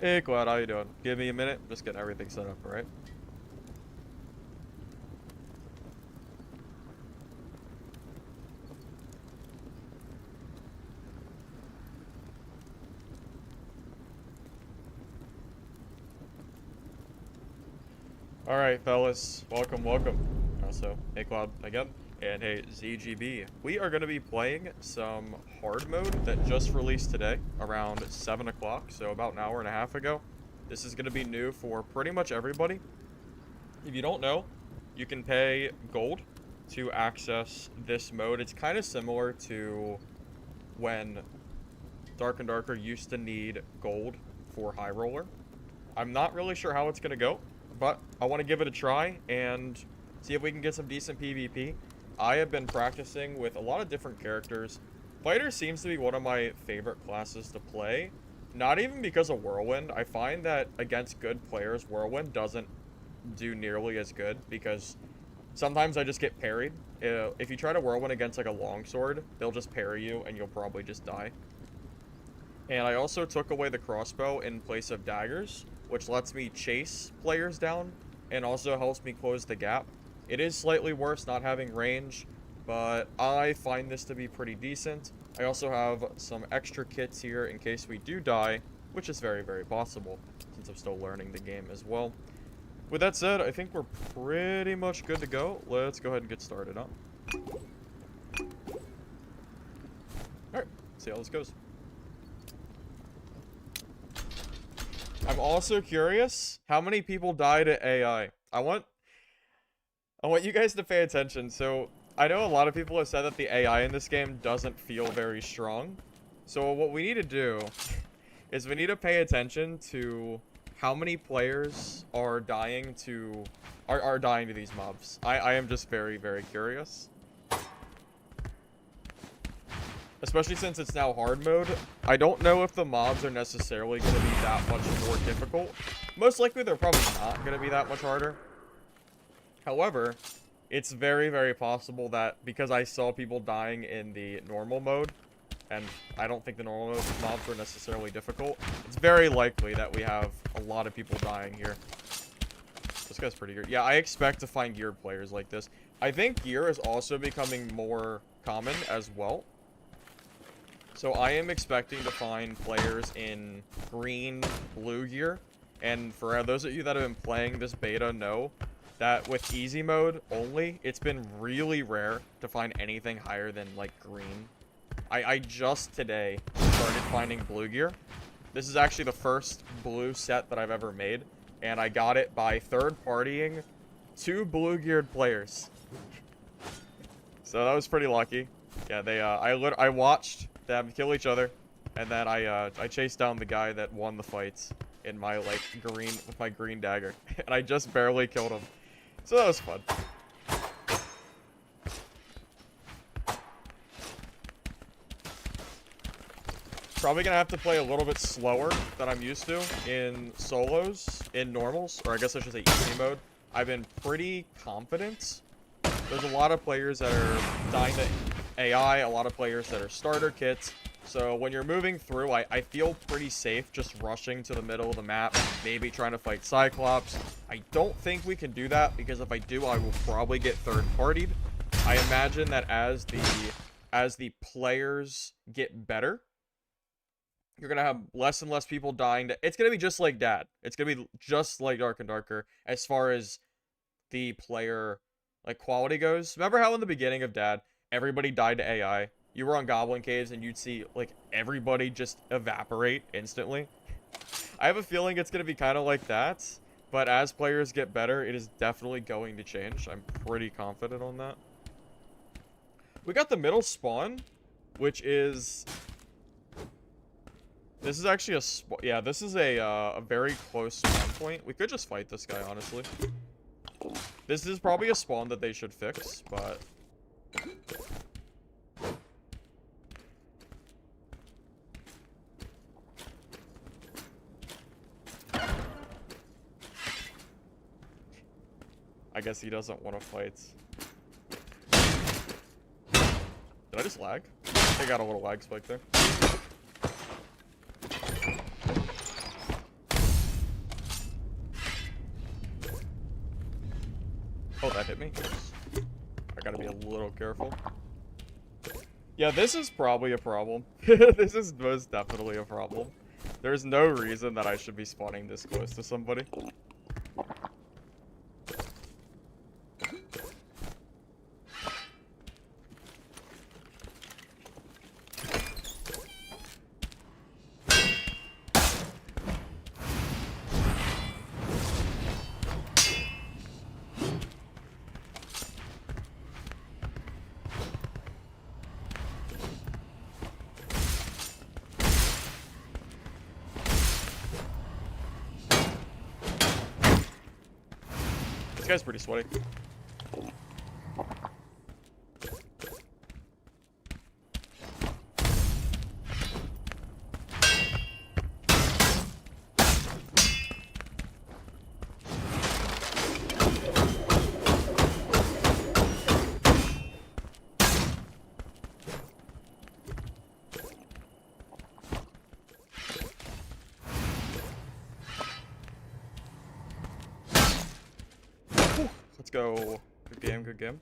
Hey, Cloud, how you doing? Give me a minute. Just getting everything set up, alright? Alright, fellas. Welcome, welcome. Also, hey, Cloud, again. And hey, ZGB. We are going to be playing some hard mode that just released today, around 7 o'clock, so about an hour and a half ago. This is going to be new for pretty much everybody. If you don't know, you can pay gold to access this mode. It's kind of similar to when Dark and Darker used to need gold for High Roller. I'm not really sure how it's going to go, but I want to give it a try and see if we can get some decent PvP. I have been practicing with a lot of different characters. Fighter seems to be one of my favorite classes to play. Not even because of Whirlwind. I find that against good players, Whirlwind doesn't do nearly as good because sometimes I just get parried. If you try to Whirlwind against like a longsword, they'll just parry you and you'll probably just die. And I also took away the crossbow in place of daggers, which lets me chase players down and also helps me close the gap. It is slightly worse not having range, but I find this to be pretty decent. I also have some extra kits here in case we do die, which is very, very possible, since I'm still learning the game as well. With that said, I think we're pretty much good to go. Let's go ahead and get started, huh? Alright, see how this goes. I'm also curious, how many people die to AI? I want you guys to pay attention. So, I know a lot of people have said that the AI in this game doesn't feel very strong. So, what we need to do is we need to pay attention to how many players are dying to these mobs. I am just very, very curious. Especially since it's now hard mode. I don't know if the mobs are necessarily going to be that much more difficult. Most likely they're probably not going to be that much harder. However, it's very, very possible that because I saw people dying in the normal mode, and I don't think the normal mode mobs were necessarily difficult, it's very likely that we have a lot of people dying here. This guy's pretty good. Yeah, I expect to find geared players like this. I think gear is also becoming more common as well. So I am expecting to find players in green, blue gear. And for those of you that have been playing this beta know that with easy mode only, it's been really rare to find anything higher than like green. I just today started finding blue gear. This is actually the first blue set that I've ever made. And I got it by third-partying 2 blue-geared players. So that was pretty lucky. Yeah, they I watched them kill each other, and then I chased down the guy that won the fights in my like green with my green dagger, and I just barely killed him. So that was fun. Probably gonna have to play a little bit slower than I'm used to in solos, in normals, or I guess I should say easy mode. I've been pretty confident. There's a lot of players that are dying to AI, a lot of players that are starter kits. So when you're moving through, I feel pretty safe just rushing to the middle of the map, maybe trying to fight Cyclops. I don't think we can do that, because if I do, I will probably get third-partied. I imagine that as the players get better, you're going to have less and less people dying to... It's going to be just like Dad. It's going to be just like Dark and Darker as far as the player like quality goes. Remember how in the beginning of Dad, everybody died to AI? You were on Goblin Caves and you'd see like everybody just evaporate instantly. I have a feeling it's going to be kind of like that. But as players get better, it is definitely going to change. I'm pretty confident on that. We got the middle spawn, which is... This is actually a yeah, this is a very close spawn point. We could just fight this guy, honestly. This is probably a spawn that they should fix, but... I guess he doesn't want to fight. Did I just lag? I got a little lag spike there. Oh, that hit me. Oops. I gotta be a little careful. Yeah, this is probably a problem. This is most definitely a problem. There's no reason that I should be spawning this close to somebody. This guy's pretty sweaty. Let's go. Good game, good game.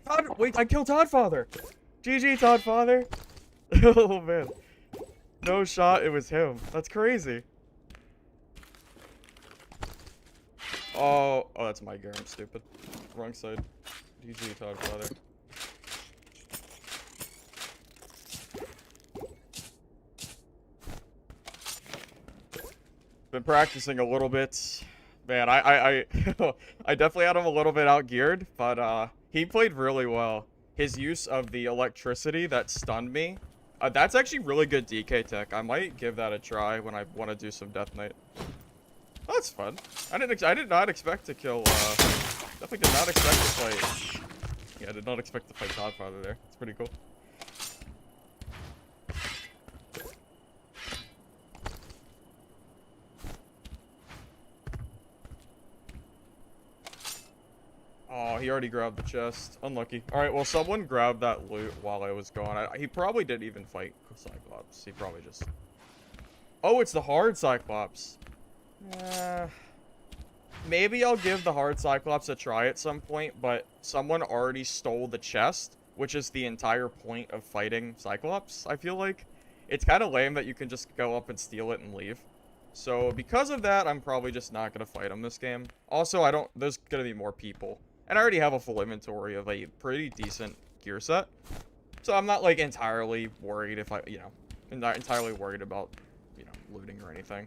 Todd, wait, I killed Toddfather. GG, Toddfather. Oh, man. No shot, it was him. That's crazy. Oh, that's my gear. I'm stupid. Wrong side. GG, Toddfather. Been practicing a little bit. Man, I I definitely had him a little bit outgeared, but he played really well. His use of the electricity that stunned me, that's actually really good DK tech. I might give that a try when I want to do some Death Knight. Oh, that's fun. I did not expect to kill. Definitely did not expect to fight. Yeah, I did not expect to fight Godfather there. It's pretty cool. Oh, he already grabbed the chest. Unlucky. Alright, well, someone grabbed that loot while I was gone. He probably didn't even fight Cyclops. He probably just... Oh, it's the hard Cyclops. Maybe I'll give the hard Cyclops a try at some point, but someone already stole the chest, which is the entire point of fighting Cyclops, I feel like. It's kind of lame that you can just go up and steal it and leave. So, because of that, I'm probably just not going to fight him this game. Also, there's going to be more people. And I already have a full inventory of a pretty decent gear set. So I'm not, like, entirely worried if I'm not entirely worried about, looting or anything.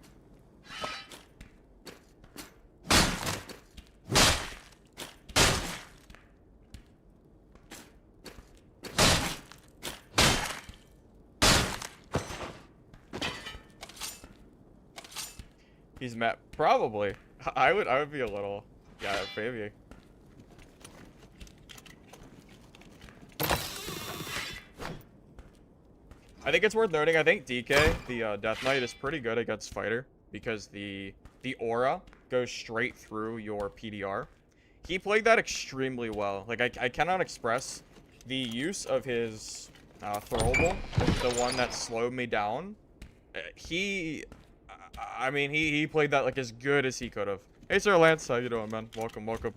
He's mad. Probably. I would be a little, yeah, maybe. I think it's worth noting, I think DK, the Death Knight, is pretty good against Fighter because the aura goes straight through your PDR. He played that extremely well. Like, I cannot express the use of his throwable, the one that slowed me down. I mean, he played that, like, as good as he could have. Hey, Sir Lance, how you doing, man? Welcome, welcome.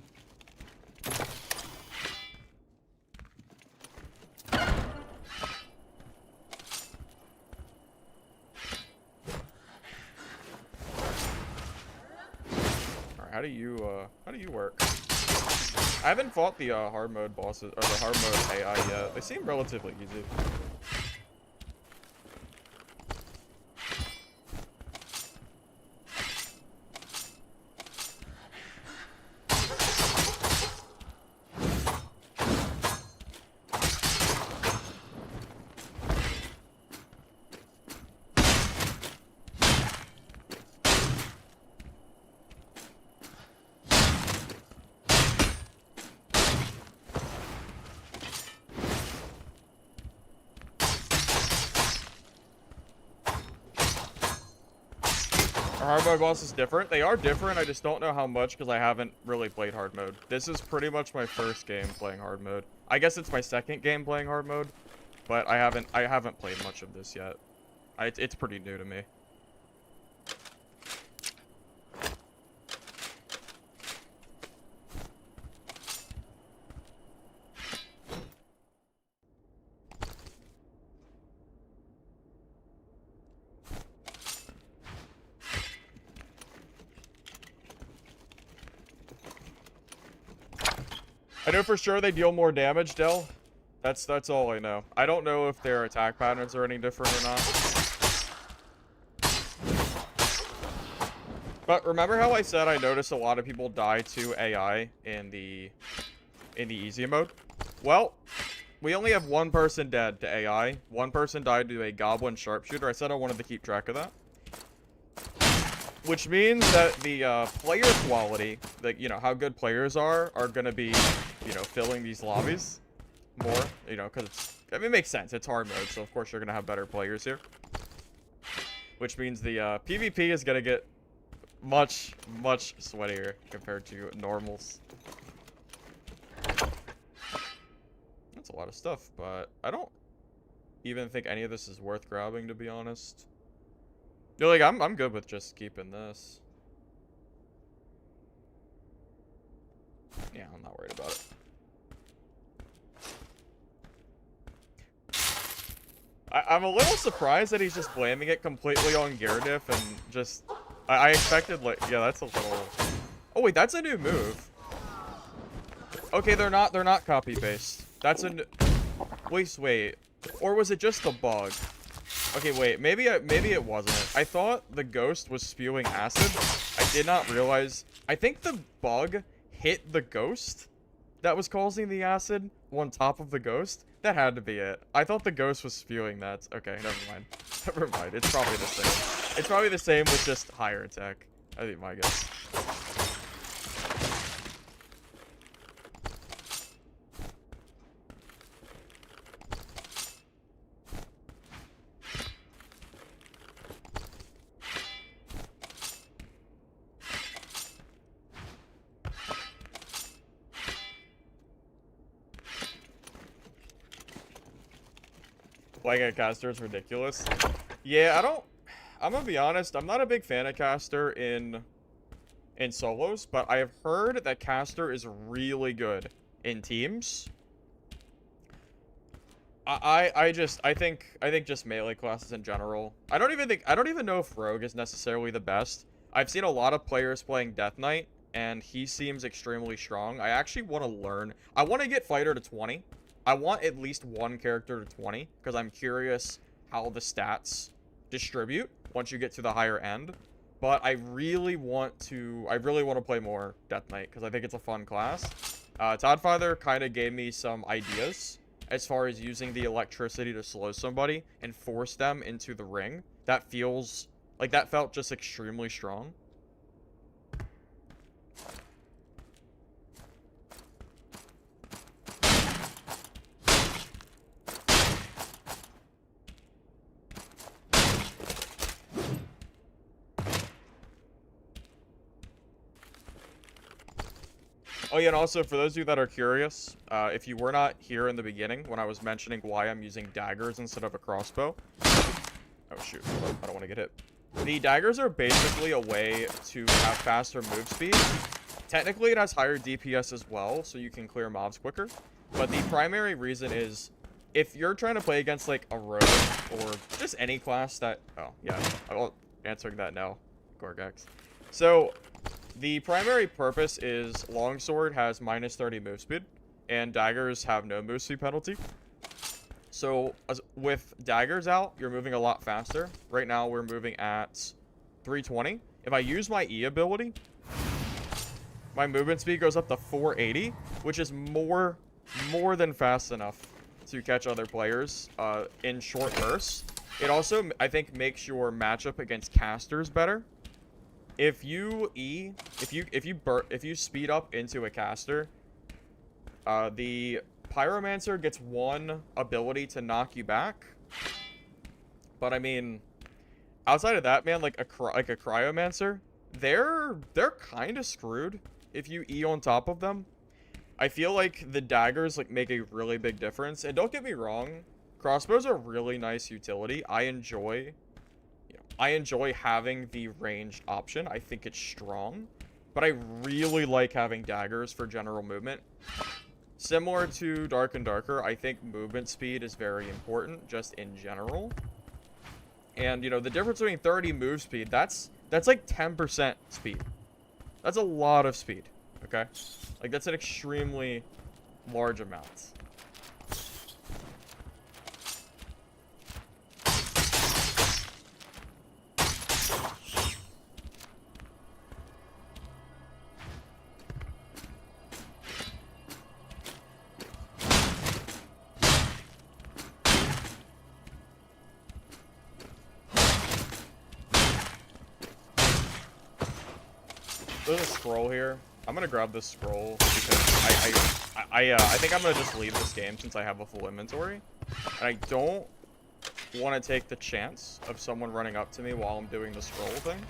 How do you work? I haven't fought the hard mode bosses or the hard mode AI yet. They seem relatively easy. Hard mode boss is different. They are different. I just don't know how much because I haven't really played hard mode. This is pretty much my first game playing hard mode. I guess it's my second game playing hard mode, but I haven't played much of this yet. It's pretty new to me. I know for sure they deal more damage, Del. That's all I know. I don't know if their attack patterns are any different or not. But remember how I said I noticed a lot of people die to AI in the easy mode? Well, we only have one person dead to AI. One person died to a goblin sharpshooter. I said I wanted to keep track of that. Which means that the player quality, like, you know, how good players are gonna be, you know, filling these lobbies more, you know, because it's, I mean, it makes sense. It's hard mode, so of course you're gonna have better players here. Which means the PvP is gonna get much sweatier compared to normals. That's a lot of stuff, but I don't even think any of this is worth grabbing, to be honest. You're like, I'm good with just keeping this. Yeah, I'm not worried about it. I'm a little surprised that he's just blaming it completely on Gyarados and just... I expected, like... Yeah, that's a little... Oh, wait, that's a new move. Okay, they're not copy-paste. That's a... Wait. Or was it just a bug? Okay, wait. Maybe it wasn't. I thought the ghost was spewing acid. I did not realize... I think the bug hit the ghost that was causing the acid on top of the ghost. That had to be it. I thought the ghost was spewing that. Okay, never mind. Never mind. It's probably the same. It's probably the same with just higher attack. I think my guess. Playing a caster is ridiculous. Yeah, I'm gonna be honest, I'm not a big fan of caster in solos, but I have heard that caster is really good in teams. I think just melee classes in general. I don't even know if rogue is necessarily the best. I've seen a lot of players playing Death Knight, and he seems extremely strong. I actually want to learn. I want to get fighter to 20. I want at least one character to 20, because I'm curious how the stats distribute once you get to the higher end. But I really want to play more Death Knight, because I think it's a fun class. Toddfather kind of gave me some ideas as far as using the electricity to slow somebody and force them into the ring. That felt just extremely strong. Oh yeah, and also for those of you that are curious, if you were not here in the beginning when I was mentioning why I'm using daggers instead of a crossbow. Oh shoot, I don't want to get hit. The daggers are basically a way to have faster move speed. Technically it has higher DPS as well, so you can clear mobs quicker. But the primary reason is, if you're trying to play against like a rogue or just any class that... Oh yeah, I'm answering that now, Gorgax. So... the primary purpose is longsword has minus 30 move speed, and daggers have no move speed penalty. So with daggers out, you're moving a lot faster. Right now, we're moving at 320. If I use my E ability, my movement speed goes up to 480, which is more than fast enough to catch other players in short bursts. It also, I think, makes your matchup against casters better. If you speed up into a caster, the Pyromancer gets one ability to knock you back. But I mean, outside of that, man, like a Cryomancer, they're kind of screwed if you E on top of them. I feel like the daggers like make a really big difference. And don't get me wrong, crossbows are really nice utility. I enjoy having the ranged option. I think it's strong, but I really like having daggers for general movement. Similar to Dark and Darker, I think movement speed is very important just in general. And, you know, the difference between 30 move speed, that's like 10% speed. That's a lot of speed, okay? Like, that's an extremely large amounts. There's a scroll here. I'm gonna grab this scroll because I think I'm gonna just leave this game since I have a full inventory. And I don't want to take the chance of someone running up to me while I'm doing the scroll thing.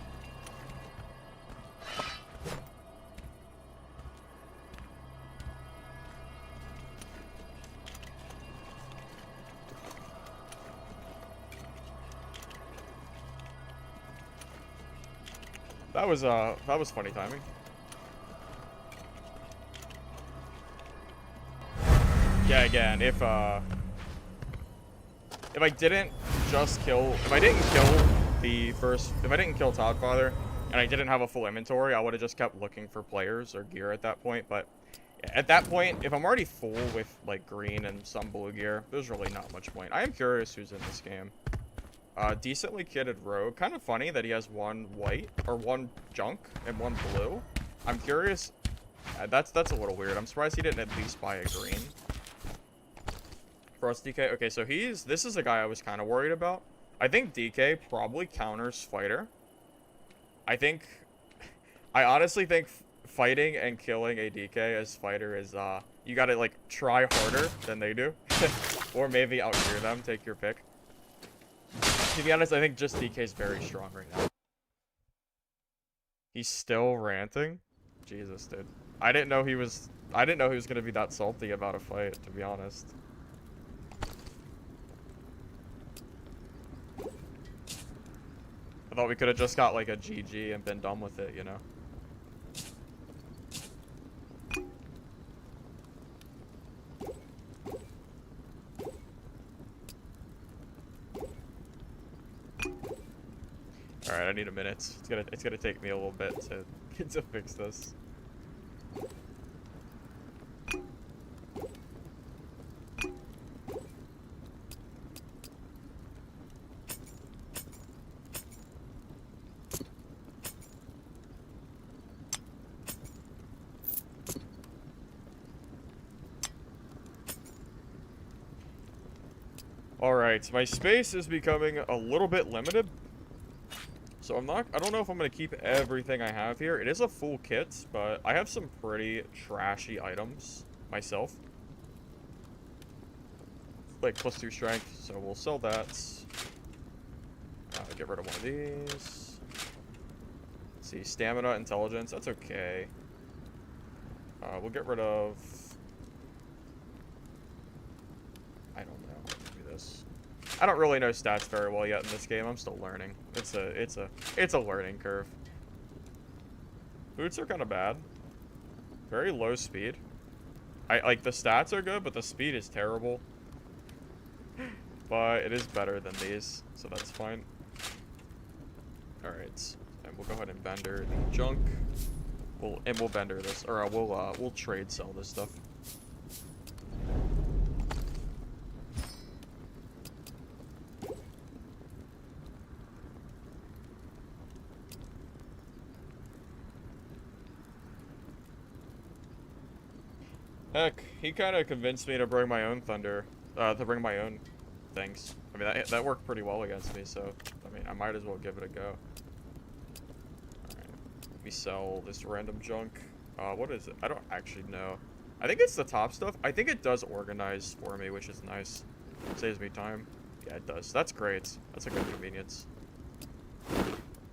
That was funny timing. Yeah, again, if I didn't kill Toddfather and I didn't have a full inventory, I would have just kept looking for players or gear at that point. But yeah, at that point, if I'm already full with like green and some blue gear, there's really not much point. I am curious who's in this game. Decently kitted rogue. Kind of funny that he has one white, or one junk, and one blue. I'm curious. That's a little weird. I'm surprised he didn't at least buy a green. For us, DK. Okay, so this is a guy I was kind of worried about. I think DK probably counters fighter. I honestly think fighting and killing a DK as fighter is, you gotta, like, try harder than they do. Or maybe outgear them, take your pick. To be honest, I think just DK is very strong right now. He's still ranting? Jesus, dude. I didn't know he was gonna be that salty about a fight, to be honest. I thought we could have just got like a GG and been done with it, you know? Alright, I need a minute. It's gonna take me a little bit to fix this. Alright, my space is becoming a little bit limited. So I don't know if I'm going to keep everything I have here. It is a full kit, but I have some pretty trashy items myself. Like +2 strength, so we'll sell that. Get rid of one of these. Let's see, stamina, intelligence, that's okay. We'll get rid of... I don't know. Maybe this. I don't really know stats very well yet in this game. I'm still learning. It's a learning curve. Boots are kind of bad. Very low speed. Like the stats are good, but the speed is terrible. But it is better than these, so that's fine. All right, and we'll go ahead and vendor the junk. We'll vendor this, or we'll trade sell this stuff. Heck, he kind of convinced me to bring my own thunder, to bring my own things. I mean, that worked pretty well against me, so, I mean, I might as well give it a go. Alright, let me sell this random junk. What is it? I don't actually know. I think it's the top stuff. I think it does organize for me, which is nice. Saves me time. Yeah, it does. That's great. That's a good convenience.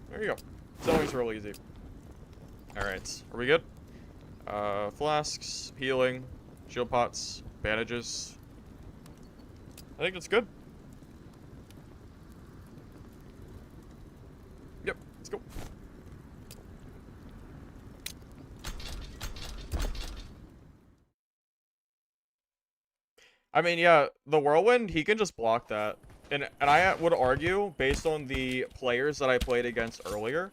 There you go. Selling's real easy. Alright, are we good? Flasks, healing, shield pots, bandages. I think that's good. Yep, let's go. I mean, yeah, the whirlwind, he can just block that. And I would argue, based on the players that I played against earlier,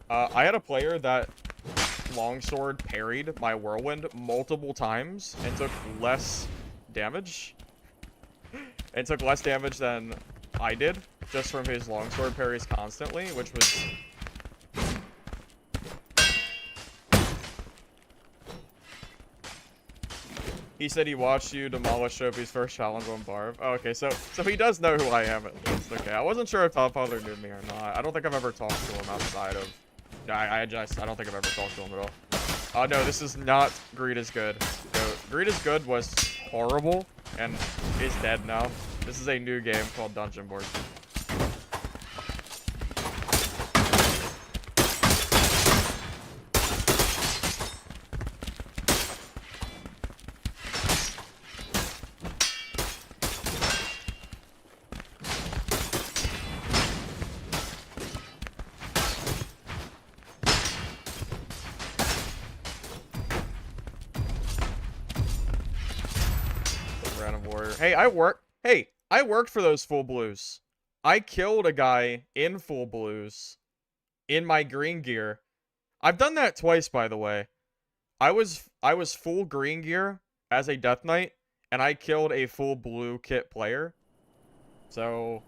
I had a player that longsword parried my whirlwind multiple times and took less damage. And took less damage than I did, just from his longsword parries constantly, which was... He said he watched you demolish Sophie's first challenge on Barb. Oh, okay, so he does know who I am at least. Okay, I wasn't sure if Topfather knew me or not. I don't think I've ever talked to him outside of... I don't think I've ever talked to him at all. Oh, no, this is not Greed is Good. No, Greed is Good was horrible and is dead now. This is a new game called DungeonBorne. Random warrior. Hey, I worked for those full blues. I killed a guy in full blues in my green gear. I've done that twice, by the way. I was full green gear as a Death Knight, and I killed a full blue kit player. So,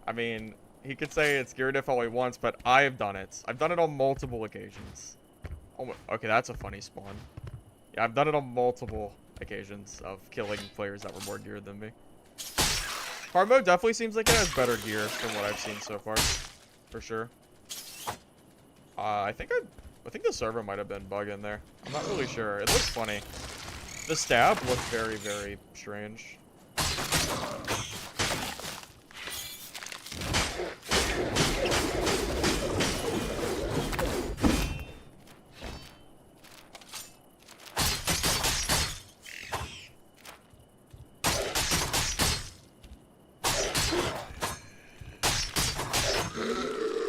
I mean, he could say it's gear diff all he wants, but I've done it. I've done it on multiple occasions. Oh my, okay, that's a funny spawn. Yeah, I've done it on multiple occasions of killing players that were more geared than me. Hard mode definitely seems like it has better gear than what I've seen so far, for sure. I think the server might have been bugging there. I'm not really sure. It looks funny. The stab looked very, very strange.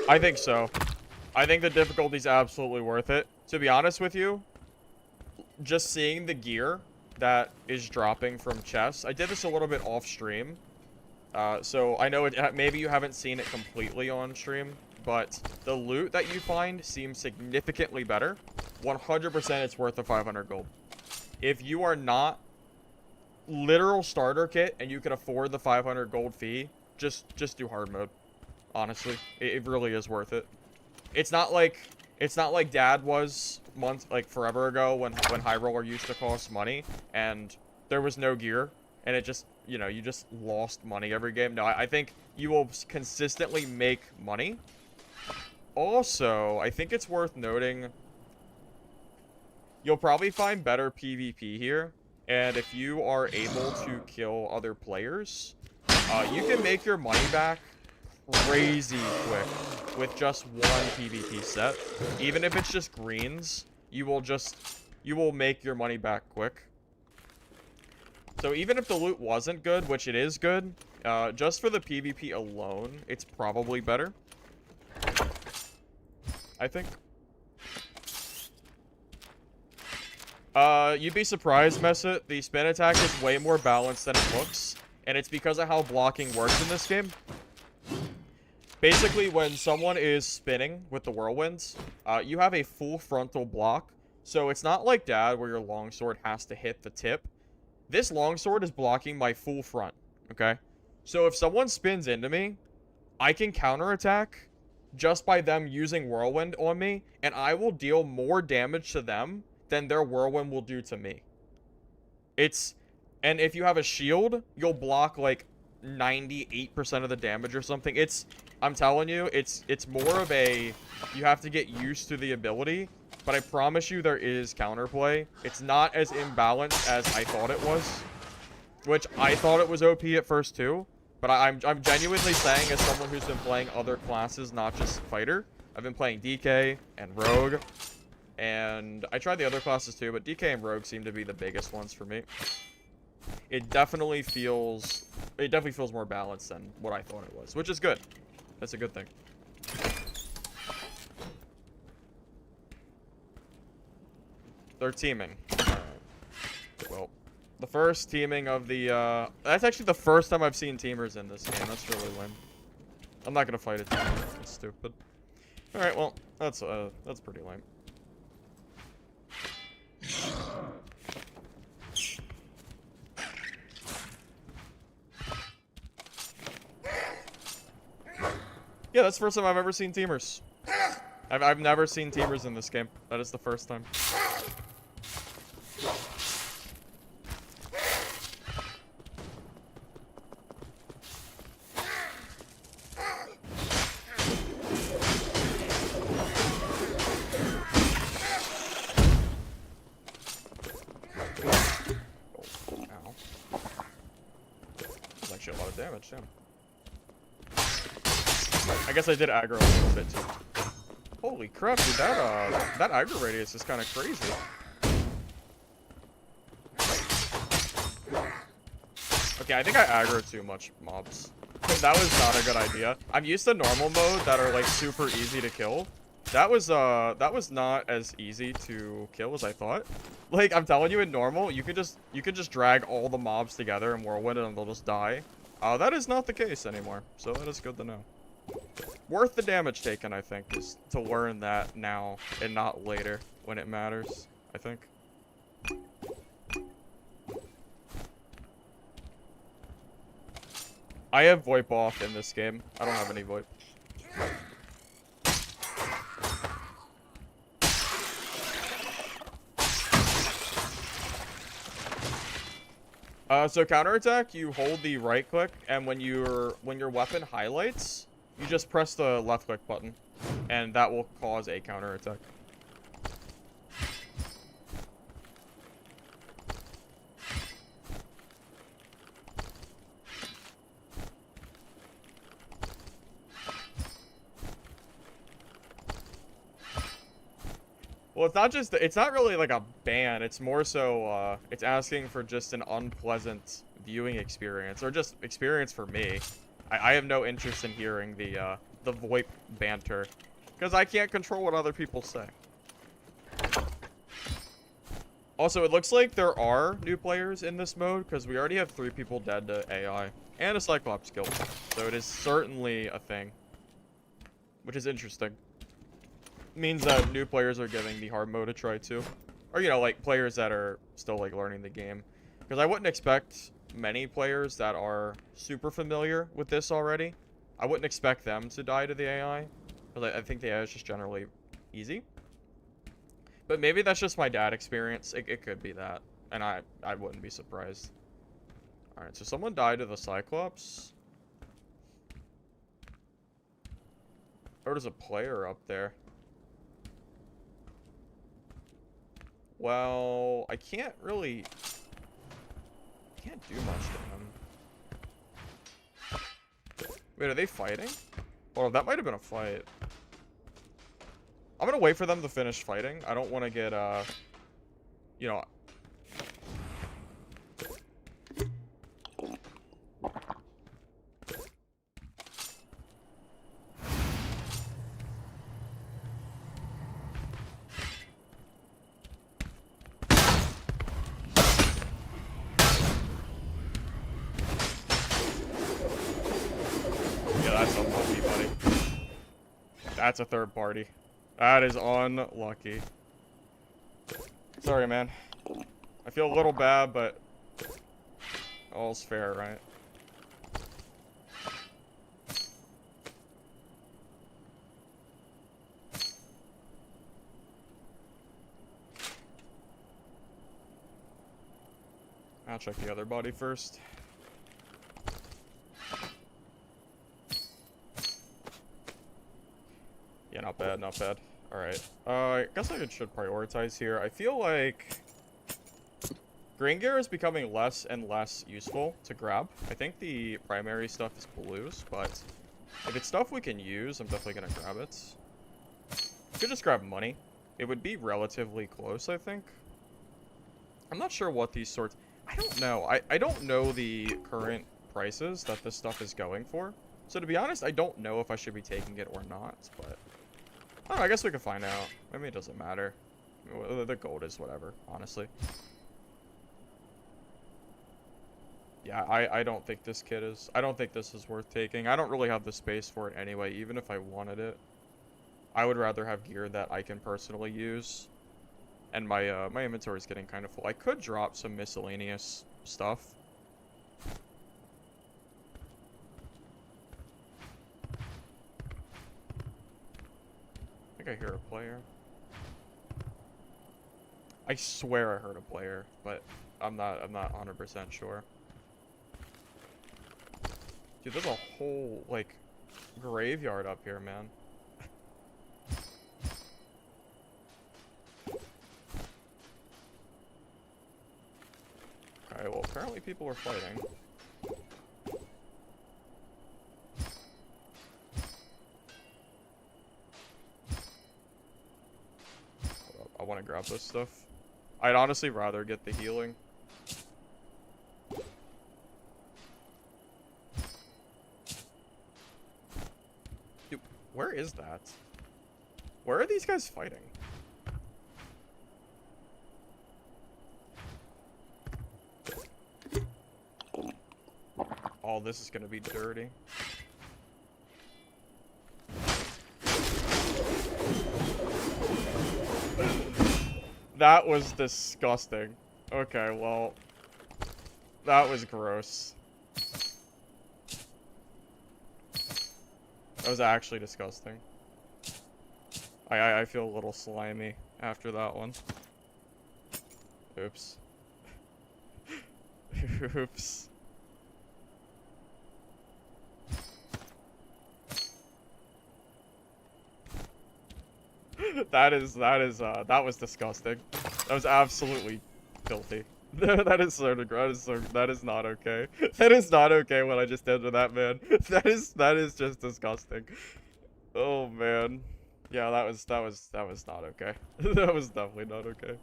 I think so. I think the difficulty's absolutely worth it. To be honest with you, just seeing the gear that is dropping from chests. I did this a little bit off stream. So I know maybe you haven't seen it completely on stream, but the loot that you find seems significantly better. 100% it's worth the 500 gold. If you are not literal starter kit and you can afford the 500 gold fee, just do hard mode. Honestly, it really is worth it. It's not like Dad was forever ago when High Roller used to cost money and there was no gear and it just, you know, you just lost money every game. No, I think you will consistently make money. Also, I think it's worth noting you'll probably find better PvP here, and if you are able to kill other players, you can make your money back crazy quick with just one PvP set. Even if it's just greens, you will make your money back quick. So even if the loot wasn't good, which it is good, just for the PvP alone, it's probably better, I think. You'd be surprised, Messit. The spin attack is way more balanced than it looks, and it's because of how blocking works in this game. Basically, when someone is spinning with the whirlwinds, you have a full frontal block. So it's not like Dad, where your longsword has to hit the tip. This longsword is blocking my full front, okay? So if someone spins into me, I can counterattack just by them using whirlwind on me, and I will deal more damage to them than their whirlwind will do to me. And if you have a shield, you'll block like 98% of the damage or something. I'm telling you, it's more of a, you have to get used to the ability, but I promise you there is counterplay. It's not as imbalanced as I thought it was, which I thought it was OP at first too, but I'm genuinely saying, as someone who's been playing other classes, not just fighter. I've been playing DK and Rogue, and I tried the other classes too, but DK and Rogue seem to be the biggest ones for me. It definitely feels more balanced than what I thought it was, which is good. That's a good thing. They're teaming. Well, the first teaming of the, that's actually the first time I've seen teamers in this game. That's really lame. I'm not gonna fight a teamer. It's stupid. Alright, well, that's pretty lame. Yeah, that's the first time I've ever seen teamers. I've never seen teamers in this game. That is the first time. A lot of damage, damn. I guess I did aggro a little bit too. Holy crap, dude, that aggro radius is kind of crazy. Okay, I think I aggro too much mobs. That was not a good idea. I'm used to normal mode that are like super easy to kill. That was not as easy to kill as I thought. Like, I'm telling you, in normal, you could just drag all the mobs together in Whirlwind and they'll just die. That is not the case anymore, so that is good to know. Worth the damage taken, I think, is to learn that now and not later when it matters, I think. I have VoIP off in this game. I don't have any VoIP. So counterattack, you hold the right click, and when your weapon highlights, you just press the left click button, and that will cause a counterattack. Well, it's not really like a ban. It's more so, it's asking for just an unpleasant viewing experience, or just experience for me. I have no interest in hearing the VoIP banter, because I can't control what other people say. Also, it looks like there are new players in this mode, because we already have 3 people dead to AI, and a Cyclops kill. So it is certainly a thing, which is interesting. Means that new players are giving the hard mode a try too, or you know, like players that are still like learning the game, because I wouldn't expect many players that are super familiar with this already. I wouldn't expect them to die to the AI, because I think the AI is just generally easy. But maybe that's just my dad experience. It could be that, and I wouldn't be surprised. All right, so someone died to the Cyclops. Or there's a player up there. Well, I can't do much to him. Wait, are they fighting? Oh, that might have been a fight. I'm gonna wait for them to finish fighting. I don't want to get, you know... That's unlucky, buddy. That's a third party. That is unlucky. Sorry, man. I feel a little bad, but all's fair, right? I'll check the other body first. Yeah, not bad, not bad. Alright. I guess I should prioritize here. I feel like green gear is becoming less and less useful to grab. I think the primary stuff is blues, but if it's stuff we can use, I'm definitely gonna grab it. I could just grab money. It would be relatively close, I think. I'm not sure what these sorts... I don't know. I don't know the current prices that this stuff is going for. So to be honest, I don't know if I should be taking it or not, but... I don't know, I guess we can find out. Maybe it doesn't matter. The gold is whatever, honestly. Yeah, I don't think this kit is... I don't think this is worth taking. I don't really have the space for it anyway, even if I wanted it. I would rather have gear that I can personally use. And my my inventory is getting kind of full. I could drop some miscellaneous stuff. think I hear a player. I swear I heard a player, but I'm not 100% sure. Dude, there's a whole, like, graveyard up here, man. Okay, well, apparently people are fighting. I want to grab this stuff. I'd honestly rather get the healing. Dude, where is that? Where are these guys fighting? Oh, this is gonna be dirty. That was disgusting. Okay, well, that was gross. That was actually disgusting. I feel a little slimy after that one. Oops. Oops. That was disgusting. That was absolutely filthy. That is not okay. That is not okay what I just did to that man. That is just disgusting. Oh man. Yeah, that was not okay. That was definitely not okay.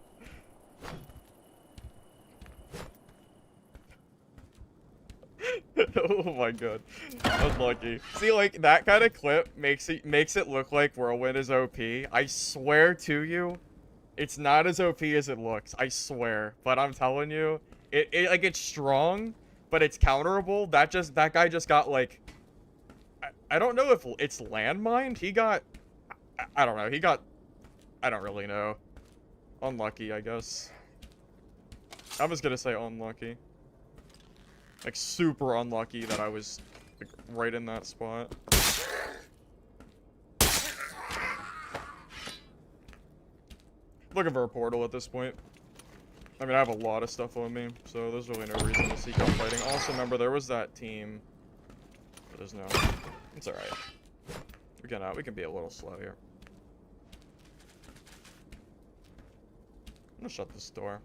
Oh my god. Unlucky. See, like, that kind of clip makes it look like Whirlwind is OP. I swear to you, it's not as OP as it looks. I swear. But I'm telling you, it's strong, but it's counterable. That guy just got, like, I don't know if it's landmined. He got, I don't know. He got, I don't really know. Unlucky, I guess. I was gonna say unlucky. Like, super unlucky that I was, like, right in that spot. Looking for a portal at this point. I mean, I have a lot of stuff on me, so there's really no reason to seek out fighting. Also, remember, there was that team. But there's no... It's alright. We can be a little slow here. I'm gonna shut this door.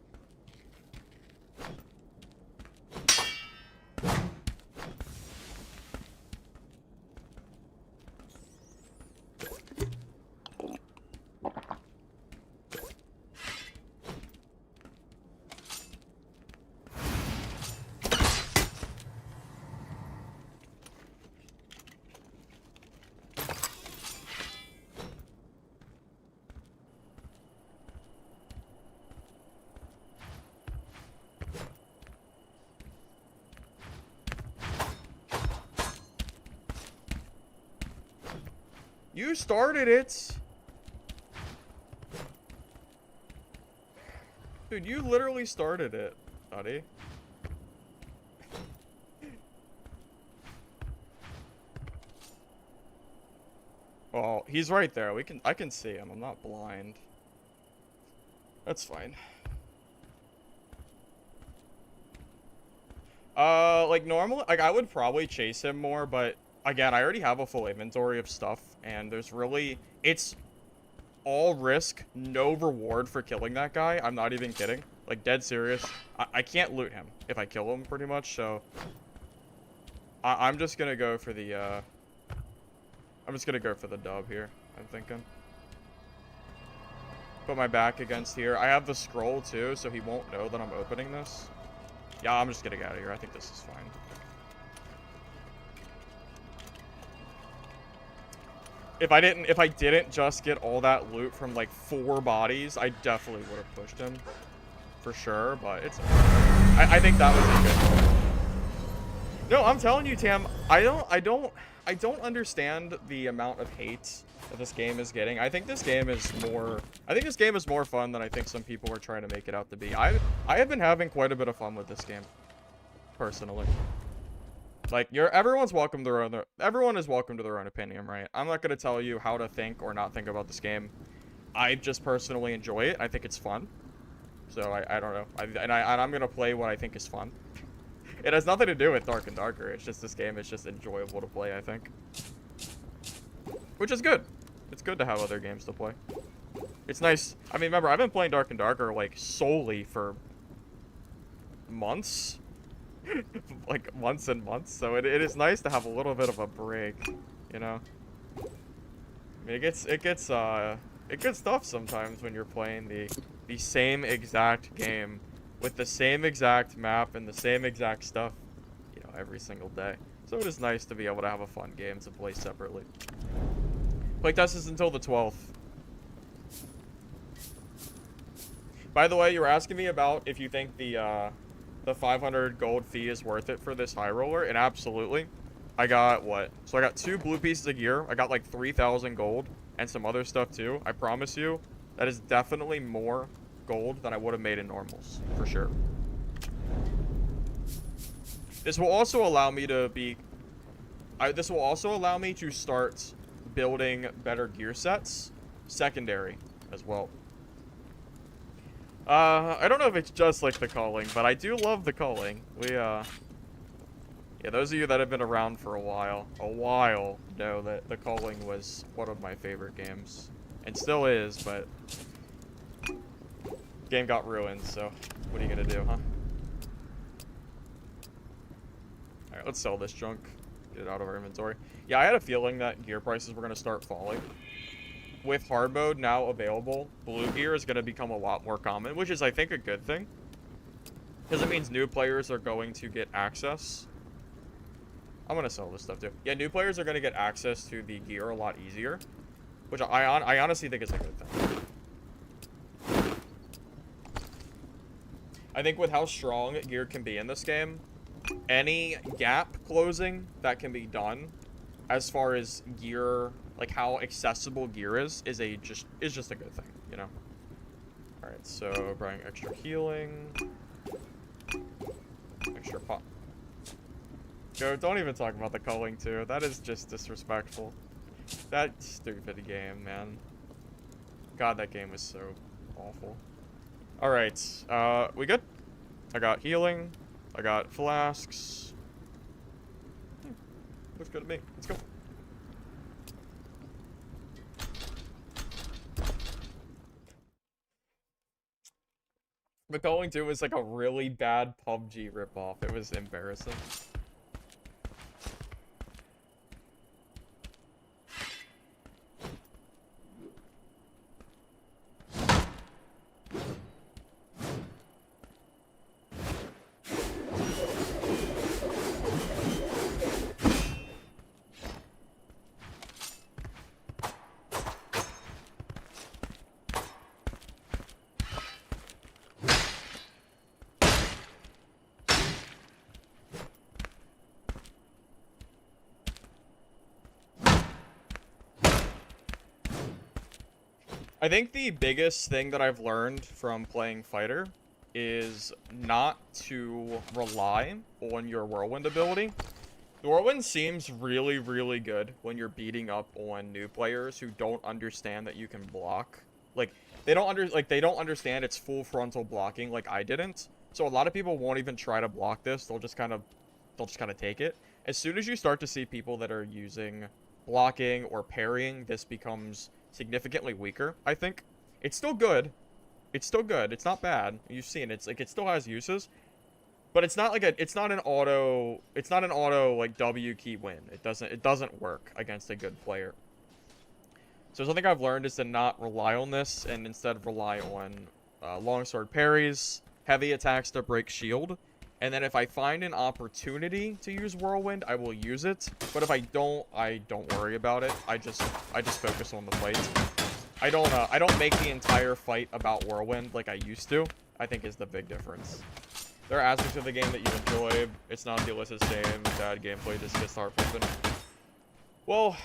You started it! Dude, you literally started it, buddy. Oh, he's right there. I can see him. I'm not blind. That's fine. Like normally, like I would probably chase him more, but again, I already have a full inventory of stuff, and there's really, it's all risk, no reward for killing that guy. I'm not even kidding. Like, dead serious. I can't loot him if I kill him, pretty much, so I'm just gonna go for the, I'm just gonna go for the dub here, I'm thinking. Put my back against here. I have the scroll, too, so he won't know that I'm opening this. Yeah, I'm just getting out of here. I think this is fine. If I didn't just get all that loot from, like, 4 bodies, I definitely would have pushed him. For sure, but it's... I think that was a good one. No, I'm telling you, Tam, I don't understand the amount of hate that this game is getting. I think this game is more fun than I think some people are trying to make it out to be. I have been having quite a bit of fun with this game, personally. Like, everyone's welcome to everyone is welcome to their own opinion, right? I'm not gonna tell you how to think or not think about this game. I just personally enjoy it. I think it's fun. So I don't know. I'm gonna play what I think is fun. It has nothing to do with Dark and Darker. It's just this game is just enjoyable to play, I think. Which is good. It's good to have other games to play. It's nice. I mean, remember, I've been playing Dark and Darker, like, solely for months. Like, months and months. So it is nice to have a little bit of a break, you know? I mean, it gets tough sometimes when you're playing the same exact game with the same exact map and the same exact stuff, you know, every single day. So it is nice to be able to have a fun game to play separately. Playtest is until the 12th. By the way, you were asking me about if you think the 500 gold fee is worth it for this high roller, and absolutely. I got what? So I got 2 blue pieces of gear. I got like 3,000 gold and some other stuff too. I promise you, that is definitely more gold than I would have made in normals, for sure. This will also allow me to this will also allow me to start building better gear sets, secondary as well. I don't know if it's just like the calling, but I do love the calling. Yeah, those of you that have been around for a while know that the calling was one of my favorite games. And still is, but game got ruined, so what are you gonna do, huh? Alright, let's sell this junk. Get it out of our inventory. Yeah, I had a feeling that gear prices were gonna start falling. With hard mode now available, blue gear is gonna become a lot more common, which is, I think, a good thing. Because it means new players are going to get access. I'm gonna sell this stuff too. Yeah, new players are gonna get access to the gear a lot easier, which I honestly think is a good thing. I think with how strong gear can be in this game, any gap closing that can be done as far as gear, like how accessible gear is just a good thing, you know? Alright, so bring extra healing. Extra pop. Yo, don't even talk about the culling too. That is just disrespectful. That stupid game, man. God, that game was so awful. Alright, we good? I got healing. I got flasks. Looks good to me. Let's go. The Calling 2 was like a really bad PUBG ripoff. It was embarrassing. I think the biggest thing that I've learned from playing Fighter is not to rely on your Whirlwind ability. The Whirlwind seems really, really good when you're beating up on new players who don't understand that you can block. Like, they don't understand it's full frontal blocking like I didn't. So a lot of people won't even try to block this. They'll just kind of take it. As soon as you start to see people that are using blocking or parrying, this becomes significantly weaker, I think. It's still good. It's still good. It's not bad. You've seen it's like it still has uses. But it's not like it's not an auto like W key win. It doesn't work against a good player. So something I've learned is to not rely on this and instead rely on longsword parries, heavy attacks to break shield. And then if I find an opportunity to use Whirlwind, I will use it. But if I don't worry about it. I just focus on the fight. I don't make the entire fight about Whirlwind like I used to. I think is the big difference. There are aspects of the game that you enjoy. It's not the illicit same. Dad gameplay just gets heart pumping. Well,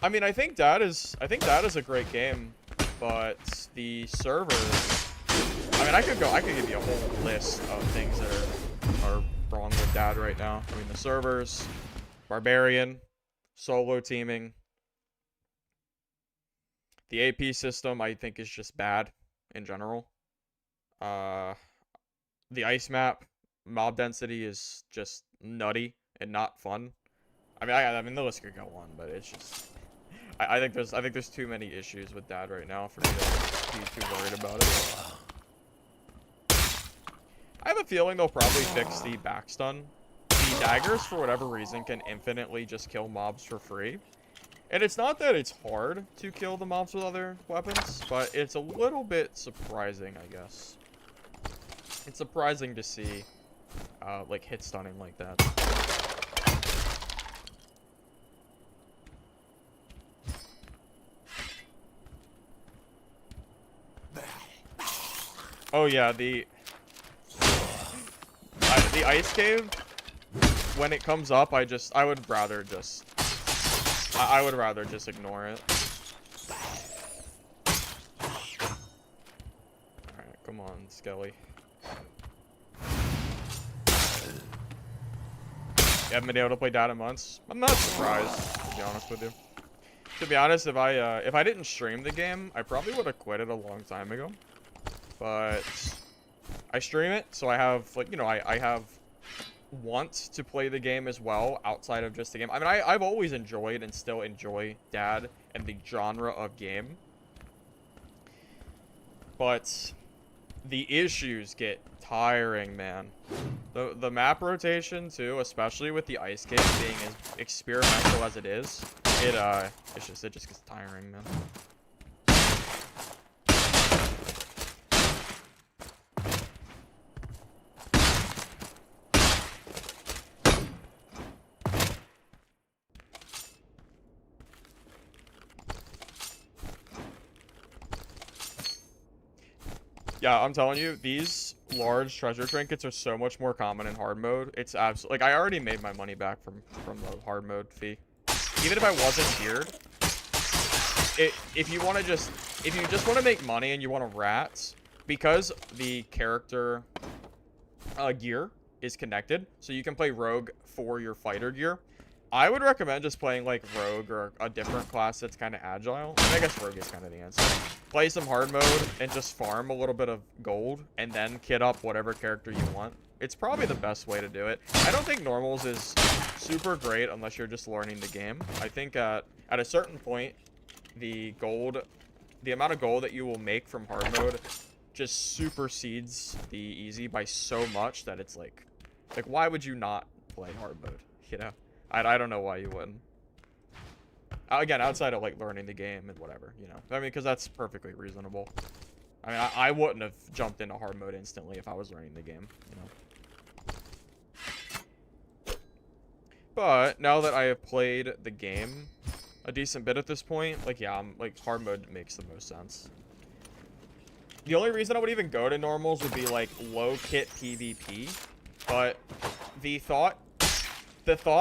I mean, I think Dad is a great game, but the servers. I mean, I could give you a whole list of things that are wrong with dad right now. I mean, the servers, barbarian, solo teaming. The AP system, I think, is just bad in general. The ice map, mob density is just nutty and not fun. I mean, the list could go on, but it's just, I think there's too many issues with dad right now for me to be too worried about it. I have a feeling they'll probably fix the backstun. The daggers, for whatever reason, can infinitely just kill mobs for free. And it's not that it's hard to kill the mobs with other weapons, but it's a little bit surprising, I guess. It's surprising to see, like, hit stunning like that. Oh yeah, the ice cave, when it comes up, I would rather just ignore it. Alright, come on, Skelly. You haven't been able to play dad in months? I'm not surprised, to be honest with you. To be honest, if I didn't stream the game, I probably would have quit it a long time ago. But I stream it, so I have, like, you know, I have want to play the game as well outside of just the game. I mean, I've always enjoyed and still enjoy dad and the genre of game. But the issues get tiring, man. The map rotation too, especially with the ice cave being as experimental as it is, it just gets tiring, man. Yeah, I'm telling you, these large treasure trinkets are so much more common in hard mode. It's absolutely, like, I already made my money back from the hard mode fee. Even if I wasn't geared, if you just want to make money and you want to rat, because the character gear is connected, so you can play rogue for your fighter gear. I would recommend just playing, like, rogue or a different class that's kind of agile. I guess rogue is kind of the answer. Play some hard mode and just farm a little bit of gold and then kit up whatever character you want. It's probably the best way to do it. I don't think normals is super great unless you're just learning the game. I think at a certain point, the amount of gold that you will make from hard mode just supersedes the easy by so much that it's like why would you not play hard mode, you know? I don't know why you wouldn't. Again, outside of, like, learning the game and whatever, you know. I mean, because that's perfectly reasonable. I mean, I wouldn't have jumped into hard mode instantly if I was learning the game, you know. But now that I have played the game a decent bit at this point, like, yeah, hard mode makes the most sense. The only reason I would even go to normals would be, like, low kit PvP, but the thought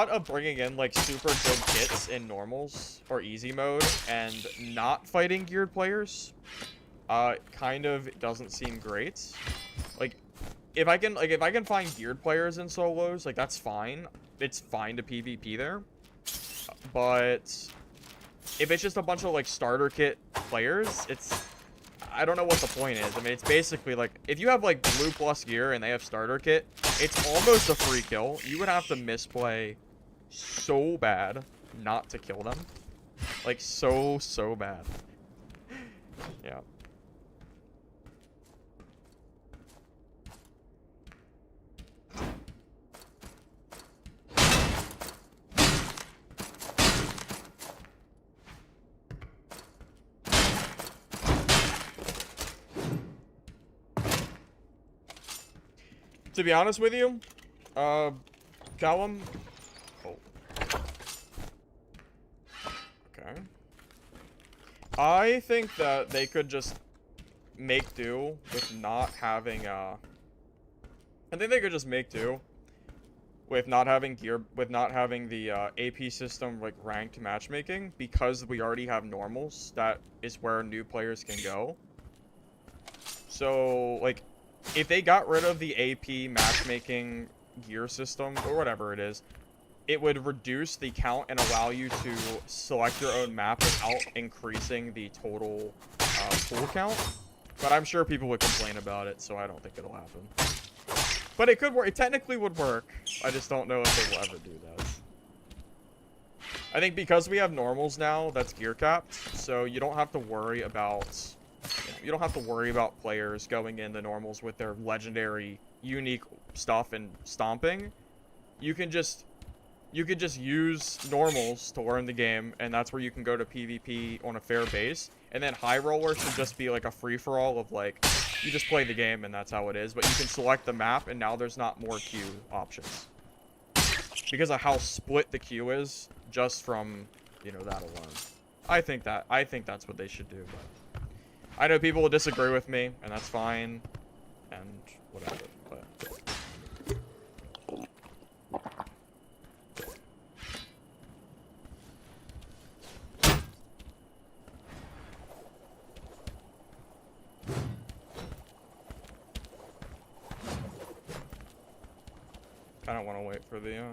of bringing in, like, super good kits in normals or easy mode and not fighting geared players kind of doesn't seem great. Like, if I can find geared players in solos, like, that's fine. It's fine to PvP there. But if it's just a bunch of, like, starter kit players, I don't know what the point is. I mean, it's basically like, if you have, like, blue plus gear and they have starter kit, it's almost a free kill. You would have to misplay so bad not to kill them. Like, so bad. Yeah. To be honest with you, Callum. Oh. Okay. I think that they could just make do with not having, I think they could just make do with not having gear, with not having the AP system, like, ranked matchmaking, because we already have normals. That is where new players can go. So, like, if they got rid of the AP matchmaking gear system, or whatever it is, it would reduce the count and allow you to select your own map without increasing the total pool count. But I'm sure people would complain about it, so I don't think it'll happen. But it could work. It technically would work. I just don't know if they will ever do that. I think because we have normals now, that's gear capped, so you don't have to worry about players going into normals with their legendary, unique stuff and stomping. You could just use normals to learn the game, and that's where you can go to PvP on a fair base. And then high roller should just be like a free-for-all of like, you just play the game and that's how it is. But you can select the map, and now there's not more queue options because of how split the queue is just from, you know, that alone. I think that's what they should do. But I know people will disagree with me, and that's fine, and whatever. But I don't want to wait for the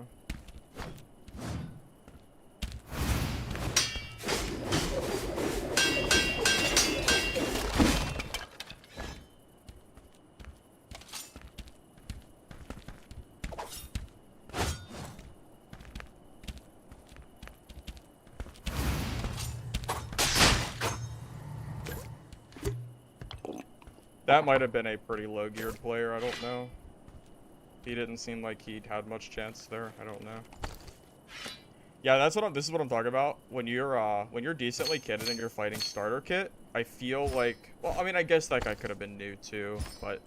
That might have been a pretty low geared player, I don't know. He didn't seem like he'd had much chance there, I don't know. Yeah, this is what I'm talking about. When you're decently kitted and you're fighting starter kit, I feel like, well, I mean, I guess that guy could have been new too, but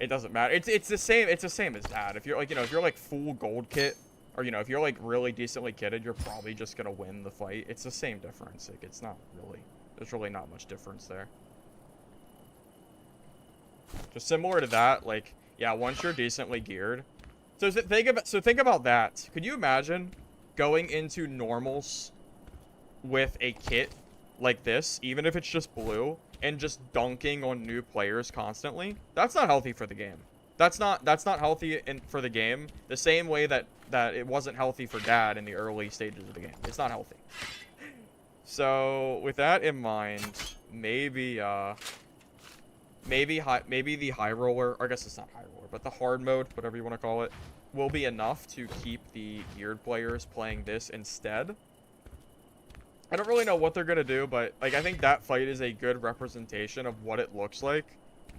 it doesn't matter. It's the same as that. If you're like, you know, if you're like full gold kit, or, you know, if you're like really decently kitted, you're probably just gonna win the fight. It's the same difference. Like, it's not really, there's really not much difference there. Just similar to that, like, yeah, once you're decently geared. So think about that. Could you imagine going into normals with a kit like this, even if it's just blue, and just dunking on new players constantly? That's not healthy for the game. That's not healthy for the game. The same way that it wasn't healthy for Dad in the early stages of the game. It's not healthy. So with that in mind, maybe the high roller, or I guess it's not high roller, but the hard mode, whatever you want to call it, will be enough to keep the geared players playing this instead. I don't really know what they're going to do, but like, I think that fight is a good representation of what it looks like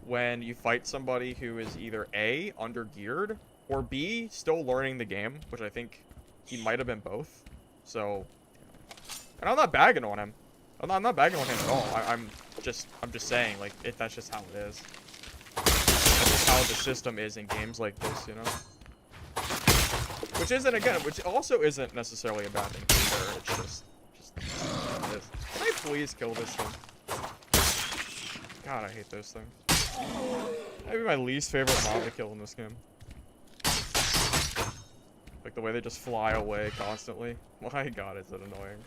when you fight somebody who is either A, under geared, or B, still learning the game, which I think he might have been both. So, and I'm not bagging on him. I'm not bagging on him at all. I'm just saying, like, that's just how it is. That's just how the system is in games like this, you know? Which also isn't necessarily a bad thing either. It's just how it is. Can I please kill this thing? God, I hate those things. Maybe my least favorite mob to kill in this game. Like the way they just fly away constantly. My God, is it annoying.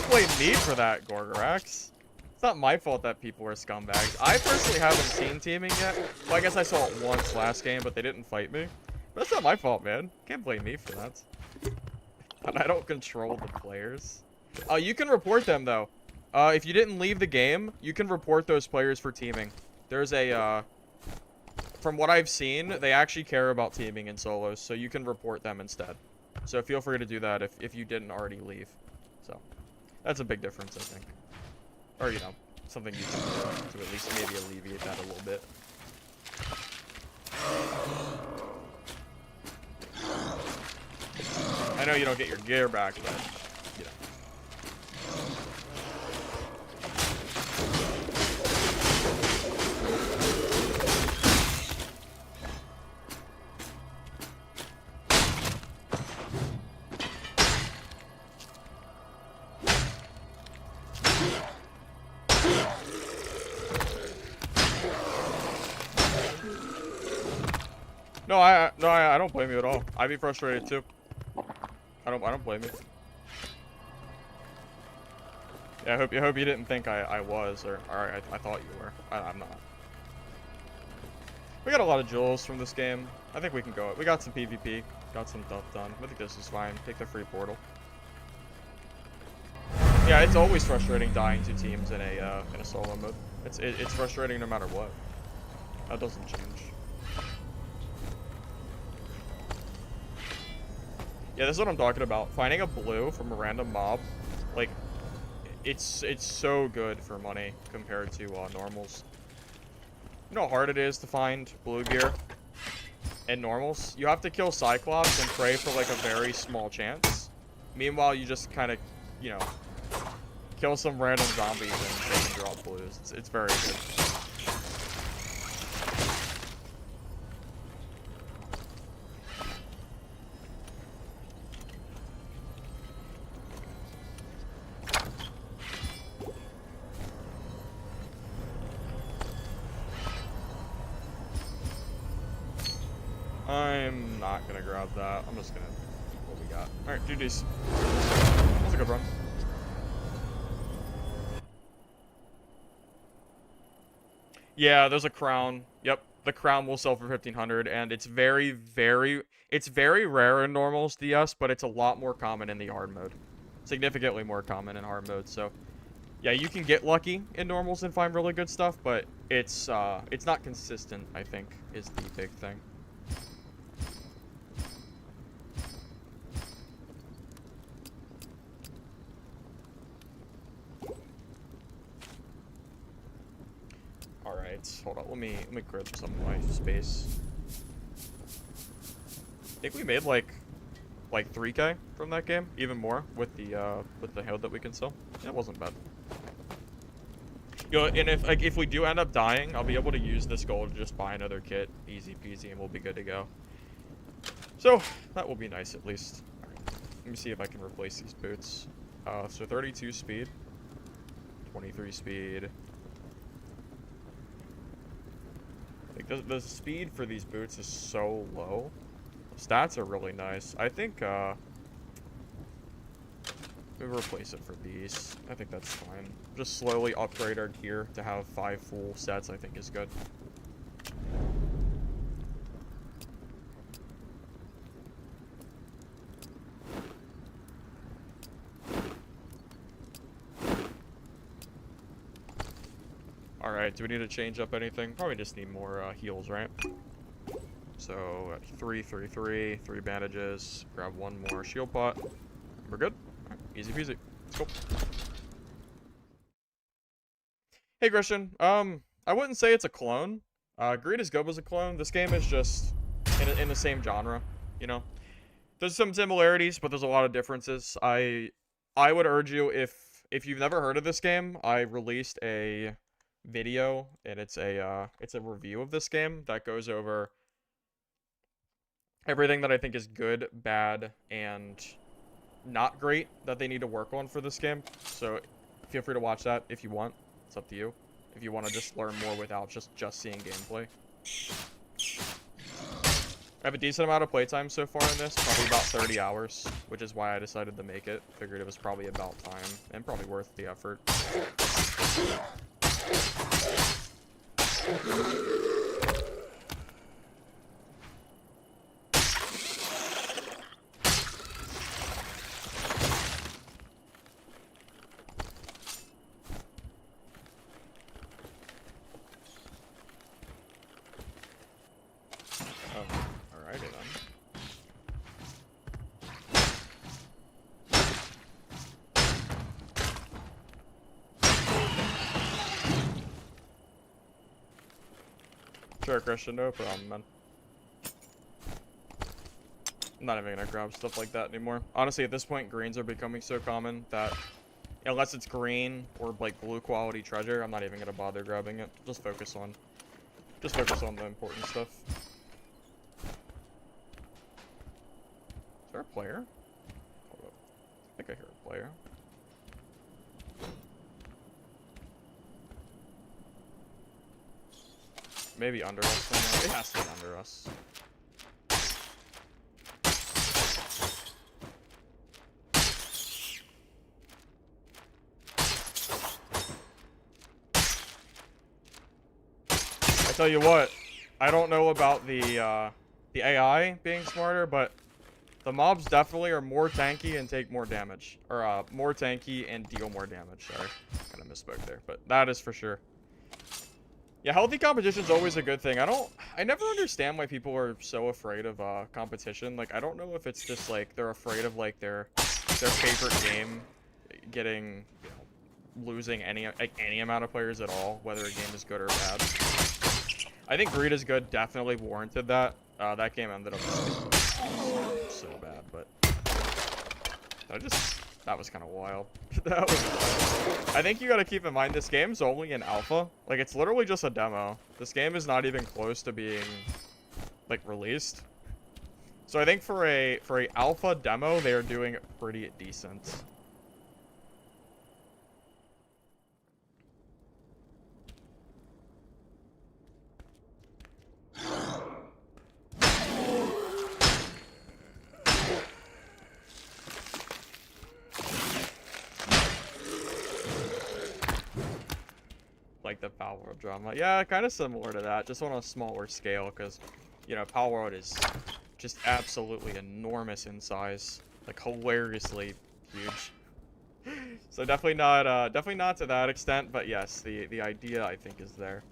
Blame me for that, Gorgorax. It's not my fault that people are scumbags. I personally haven't seen teaming yet. Well, I guess I saw it once last game, but they didn't fight me. But that's not my fault, man. Can't blame me for that. And I don't control the players. You can report them, though. If you didn't leave the game, you can report those players for teaming. There's a, from what I've seen, they actually care about teaming in solos, so you can report them instead. So feel free to do that if you didn't already leave. So. That's a big difference, I think. Or, you know, something you can do to at least maybe alleviate that a little bit. I know you don't get your gear back, but, you know. No, I don't blame you at all. I'd be frustrated too. I don't blame you. Yeah, I hope you didn't think I was, or I thought you were. I'm not. We got a lot of jewels from this game. I think we can go. We got some PvP, got some stuff done. I think this is fine. Take the free portal. Yeah, it's always frustrating dying to teams in a solo mode. It's frustrating no matter what. That doesn't change. Yeah, this is what I'm talking about. Finding a blue from a random mob, like, it's so good for money compared to normals. You know how hard it is to find blue gear in normals? You have to kill Cyclops and pray for like a very small chance. Meanwhile, you just kind of, you know, kill some random zombies and they can drop blues. It's very good. I'm not gonna grab that. I'm just gonna what we got. Alright, do these. That's a good run. Yeah, there's a crown. Yep, the crown will sell for 1,500, and it's very rare in normals DS, but it's a lot more common in the hard mode. Significantly more common in hard mode, so yeah, you can get lucky in normals and find really good stuff, but it's not consistent, I think, is the big thing. Alright, hold on, let me grab some of my space. I think we made like 3K from that game, even more with the hood that we can sell. Yeah, it wasn't bad. You know, and if we do end up dying, I'll be able to use this gold to just buy another kit, easy peasy, and we'll be good to go. So that will be nice at least. All right, let me see if I can replace these boots. So 32 speed, 23 speed. Like the speed for these boots is so low. Stats are really nice. I think we replace it for these. I think that's fine. Just slowly upgrade our gear to have 5 full sets, I think is good. Alright, do we need to change up anything? Probably just need more heals, right? So, 3 bandages, grab 1 more shield pot. We're good. Right, easy peasy. Let's go. Hey Christian, I wouldn't say it's a clone. Greed is good was a clone. This game is just in the same genre, you know. There's some similarities, but there's a lot of differences. I would urge you, if you've never heard of this game, I released a video, and it's a review of this game that goes over everything that I think is good, bad, and not great that they need to work on for this game. So feel free to watch that if you want. It's up to you. If you want to just learn more without just seeing gameplay. I have a decent amount of playtime so far in this, probably about 30 hours, which is why I decided to make it. Figured it was probably about time, and probably worth the effort. Sure, Christian, no problem, man. I'm not even gonna grab stuff like that anymore. Honestly, at this point, greens are becoming so common that unless it's green or like blue quality treasure, I'm not even gonna bother grabbing it. Just focus on the important stuff. Is there a player? Hold up. I think I hear a player. Maybe under us somewhere. It has to be under us. tell you what, I don't know about the AI being smarter, but the mobs definitely are more tanky and take more damage. Or, more tanky and deal more damage. Sorry. Kind of misspoke there, but that is for sure. Yeah, healthy competition's always a good thing. I never understand why people are so afraid of, competition. Like, I don't know if it's just, like, they're afraid of, like, their favorite game getting, you know, losing any amount of players at all, whether a game is good or bad. I think Greed is Good definitely warranted that. That game ended up so bad, but that was kind of wild. That was wild. I think you got to keep in mind this game's only in alpha. Like, it's literally just a demo. This game is not even close to being, like, released. So I think for a alpha demo, they are doing pretty decent. Like the Power World drama. Yeah, kind of similar to that, just on a smaller scale, because, you know, Power World is just absolutely enormous in size. Like, hilariously huge. So definitely not to that extent, but yes, the idea, I think, is there.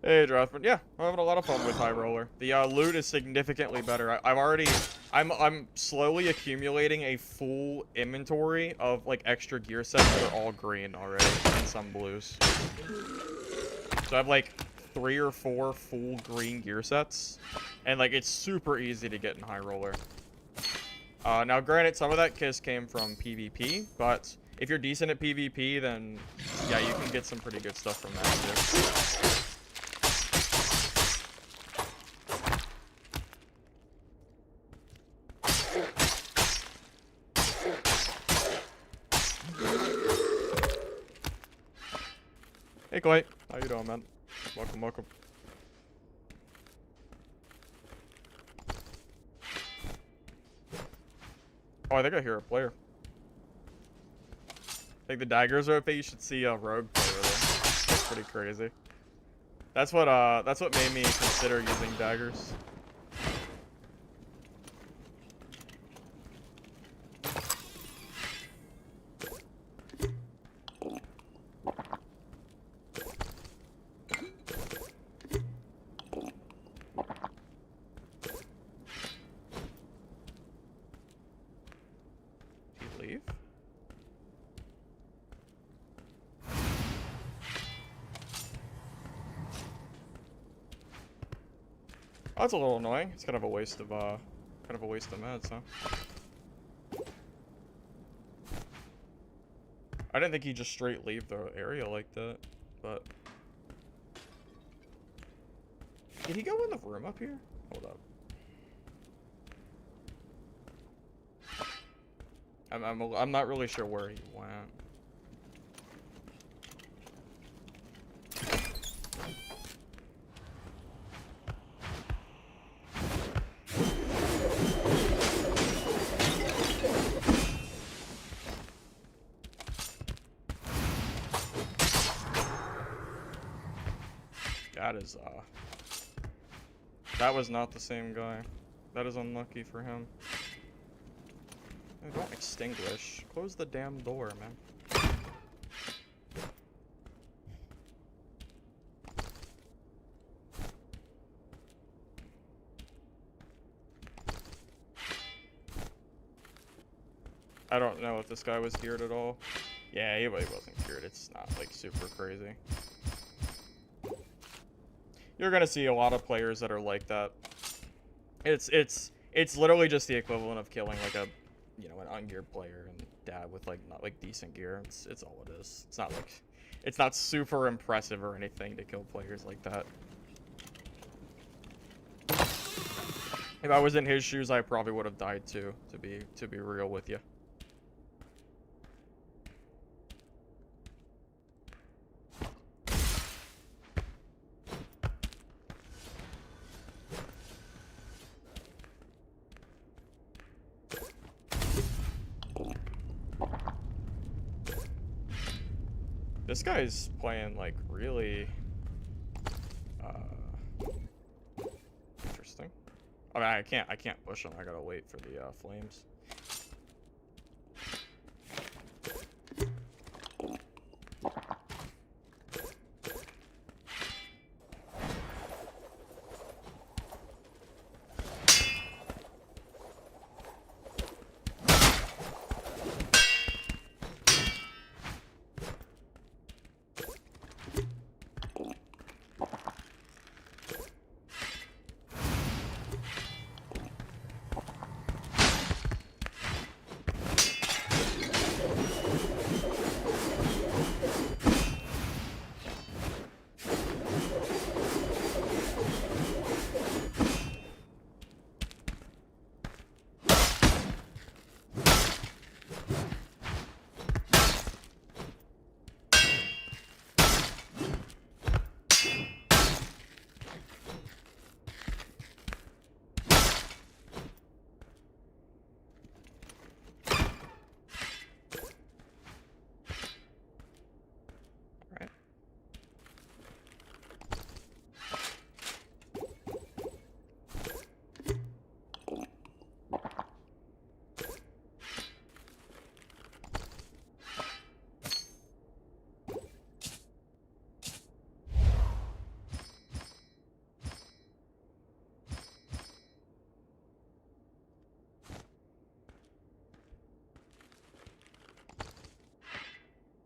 Hey, Drothman. Yeah, I'm having a lot of fun with High Roller. The loot is significantly better. I'm slowly accumulating a full inventory of, like, extra gear sets that are all green already, and some blues. So I have, like, 3 or 4 full green gear sets, and, like, it's super easy to get in High Roller. Now, granted, some of that kiss came from PvP, but if you're decent at PvP, then, yeah, you can get some pretty good stuff from that, too. Hey, Clay. How you doing, man? Welcome, welcome. Oh, I think I hear a player. I think the daggers are OP. You should see a rogue player there. That's pretty crazy. That's what made me consider using daggers. Oh, that's a little annoying. It's kind of a waste of meds, huh? I didn't think he'd just straight leave the area like that, but did he go in the room up here? Hold up. I'm not really sure where he went. That was not the same guy. That is unlucky for him. Oh, don't extinguish. Close the damn door, man. I don't know if this guy was geared at all. Yeah, he wasn't geared. It's not, like, super crazy. You're gonna see a lot of players that are like that. It's literally just the equivalent of killing, like, a, you know, an ungeared player and dad with, like, not, like, decent gear. It's all it is. It's It's not super impressive or anything to kill players like that. If I was in his shoes, I probably would have died too, to be real with you. This guy's playing like really interesting. I mean, I can't push him. I gotta wait for the flames.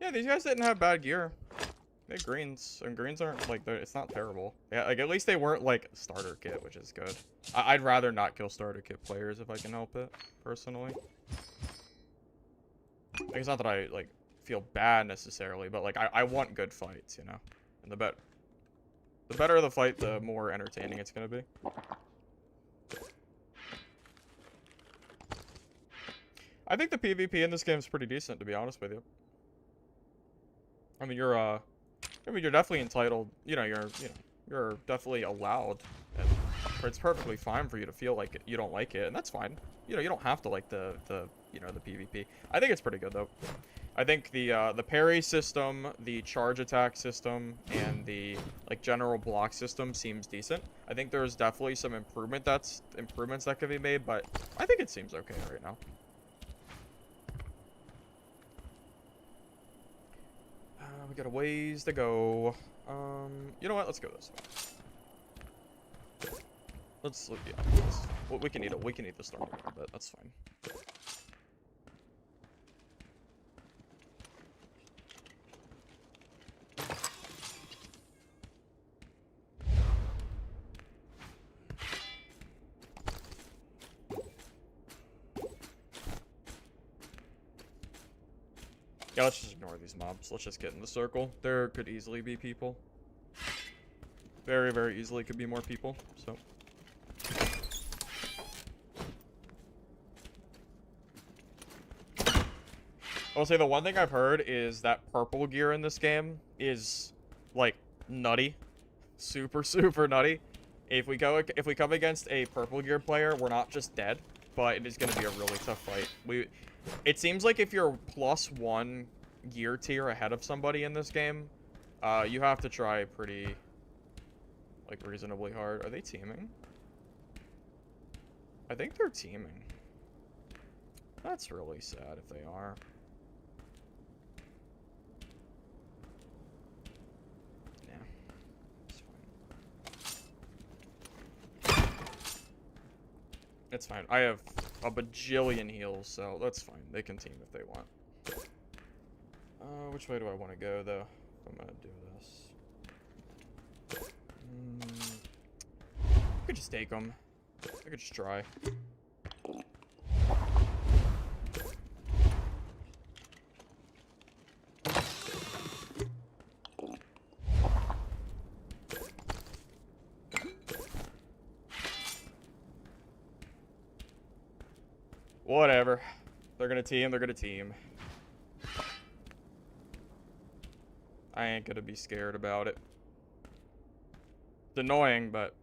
Yeah, these guys didn't have bad gear. They had greens, and greens aren't like it's not terrible. Yeah, like at least they weren't like starter kit, which is good. I'd rather not kill starter kit players if I can help it, personally. Like, it's not that I like feel bad necessarily, but like I want good fights, you know. And the better the fight, the more entertaining it's gonna be. I think the PvP in this game is pretty decent, to be honest with you. I mean, you're definitely entitled. You're definitely allowed, and it's perfectly fine for you to feel like you don't like it, and that's fine. You don't have to like the PvP. I think it's pretty good though. I think the parry system, the charge attack system, and the like general block system seems decent. I think there's definitely some improvements that can be made, but I think it seems okay right now. We got a ways to go. You know what? Let's go this way. We can eat it. We can eat the storm a little bit. That's fine. Yeah, let's just ignore these mobs. Let's just get in the circle. There could easily be people. Very, very easily could be more people, so. I'll say the one thing I've heard is that purple gear in this game is, like, nutty. Super, super nutty. If we come against a purple gear player, we're not just dead, but it is going to be a really tough fight. It seems like if you're +1 gear tier ahead of somebody in this game, you have to try pretty, like, reasonably hard. Are they teaming? I think they're teaming. That's really sad if they are. Yeah. It's fine. It's fine. I have a bajillion heals, so that's fine. They can team if they want. Which way do I want to go, though? I'm gonna do this. I could just take them. I could just try. Whatever. They're gonna team, they're gonna team. I ain't gonna be scared about it. It's annoying, but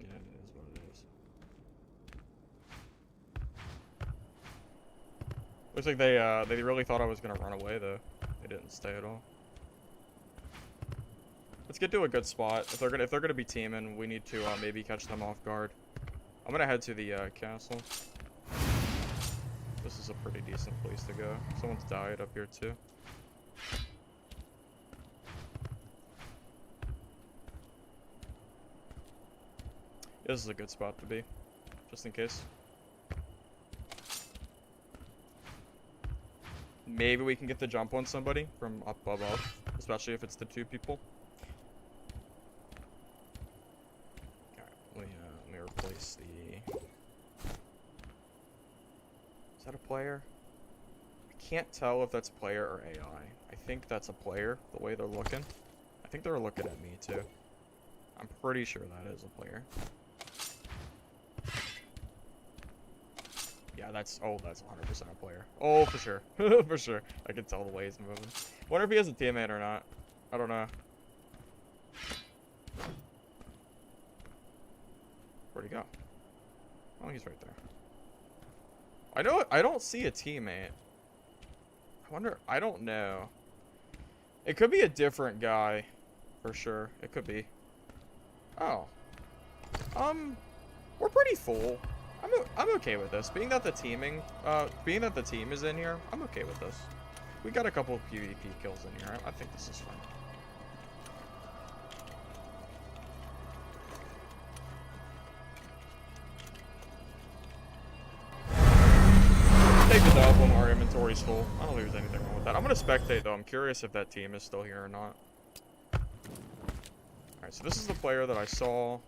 yeah, it is what it is. Looks like they really thought I was gonna run away though. They didn't stay at all. Let's get to a good spot. If they're gonna be teaming, we need to maybe catch them off guard. I'm gonna head to the castle. This is a pretty decent place to go. Someone's died up here too. This is a good spot to be, just in case. Maybe we can get the jump on somebody from up above, especially if it's the two people. Alright, let me replace the... Is that a player? I can't tell if that's player or AI. I think that's a player, the way they're looking. I think they're looking at me too. I'm pretty sure that is a player. Yeah, that's 100% a player. Oh, for sure. For sure. I can tell the way he's moving. Wonder if he has a teammate or not. I don't know. Where'd he go? Oh, he's right there. I don't see a teammate. I wonder, I don't know. It could be a different guy. For sure. It could be. Oh. We're pretty full. I'm okay with this. Being that the team is in here, I'm okay with this. We got a couple of PvP kills in here. I think this is fine. Take the dub when our inventory's full. I don't think there's anything wrong with that. I'm gonna spectate though. I'm curious if that team is still here or not. Alright, so this is the player that I saw.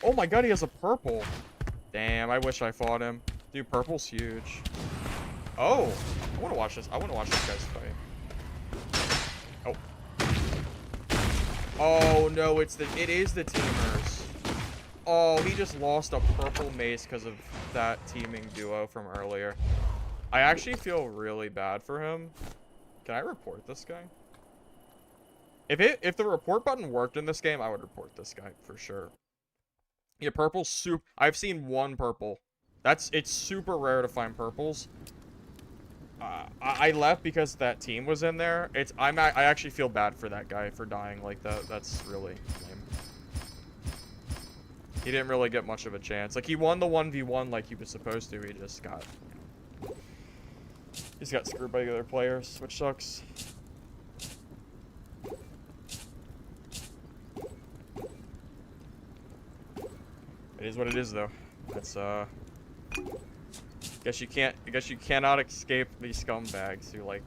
Oh my god, he has a purple. Damn, I wish I fought him. Dude, purple's huge. Oh, I want to watch this. I want to watch this guy's fight. Oh. Oh no, it is the teamers. Oh, he just lost a purple mace because of that teaming duo from earlier. I actually feel really bad for him. Can I report this guy? If the report button worked in this game, I would report this guy for sure. Yeah, purple's super. I've seen one purple. It's super rare to find purples. I left because that team was in there. I actually feel bad for that guy for dying like that. That's really lame. He didn't really get much of a chance. Like, he won the 1v1 like he was supposed to. He just got screwed by the other players, which sucks. It is what it is, though. That's I guess you cannot escape these scumbags who like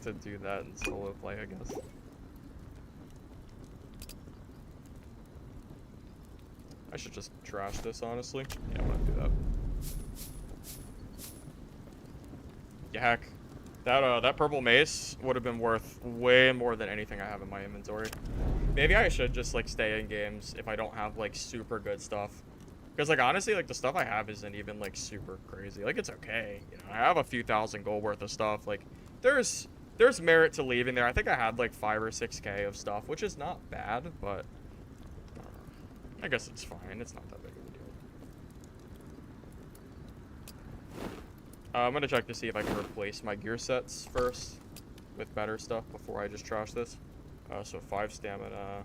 to do that in solo play, I guess. I should just trash this, honestly. Yeah, I'm gonna do that. Yeah, heck. That purple mace would have been worth way more than anything I have in my inventory. Maybe I should just, like, stay in games if I don't have, like, super good stuff. Because, like, honestly, like, the stuff I have isn't even, like, super crazy. Like, it's okay. You know, I have a few thousand gold worth of stuff. Like, there's merit to leaving there. I think I had, like, 5 or 6K of stuff, which is not bad, but I guess it's fine. It's not that big of a deal. I'm gonna check to see if I can replace my gear sets first with better stuff before I just trash this. So 5 stamina.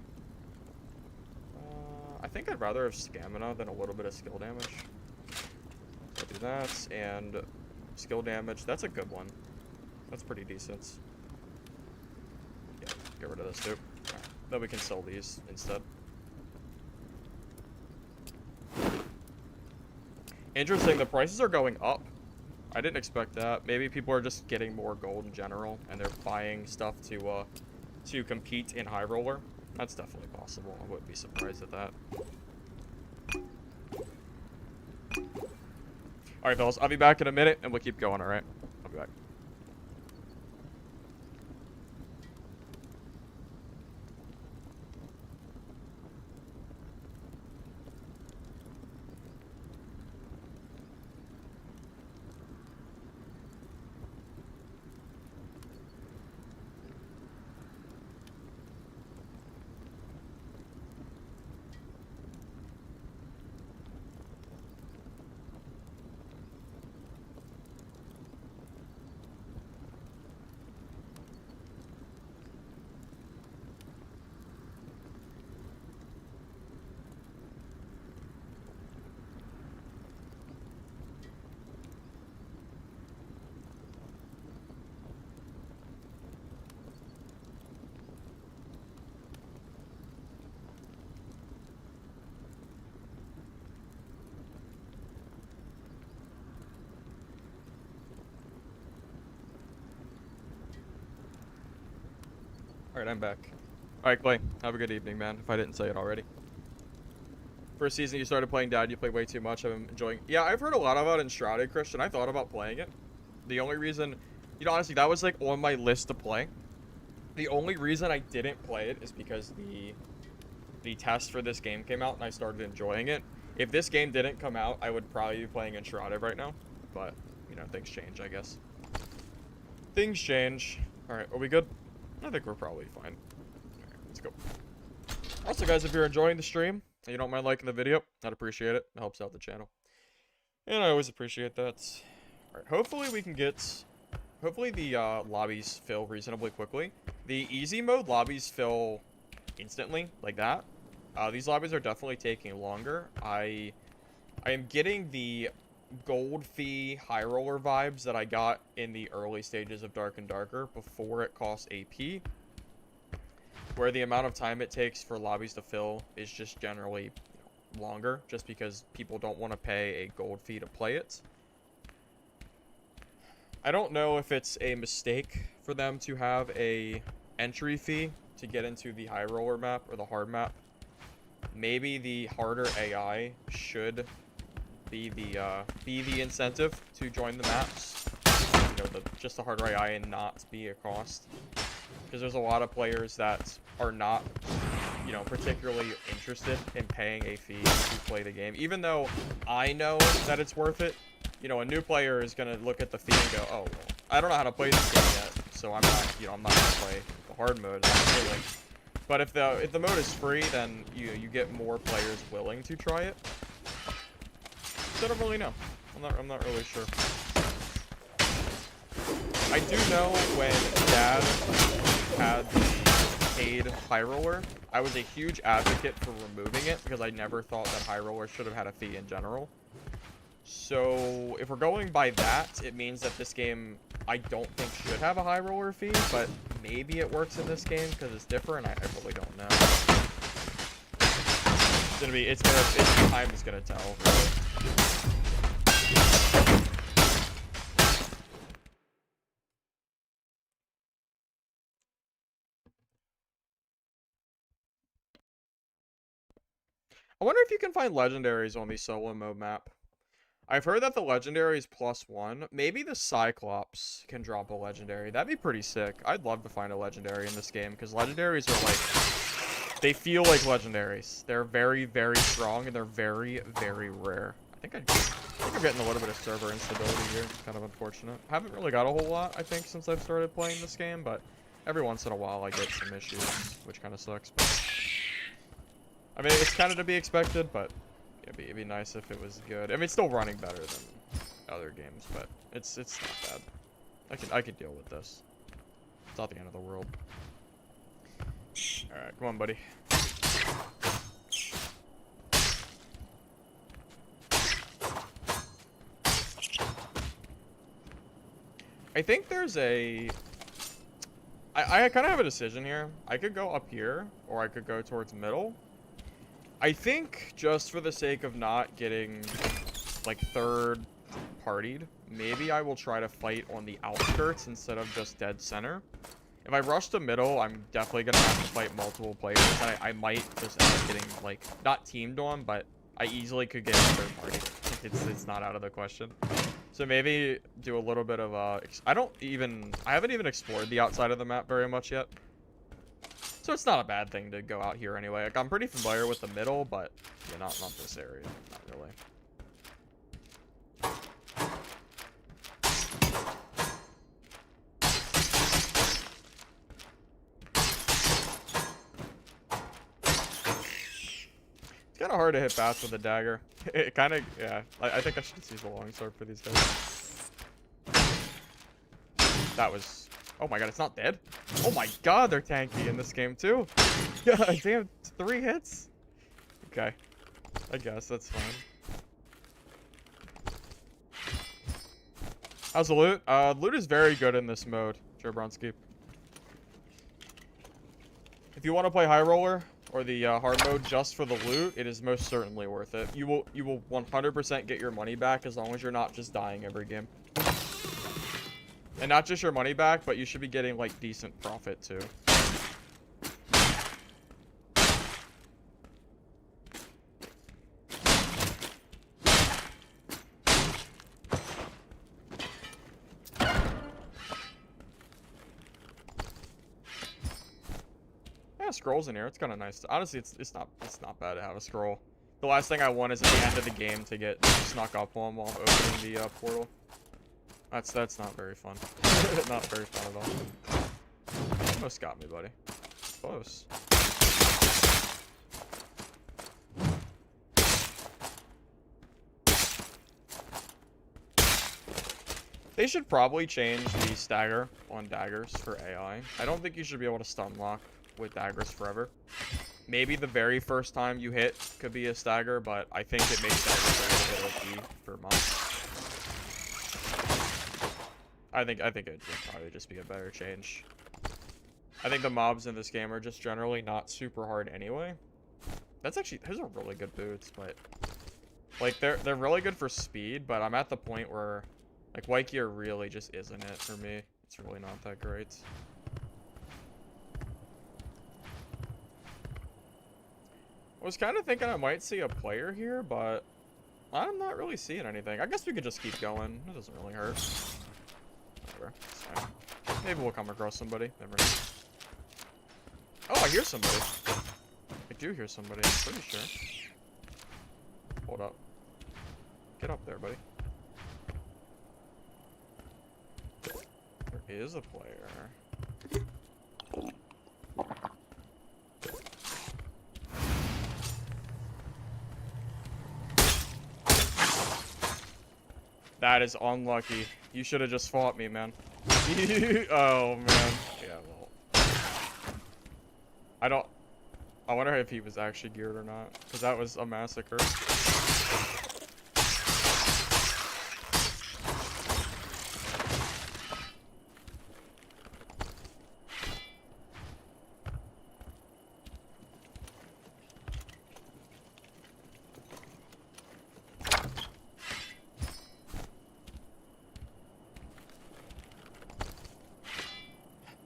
I think I'd rather have stamina than a little bit of skill damage. I'll do that, and skill damage. That's a good one. That's pretty decent. Yeah, get rid of this too. Right. Then we can sell these instead. Interesting, the prices are going up. I didn't expect that. Maybe people are just getting more gold in general, and they're buying stuff to compete in High Roller. That's definitely possible. I wouldn't be surprised at that. Alright, fellas. I'll be back in a minute, and we'll keep going, alright? I'll be back. Alright, I'm back. Alright, Clay, have a good evening, man, if I didn't say it already. First season you started playing Dad, you played way too much. I'm enjoying. Yeah, I've heard a lot about Enshrouded, Christian. I thought about playing it. The only reason, you know, honestly, that was like on my list to play. The only reason I didn't play it is because the test for this game came out and I started enjoying it. If this game didn't come out, I would probably be playing Enshrouded right now. But, you know, things change, I guess. Things change. Alright, are we good? I think we're probably fine. Alright, let's go. Also, guys, if you're enjoying the stream, and you don't mind liking the video, I'd appreciate it. It helps out the channel. And I always appreciate that. Alright, hopefully we can get... Hopefully the lobbies fill reasonably quickly. The easy mode lobbies fill instantly, like that. These lobbies are definitely taking longer. I am getting the gold fee high roller vibes that I got in the early stages of Dark and Darker before it cost AP. Where the amount of time it takes for lobbies to fill is just generally longer, just because people don't want to pay a gold fee to play it. I don't know if it's a mistake for them to have a entry fee to get into the high roller map or the hard map. Maybe the harder AI should be the incentive to join the maps. You know, just the harder AI and not be a cost. Because there's a lot of players that are not, you know, particularly interested in paying a fee to play the game. Even though I know that it's worth it, you know, a new player is going to look at the fee and go, oh, well, I don't know how to play this game yet, so I'm not, you know, I'm not going to play the hard mode. But if the mode is free, then you get more players willing to try it. So I don't really know. I'm not really sure. I do know when Dad had the paid high roller, I was a huge advocate for removing it because I never thought that high roller should have had a fee in general. So if we're going by that, it means that this game I don't think should have a high roller fee, but maybe it works in this game because it's different. I really don't know. Time is gonna tell. Really. I wonder if you can find legendaries on the solo mode map. I've heard that the legendary is +1. Maybe the Cyclops can drop a legendary. That'd be pretty sick. I'd love to find a legendary in this game, because legendaries are like... They feel like legendaries. They're very, very strong, and they're very, very rare. I think I'm getting a little bit of server instability here. It's kind of unfortunate. I haven't really got a whole lot, I think, since I've started playing this game, but every once in a while I get some issues, which kind of sucks. But I mean, it's kind of to be expected, but it'd be nice if it was good. I mean, it's still running better than other games, but it's not bad. I could deal with this. It's not the end of the world. All right, come on, buddy. I think there's a... I kind of have a decision here. I could go up here, or I could go towards middle. I think, just for the sake of not getting, like, third-partied, maybe I will try to fight on the outskirts instead of just dead center. If I rush to middle, I'm definitely going to have to fight multiple players, and I might just end up getting, like, not teamed on, but I easily could get third-party. It's not out of the question. So maybe do a little bit of, I haven't even explored the outside of the map very much yet. So it's not a bad thing to go out here anyway. Like, I'm pretty familiar with the middle, but yeah, not this area. Not really. It's kind of hard to hit bats with a dagger. It kind of, yeah. I think I should just use the longsword for these guys. That was... Oh my god, it's not dead? Oh my god, they're tanky in this game too. Yeah, damn, 3 hits? Okay. I guess, that's fine. How's the loot? Loot is very good in this mode, Jobronsky. If you want to play High Roller, or the hard mode just for the loot, it is most certainly worth it. You will 100% get your money back as long as you're not just dying every game. And not just your money back, but you should be getting, like, decent profit, too. got scrolls in here. It's kind of nice. Honestly, it's not bad to have a scroll. The last thing I want is at the end of the game to get snuck up on while I'm opening the portal. That's not very fun. Not very fun at all. Almost got me, buddy. Close. They should probably change the stagger on daggers for AI. I don't think you should be able to stun lock with daggers forever. Maybe the very first time you hit could be a stagger, but I think it makes daggers a little bit OP for mobs. I think it would probably just be a better change. I think the mobs in this game are just generally not super hard anyway. Those are really good boots, but like they're really good for speed, but I'm at the point where like white gear really just isn't it for me. It's really not that great. I was kind of thinking I might see a player here, but I'm not really seeing anything. I guess we could just keep going. It doesn't really hurt. Whatever. It's fine. Maybe we'll come across somebody. Never know. Oh, I hear somebody. I do hear somebody, I'm pretty sure. Hold up. Get up there, buddy. There is a player. That is unlucky. You should have just fought me, man. Oh, man. Yeah, well. I wonder if he was actually geared or not, because that was a massacre.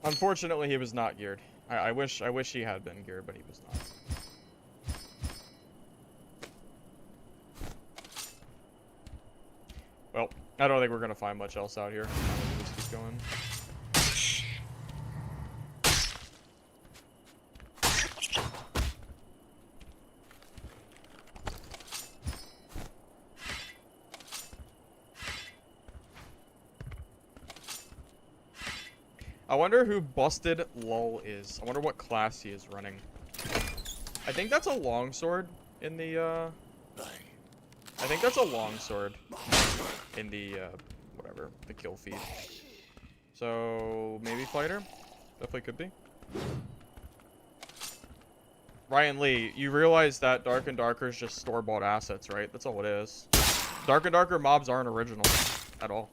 Unfortunately, he was not geared. I wish he had been geared, but he was not. Well, I don't think we're gonna find much else out here. Just keep going. I wonder who Busted Lull is. I wonder what class he is running. I think that's a longsword in the, I think that's a longsword in the, whatever, the kill feed. So, maybe fighter? Definitely could be. Ryan Lee, you realize that Dark and Darker is just store-bought assets, right? That's all it is. Dark and Darker mobs aren't original at all.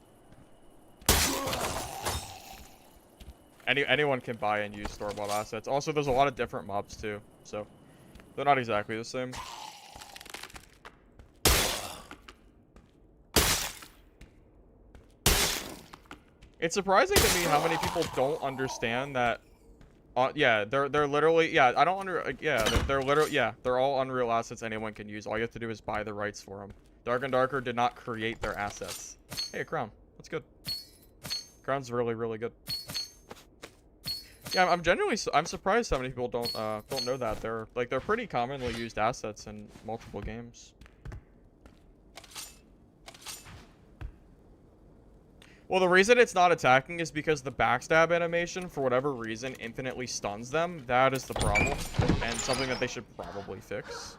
Anyone can buy and use store-bought assets. Also, there's a lot of different mobs too, so they're not exactly the same. It's surprising to me how many people don't understand that. Yeah, they're literally, yeah. I don't yeah, they're literally, yeah. They're all Unreal assets anyone can use. All you have to do is buy the rights for them. Dark and Darker did not create their assets. Hey, a crown. That's good. Crown's really, really good. Yeah, I'm surprised how many people don't know that. They're pretty commonly used assets in multiple games. Well, the reason it's not attacking is because the backstab animation, for whatever reason, infinitely stuns them. That is the problem, and something that they should probably fix.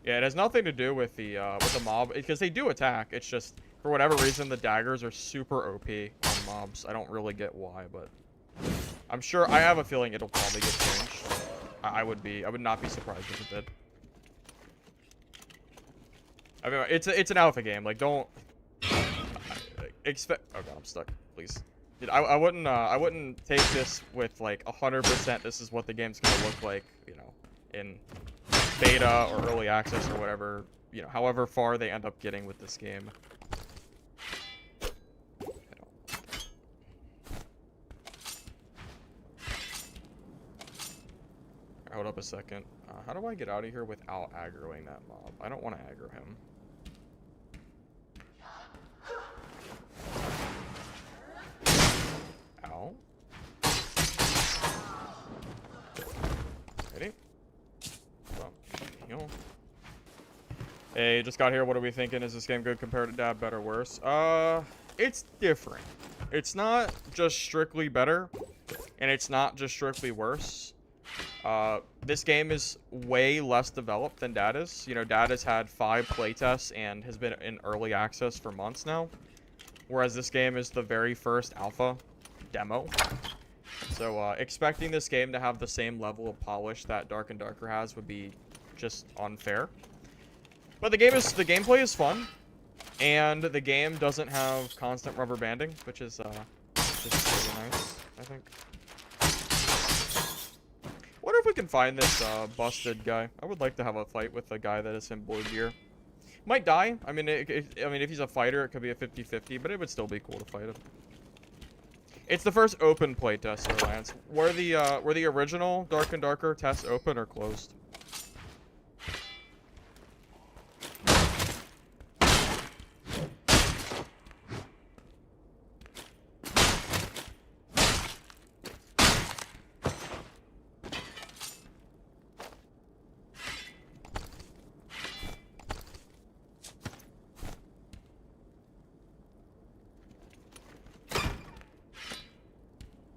Yeah, it has nothing to do with the mob, because they do attack. It's just, for whatever reason, the daggers are super OP on mobs. I don't really get why, but I'm sure, I have a feeling it'll probably get changed. I would not be surprised if it did. I mean, it's an alpha game. Like, don't expect. Oh god, I'm stuck. Please, dude, I wouldn't take this with like 100%. This is what the game's gonna look like, you know, in beta or early access or whatever. You know, however far they end up getting with this game. Hold up a second. How do I get out of here without aggroing that mob? I don't want to aggro him. Ow. Hey, just got here. What are we thinking? Is this game good compared to Dab? Better, worse? It's different. It's not just strictly better, and it's not just strictly worse. This game is way less developed than Dad is. You know, Dad has had 5 playtests and has been in early access for months now. Whereas this game is the very first alpha demo. So, expecting this game to have the same level of polish that Dark and Darker has would be just unfair. But the gameplay is fun, and the game doesn't have constant rubber banding, which is just really nice, I think. Wonder if we can find this busted guy. I would like to have a fight with a guy that is in blue gear. Might die. I mean, if he's a fighter, it could be a 50-50, but it would still be cool to fight him. It's the first open playtest, so Lance. Were the original Dark and Darker tests open or closed?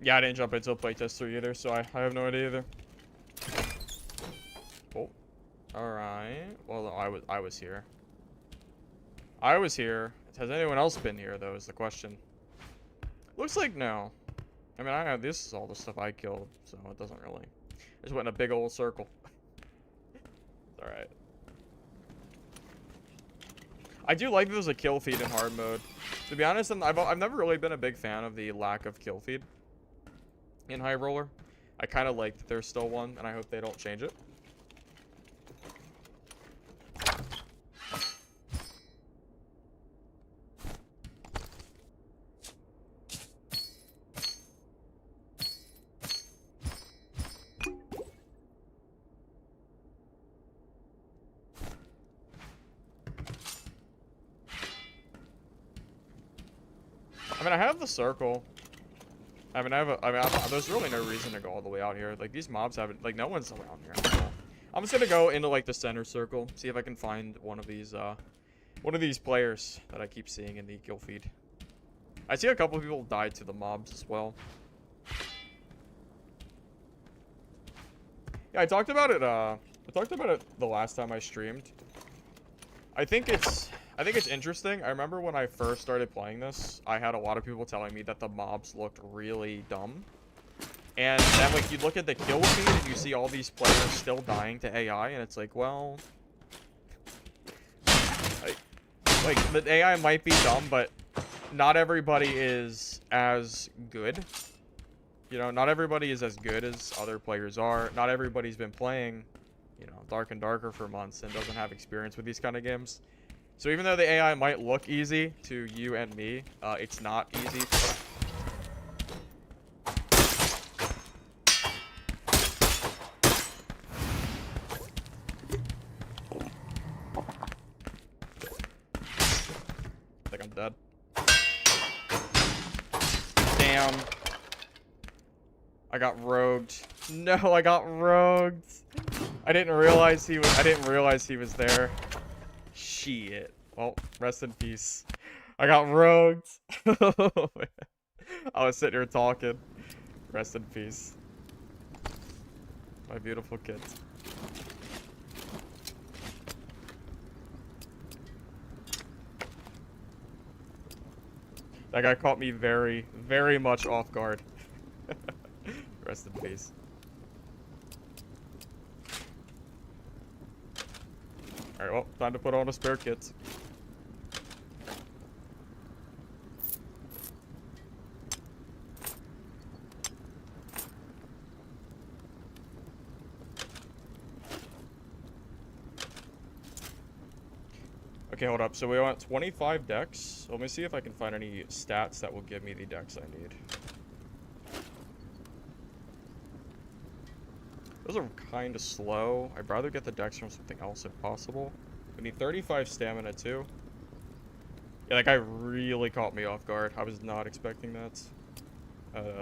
Yeah, I didn't jump into playtest 3 either, so I have no idea either. Oh, all right. Well, I was here. I was here. Has anyone else been here though? Is the question. Looks like no. I mean, this is all the stuff I killed, so it doesn't really. I just went in a big old circle. All right. I do like that there's a kill feed in hard mode. To be honest, I've never really been a big fan of the lack of kill feed in High Roller. I kind of like that there's still one, and I hope they don't change it. I mean, I have the circle. I mean, there's really no reason to go all the way out here. Like, these mobs haven't, like, no one's around here at all. I'm just gonna go into, like, the center circle, see if I can find one of these players that I keep seeing in the kill feed. I see a couple of people died to the mobs as well. Yeah, I talked about it the last time I streamed. I think it's interesting. I remember when I first started playing this, I had a lot of people telling me that the mobs looked really dumb. And then, like, you look at the kill feed and you see all these players still dying to AI, and it's like, well... Like, the AI might be dumb, but not everybody is as good. You know, not everybody is as good as other players are. Not everybody's been playing, you know, Dark and Darker for months and doesn't have experience with these kind of games. So even though the AI might look easy to you and me, it's not easy. I think I'm dead. Damn. I got rogued. No, I got rogued. I didn't realize he was there. Shit. Well, rest in peace. I got rogued. I was sitting here talking. Rest in peace. My beautiful kids. That guy caught me very, very much off guard. Rest in peace. Alright, well, time to put on a spare kit. Okay, hold up. So we want 25 decks. Let me see if I can find any stats that will give me the decks I need. Those are kind of slow. I'd rather get the decks from something else if possible. We need 35 stamina too. Yeah, that guy really caught me off guard. I was not expecting that.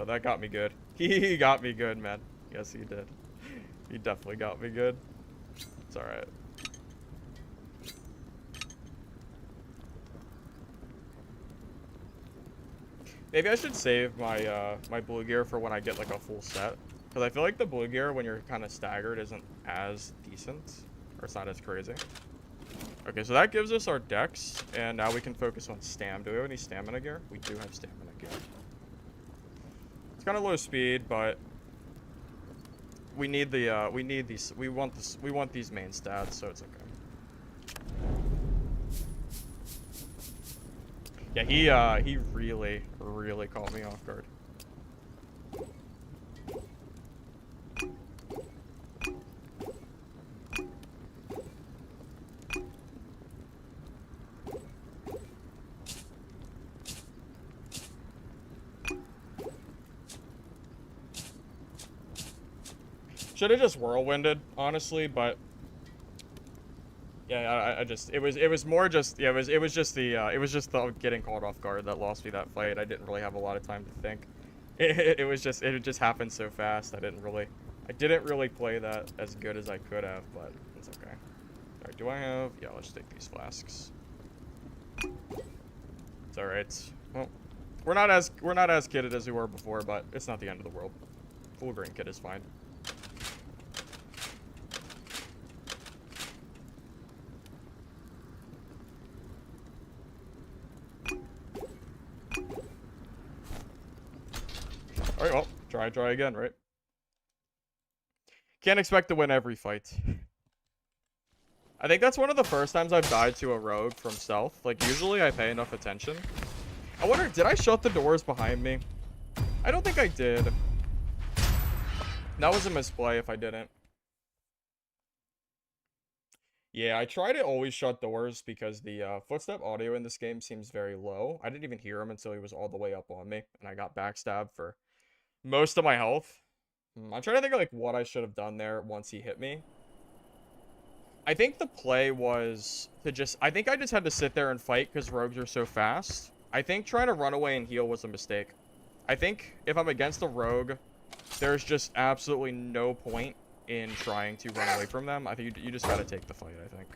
That got me good. He got me good, man. Yes, he did. He definitely got me good. It's alright. Maybe I should save my my blue gear for when I get like a full set. Because I feel like the blue gear, when you're kind of staggered, isn't as decent. Or it's not as crazy. Okay, so that gives us our dex. And now we can focus on stam. Do we have any stamina gear? We do have stamina gear. It's kind of low speed, but we need the we want these main stats, so it's okay. Yeah, he really caught me off guard. Should have just whirlwinded, honestly, but yeah, it was more just, yeah, it was just the getting caught off guard that lost me that fight. I didn't really have a lot of time to think. It just happened so fast. I didn't really play that as good as I could have, but it's okay. All right, do I have? Yeah, let's take these flasks. It's all right. Well, we're not as kitted as we were before, but it's not the end of the world. Full green kit is fine. All right, well, try again, right? Can't expect to win every fight. I think that's one of the first times I've died to a rogue from stealth. Like, usually I pay enough attention. I wonder, did I shut the doors behind me? I don't think I did. That was a misplay if I didn't. Yeah, I try to always shut doors because the footstep audio in this game seems very low. I didn't even hear him until he was all the way up on me, and I got backstabbed for most of my health. I'm trying to think of like what I should have done there once he hit me. I think the play was to I think I just had to sit there and fight because rogues are so fast. I think trying to run away and heal was a mistake. I think if I'm against a rogue, there's just absolutely no point in trying to run away from them. I think you just gotta take the fight, I think.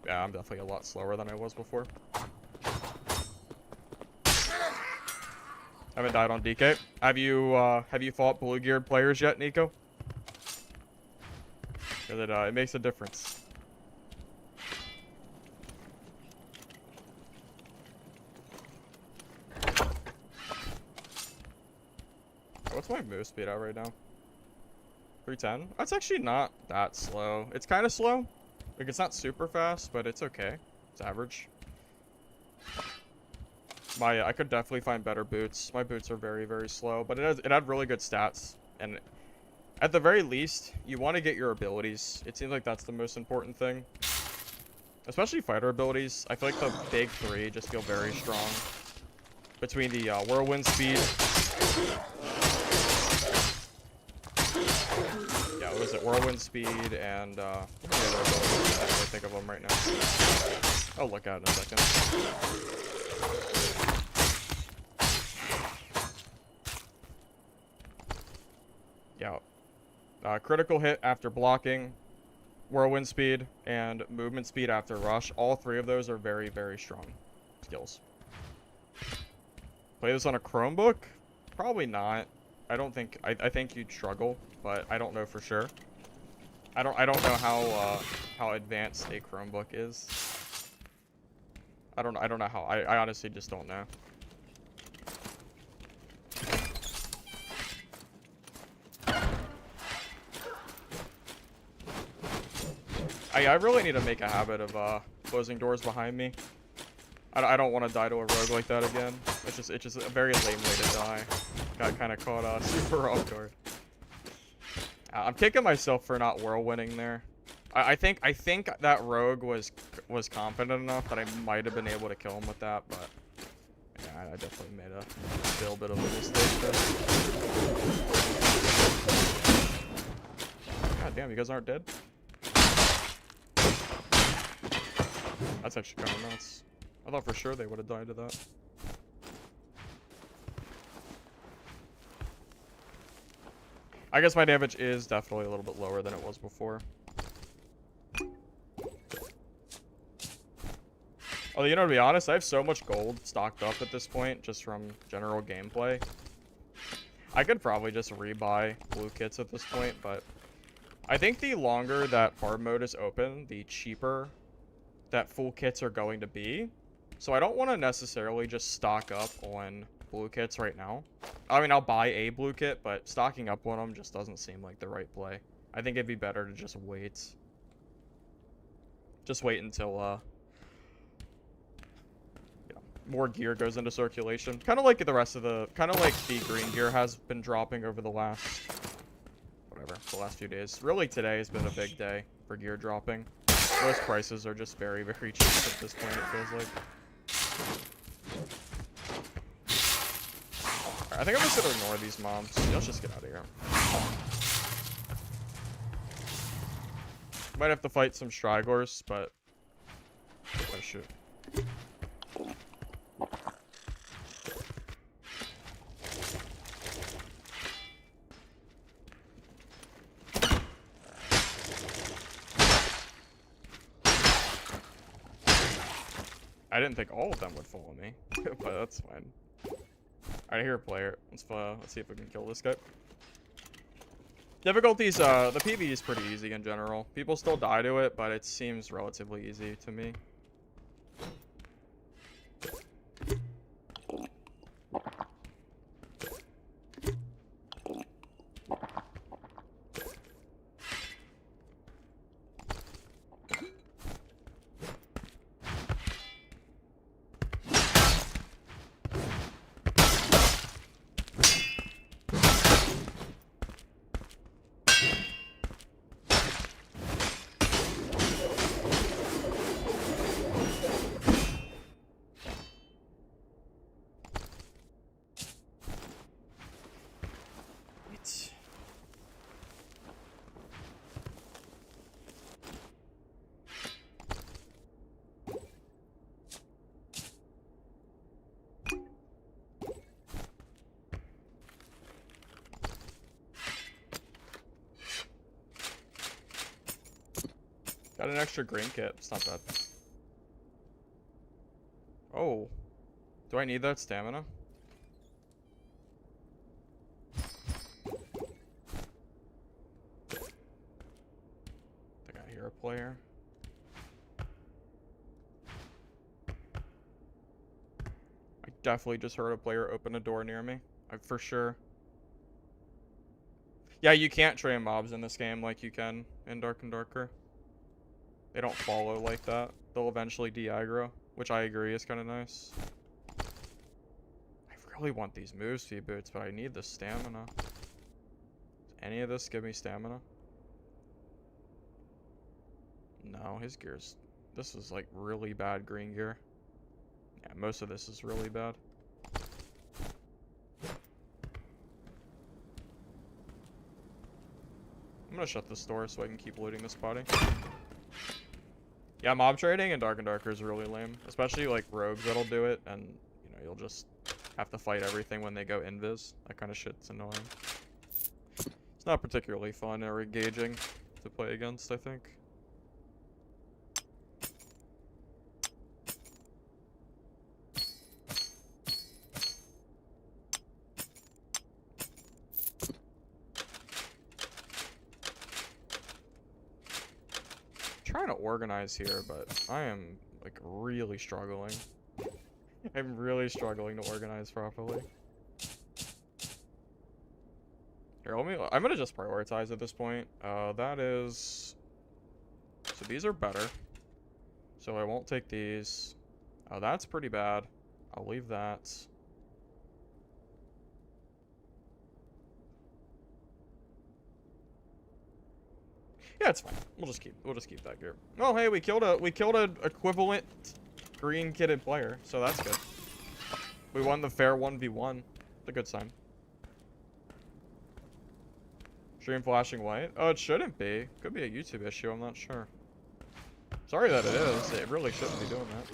Yeah, I'm definitely a lot slower than I was before. I haven't died on DK. Have you fought blue geared players yet, Nico? Because it makes a difference. What's my move speed at right now? 310? That's actually not that slow. It's kind of slow. Like, it's not super fast, but it's okay. It's average. I could definitely find better boots. My boots are very, very slow, but it had really good stats. And at the very least, you want to get your abilities. It seems like that's the most important thing. Especially fighter abilities. I feel like the big three just feel very strong. Between the whirlwind speed. Yeah, what is it? Whirlwind speed and what are the other abilities? I can't think of them right now. I'll look at it in a second. Yeah. Critical hit after blocking, whirlwind speed, and movement speed after rush. All three of those are very, very strong skills. Play this on a Chromebook? Probably not. I don't think. I think you'd struggle, but I don't know for sure. I don't know how advanced a Chromebook is. I don't know how. I honestly just don't know. I really need to make a habit of closing doors behind me. I don't want to die to a rogue like that again. It's just a very lame way to die. Got kind of caught super off guard. I'm kicking myself for not whirlwinding there. I think that rogue was confident enough that I might have been able to kill him with that, but yeah, I definitely made a little bit of a mistake there. God damn, you guys aren't dead? That's actually kind of nuts. I thought for sure they would have died to that. I guess my damage is definitely a little bit lower than it was before. Oh, you know, to be honest, I have so much gold stocked up at this point, just from general gameplay. I could probably just rebuy blue kits at this point, but I think the longer that hard mode is open, the cheaper that full kits are going to be. So I don't want to necessarily just stock up on blue kits right now. I mean, I'll buy a blue kit, but stocking up on them just doesn't seem like the right play. I think it'd be better to just wait. Just wait until, more gear goes into circulation. Kind of like the rest of the... Kind of like the green gear has been dropping over the last... Whatever, the last few days. Really, today has been a big day for gear dropping. Most prices are just very, very cheap at this point, it feels like. Alright, I think I'm just gonna ignore these mobs. Let's just get out of here. Might have to fight some Strigors, but... Oh, shoot. I didn't think all of them would follow me, but that's fine. Alright, I hear a player. Let's see if we can kill this guy. Difficulties, the PvE is pretty easy in general. People still die to it, but it seems relatively easy to me. Got an extra green kit. It's not bad. Oh. Do I need that stamina? I think I hear a player. I definitely just heard a player open a door near me. For sure. Yeah, you can't train mobs in this game like you can in Dark and Darker. They don't follow like that. They'll eventually de-aggro, which I agree is kind of nice. I really want these move speed boots, but I need the stamina. Does any of this give me stamina? No, his gear's... This is like really bad green gear. Yeah, most of this is really bad. I'm gonna shut this door so I can keep looting this body. Yeah, mob trading in Dark and Darker is really lame. Especially like rogues that'll do it, and you know, you'll just have to fight everything when they go invis. That kind of shit's annoying. It's not particularly fun or engaging to play against, I think. Trying to organize here, but I am like really struggling. I'm really struggling to organize properly. Here, I'm gonna just prioritize at this point. That is... So these are better. So I won't take these. Oh, that's pretty bad. I'll leave that. Yeah, it's fine. We'll just keep that gear. Oh, hey, we killed an equivalent green kitted player, so that's good. We won the fair 1v1. It's a good sign. Stream flashing white? Oh, it shouldn't be. Could be a YouTube issue, I'm not sure. Sorry that it is. It really shouldn't be doing that.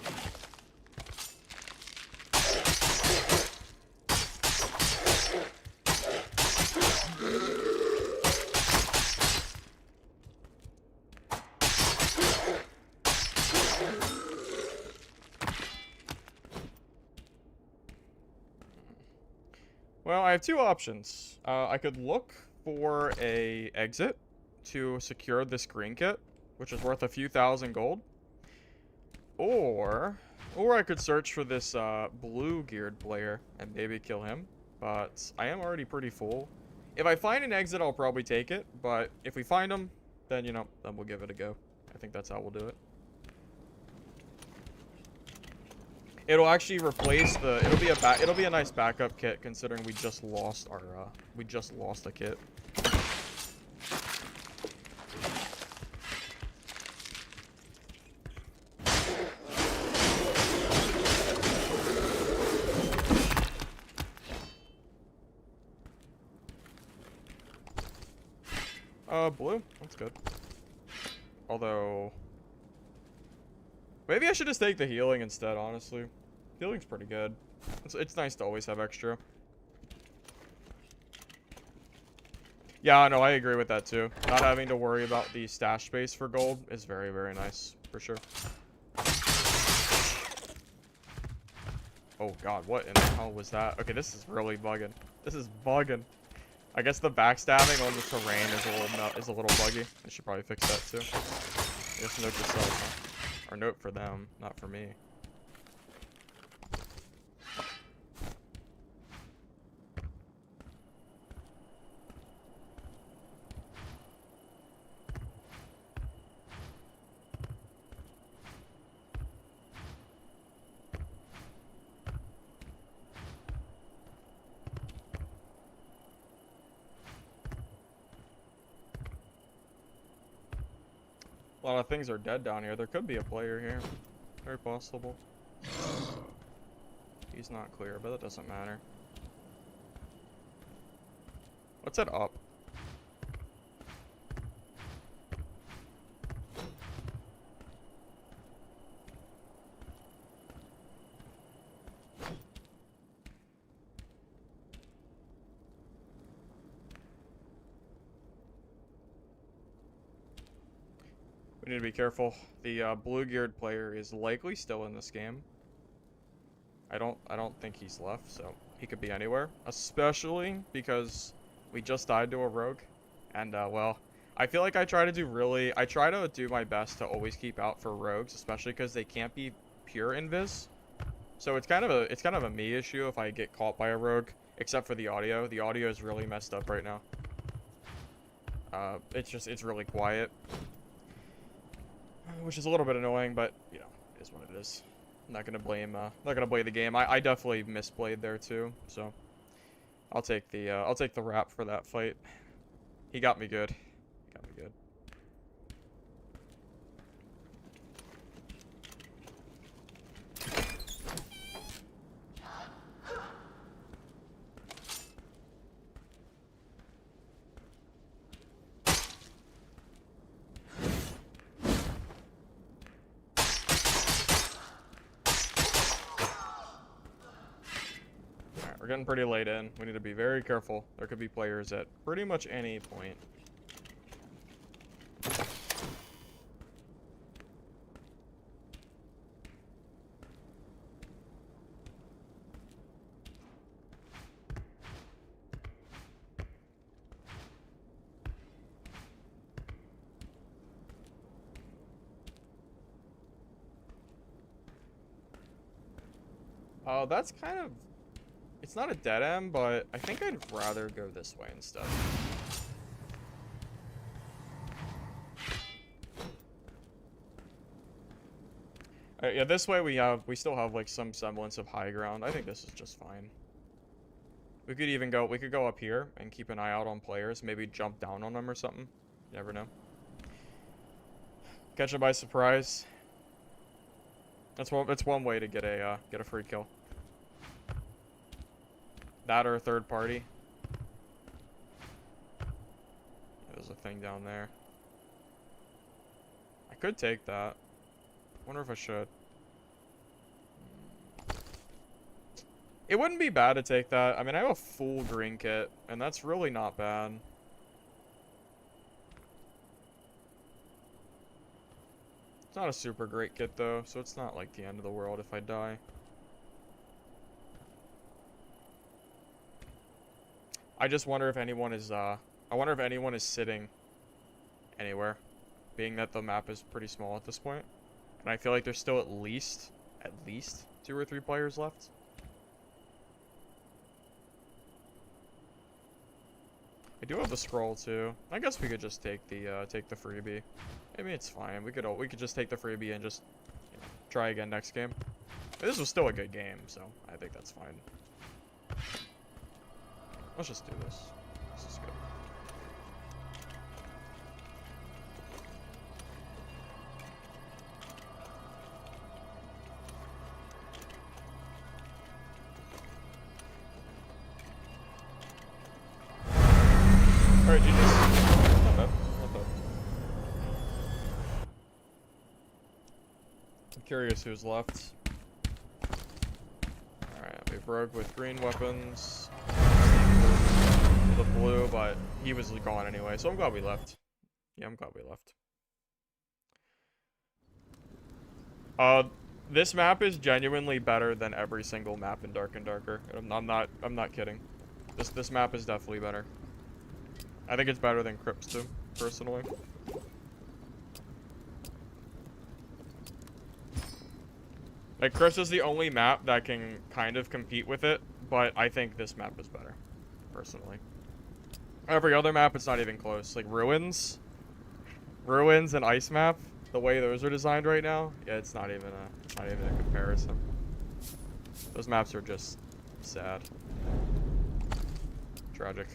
Well, I have two options. I could look for a exit to secure this green kit, which is worth a few thousand gold. Or I could search for this blue geared player and maybe kill him. But I am already pretty full. If I find an exit, I'll probably take it. But if we find him, then, you know, then we'll give it a go. I think that's how we'll do it. It'll actually replace the. It'll be a nice backup kit considering we just lost our. We just lost a kit. Blue. That's good. Although, maybe I should just take the healing instead, honestly. Healing's pretty good. It's nice to always have extra. Yeah, no, I agree with that too. Not having to worry about the stash space for gold is very, very nice, for sure. Oh god, what in the hell was that? Okay, this is really bugging. This is bugging. I guess the backstabbing on the terrain is a little buggy. I should probably fix that too. I guess note to self, huh? Or note for them, not for me. A lot of things are dead down here. There could be a player here. Very possible. He's not clear, but that doesn't matter. Let's head up. We need to be careful. The blue-geared player is likely still in this game. I don't think he's left, so he could be anywhere. Especially because we just died to a rogue, and well, I feel like I try to do my best to always keep out for rogues, especially because they can't be pure invis. So it's kind of a me issue if I get caught by a rogue, except for the audio. The audio is really messed up right now. It's really quiet. Which is a little bit annoying, but you know, it is what it is. I'm not gonna blame the game. I definitely misplayed there too, so I'll take the rap for that fight. He got me good. Got me good. We're getting pretty late in. We need to be very careful. There could be players at pretty much any point. That's kind of... It's not a dead end, but I think I'd rather go this way instead. Alright, yeah, this way we still have like some semblance of high ground. I think this is just fine. We could go up here and keep an eye out on players, maybe jump down on them or something. You never know. Catch them by surprise. That's one way to get a free kill. That or a third party. There's a thing down there. I could take that. Wonder if I should. It wouldn't be bad to take that. I mean, I have a full green kit, and that's really not bad. It's not a super great kit, though, so it's not like the end of the world if I die. I just wonder if anyone is, I wonder if anyone is sitting anywhere, being that the map is pretty small at this point. And I feel like there's still at least 2 or 3 players left. I do have the scroll too. I guess we could just take the freebie. I mean, it's fine. We could just take the freebie and just try again next game. This was still a good game, so I think that's fine. Let's just do this. This is good. Alright, GG's. Not bad. Not bad. I'm curious who's left. Alright, we have Rogue with green weapons. The blue, but he was gone anyway, so I'm glad we left. Yeah, I'm glad we left. This map is genuinely better than every single map in Dark and Darker. I'm not kidding. This map is definitely better. I think it's better than Crypts too, personally. Like, Crypts is the only map that can kind of compete with it, but I think this map is better, personally. Every other map, it's not even close. Like, Ruins and Ice Map, the way those are designed right now, yeah, it's not even a comparison. Those maps are just sad. Tragic.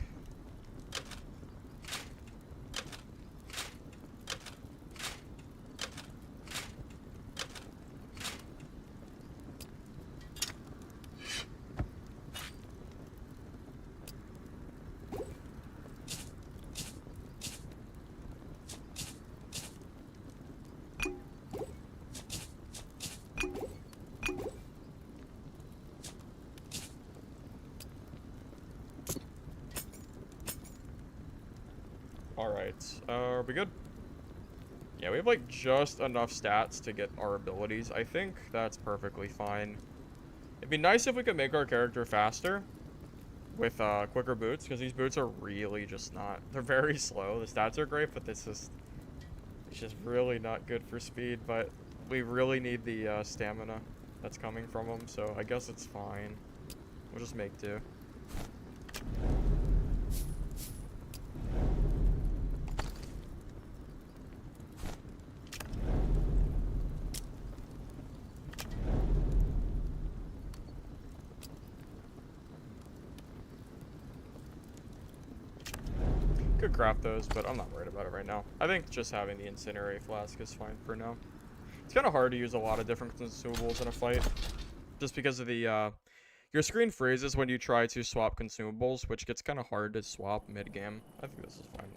Alright, are we good? Yeah, we have like just enough stats to get our abilities. I think that's perfectly fine. It'd be nice if we could make our character faster with quicker boots, because these boots are really just not, they're very slow. The stats are great, but it's just really not good for speed, but we really need the stamina that's coming from them, so I guess it's fine. We'll just make do. Could craft those, but I'm not worried about it right now. I think just having the Incinerate Flask is fine for now. It's kind of hard to use a lot of different consumables in a fight, just because of the, your screen freezes when you try to swap consumables, which gets kind of hard to swap mid-game. I think this is fine.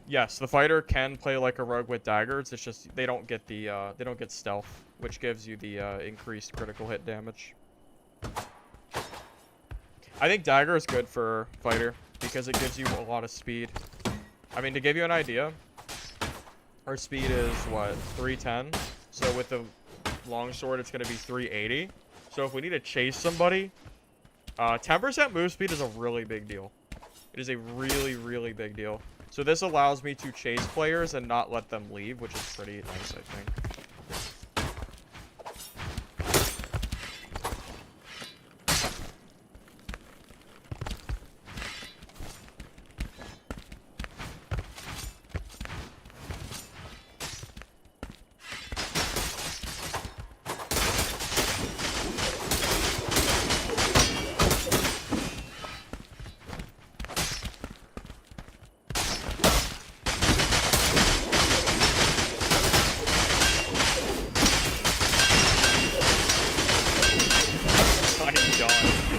Yes, the fighter can play like a rogue with daggers, it's just, they don't get the, they don't get stealth, which gives you the, increased critical hit damage. I think dagger is good for fighter, because it gives you a lot of speed. I mean, to give you an idea, our speed is, what, 310? So with the longsword, it's going to be 380. So if we need to chase somebody, 10% move speed is a really big deal. It is a really, really big deal. So this allows me to chase players and not let them leave, which is pretty nice, I think.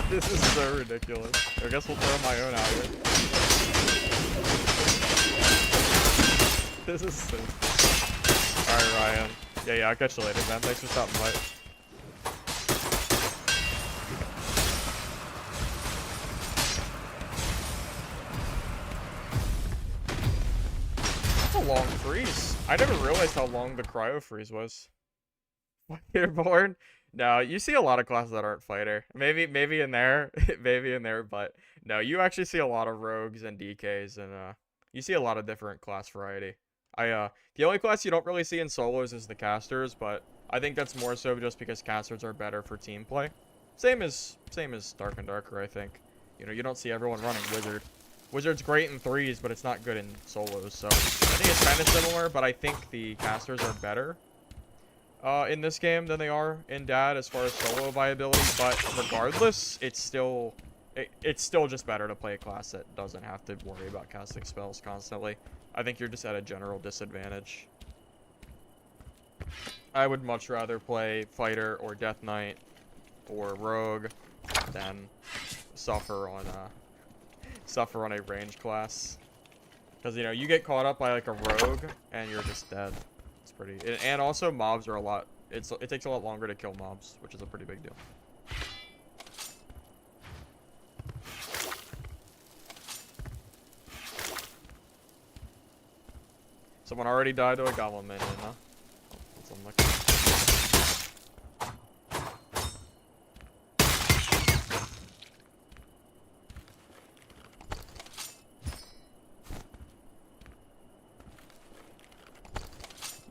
This is so ridiculous. I guess we'll throw my own out here. This is so... Alright, Ryan. Yeah, I'll catch you later, man. Thanks for stopping by. That's a long freeze. I never realized how long the cryo freeze was. DungeonBorne? No, you see a lot of classes that aren't fighter. Maybe in there, maybe in there, but no, you actually see a lot of rogues and DKs, and you see a lot of different class variety. The only class you don't really see in solos is the casters, but I think that's more so just because casters are better for team play. Same as Dark and Darker, I think. You know, you don't see everyone running Wizard. Wizard's great in threes, but it's not good in solos, so I think it's kind of similar, but I think the casters are better in this game than they are in Dad as far as solo viability, but regardless, it's still just better to play a class that doesn't have to worry about casting spells constantly. I think you're just at a general disadvantage. I would much rather play Fighter or Death Knight or Rogue than suffer on a range class. Because, you know, you get caught up by like a Rogue and you're just dead. It's pretty, and also mobs are a lot, it takes a lot longer to kill mobs, which is a pretty big deal. Someone already died to a goblin minion, huh? Oh, that's unlucky.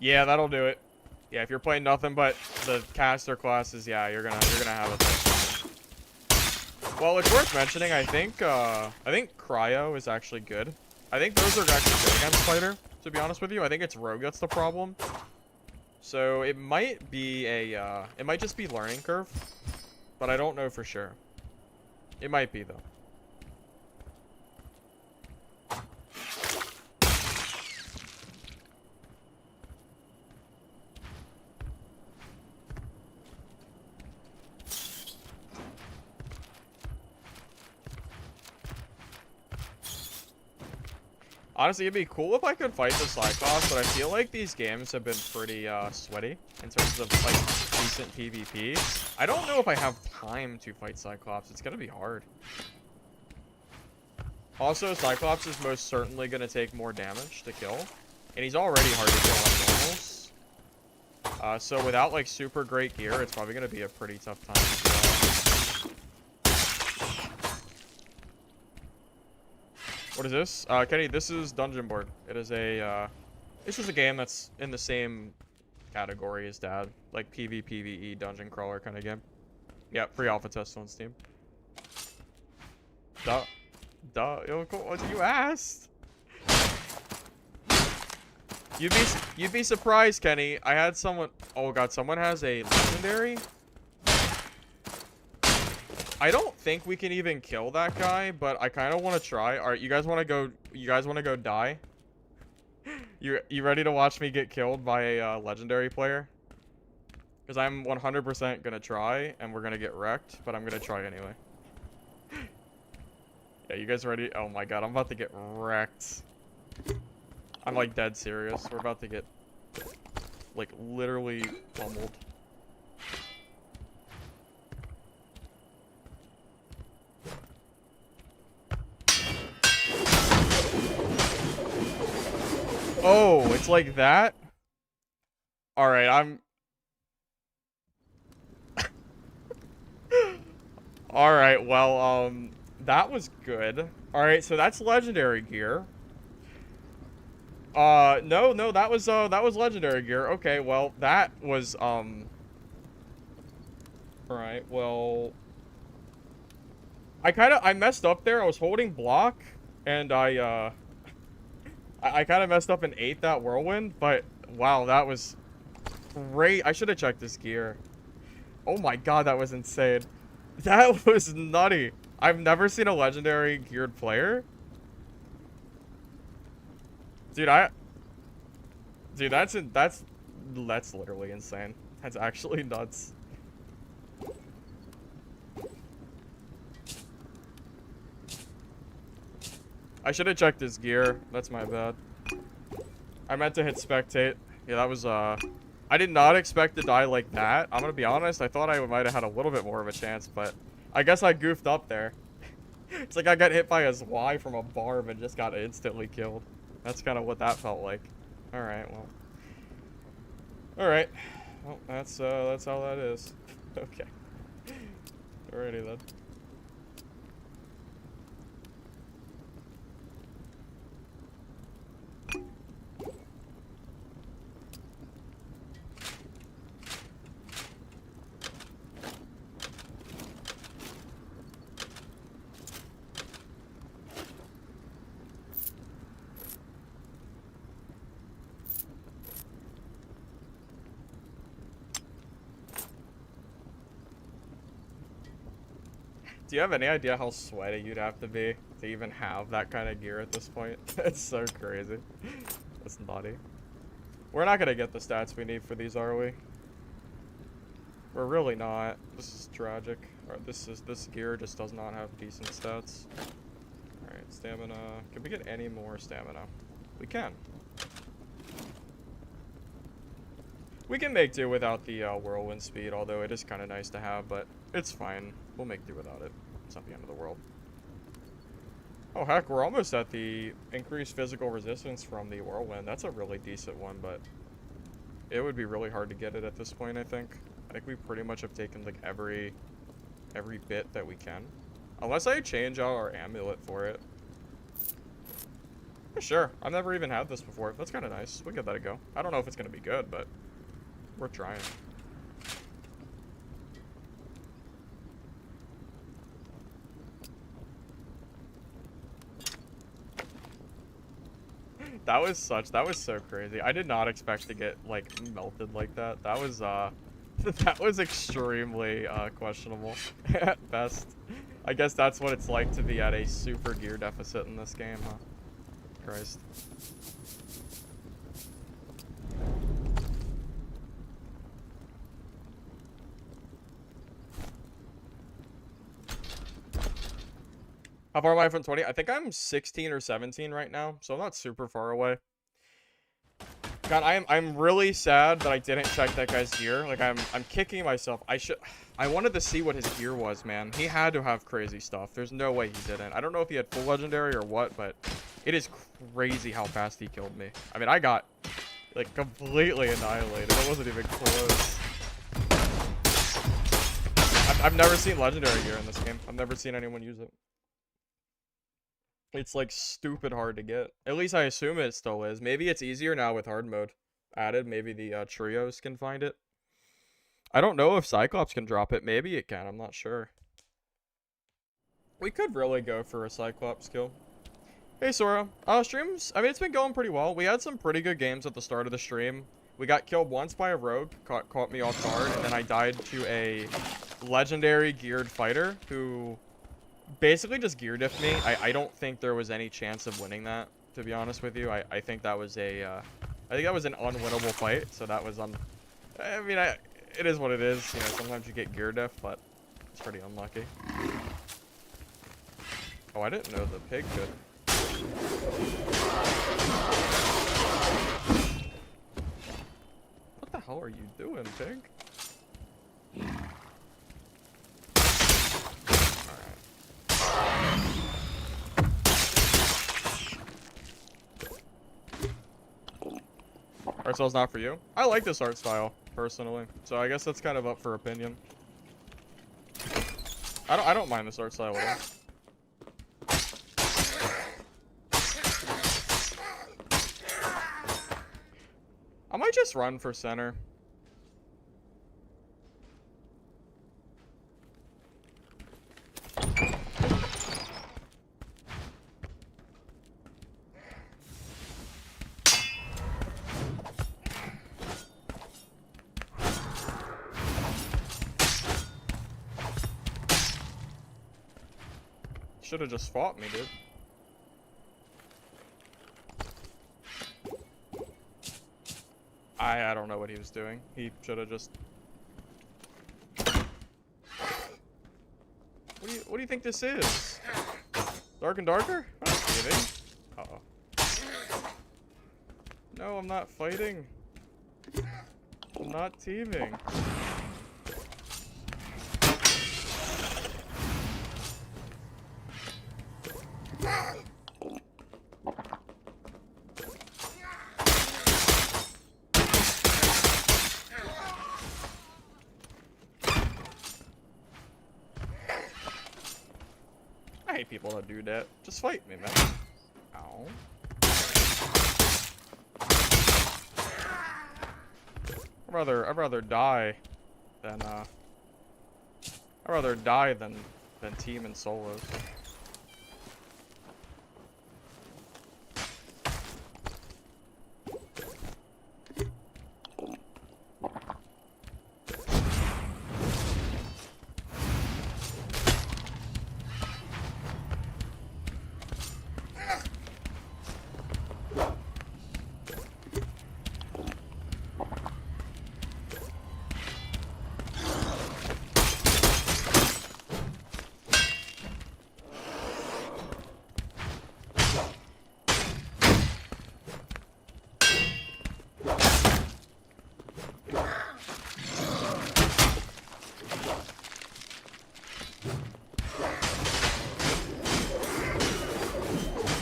Yeah, that'll do it. Yeah, if you're playing nothing but the caster classes, yeah, you're gonna have a tough time. Well, it's worth mentioning. I think Cryo is actually good. I think those are actually good against Fighter. To be honest with you, I think it's Rogue that's the problem. So it might be it might just be learning curve, but I don't know for sure. It might be though. Honestly, it'd be cool if I could fight the Cyclops, but I feel like these games have been pretty sweaty in terms of like decent PvP. I don't know if I have time to fight Cyclops. It's gonna be hard. Also, Cyclops is most certainly gonna take more damage to kill, and he's already hard to kill on normals. So without like super great gear, it's probably gonna be a pretty tough time to kill. What is this? Kenny, this is DungeonBorne. It is a, it's just a game that's in the same category as Dad. Like PvPvE dungeon crawler kind of game. Yeah, free alpha test on Steam. Duh. Yo, you asked. You'd be surprised, Kenny. I had someone, oh god, someone has a legendary? I don't think we can even kill that guy, but I kind of want to try. All right, you guys want to go die? You ready to watch me get killed by a legendary player? Because I'm 100% going to try, and we're going to get wrecked, but I'm going to try anyway. Yeah, you guys ready? Oh my god, I'm about to get wrecked. I'm like dead serious. We're about to get like literally pummeled. Oh, it's like that? Alright, Alright, well, that was good. Alright, so that's legendary gear. No, that was legendary gear. Okay, well, that was, Alright, well... I messed up there. I was holding block, and I kind of messed up and ate that whirlwind, but wow, that was great. I should have checked this gear. Oh my god, that was insane. That was nutty. I've never seen a legendary geared player. Dude, that's literally insane. That's actually nuts. I should have checked his gear. That's my bad. I meant to hit spectate. Yeah, that was, I did not expect to die like that. I'm gonna be honest. I thought I might have had a little bit more of a chance, but I guess I goofed up there. It's like I got hit by a Y from a barb and just got instantly killed. That's kind of what that felt like. Alright, well. Alright. Well, that's how that is. Okay. Alrighty then. Do you have any idea how sweaty you'd have to be to even have that kind of gear at this point? It's so crazy. That's nutty. We're not gonna get the stats we need for these, are we? We're really not. This is tragic. Or this gear just does not have decent stats. Alright, stamina. Can we get any more stamina? We can. We can make do without the whirlwind speed, although it is kind of nice to have, but it's fine. We'll make do without it. It's not the end of the world. Oh heck, we're almost at the increased physical resistance from the whirlwind. That's a really decent one, but it would be really hard to get it at this point, I think. I think we pretty much have taken like every bit that we can. Unless I change out our amulet for it. Yeah, sure, I've never even had this before. That's kind of nice. We'll give that a go. I don't know if it's going to be good, but we're trying. That was so crazy. I did not expect to get like melted like that. That was that was extremely questionable at best. I guess that's what it's like to be at a super gear deficit in this game, huh? Christ. How far am I from 20? I think I'm 16 or 17 right now, so I'm not super far away. God, I'm really sad that I didn't check that guy's gear. Like I'm kicking myself. I wanted to see what his gear was, man. He had to have crazy stuff. There's no way he didn't. I don't know if he had full legendary or what, but it is crazy how fast he killed me. I mean, I got like completely annihilated. It wasn't even close. I've never seen legendary gear in this game. I've never seen anyone use it. It's like stupid hard to get. At least I assume it still is. Maybe it's easier now with hard mode added. Maybe the trios can find it. I don't know if Cyclops can drop it. Maybe it can. I'm not sure. We could really go for a Cyclops kill. Hey Sora. Streams, I mean, it's been going pretty well. We had some pretty good games at the start of the stream. We got killed once by a rogue. Caught me off guard. And then I died to a legendary geared fighter who basically just gear diffed me. I don't think there was any chance of winning that, to be honest with you. I think that was a I think that was an unwinnable fight, so that was I mean, it is what it is. You know, sometimes you get gear diff, but it's pretty unlucky. Oh, I didn't know the pig could. What the hell are you doing, pig? Art style's not for you? I like this art style, personally. So I guess that's kind of up for opinion. I don't mind this art style at all. I might just run for center. Should have just fought me, dude. I don't know what he was doing. He should have just. What do you think this is? Dark and darker? I'm not kidding. Uh-oh. No, I'm not fighting. I'm not teaming. able to do that. Just fight me, man. Ow. I'd rather die than team and solos.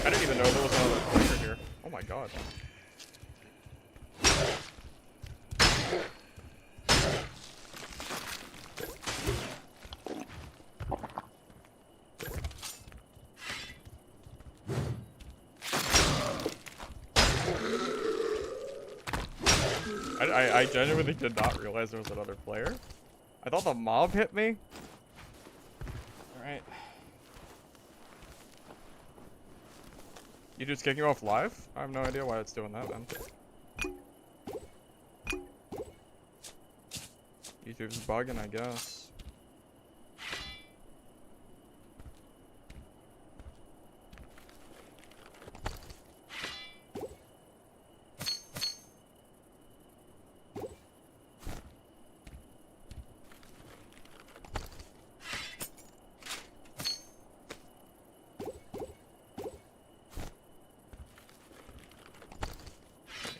I didn't even know there was another player here. Oh my god. I genuinely did not realize there was another player. I thought the mob hit me. Alright. YouTube's kicking you off live? I have no idea why it's doing that, man. YouTube's bugging, I guess.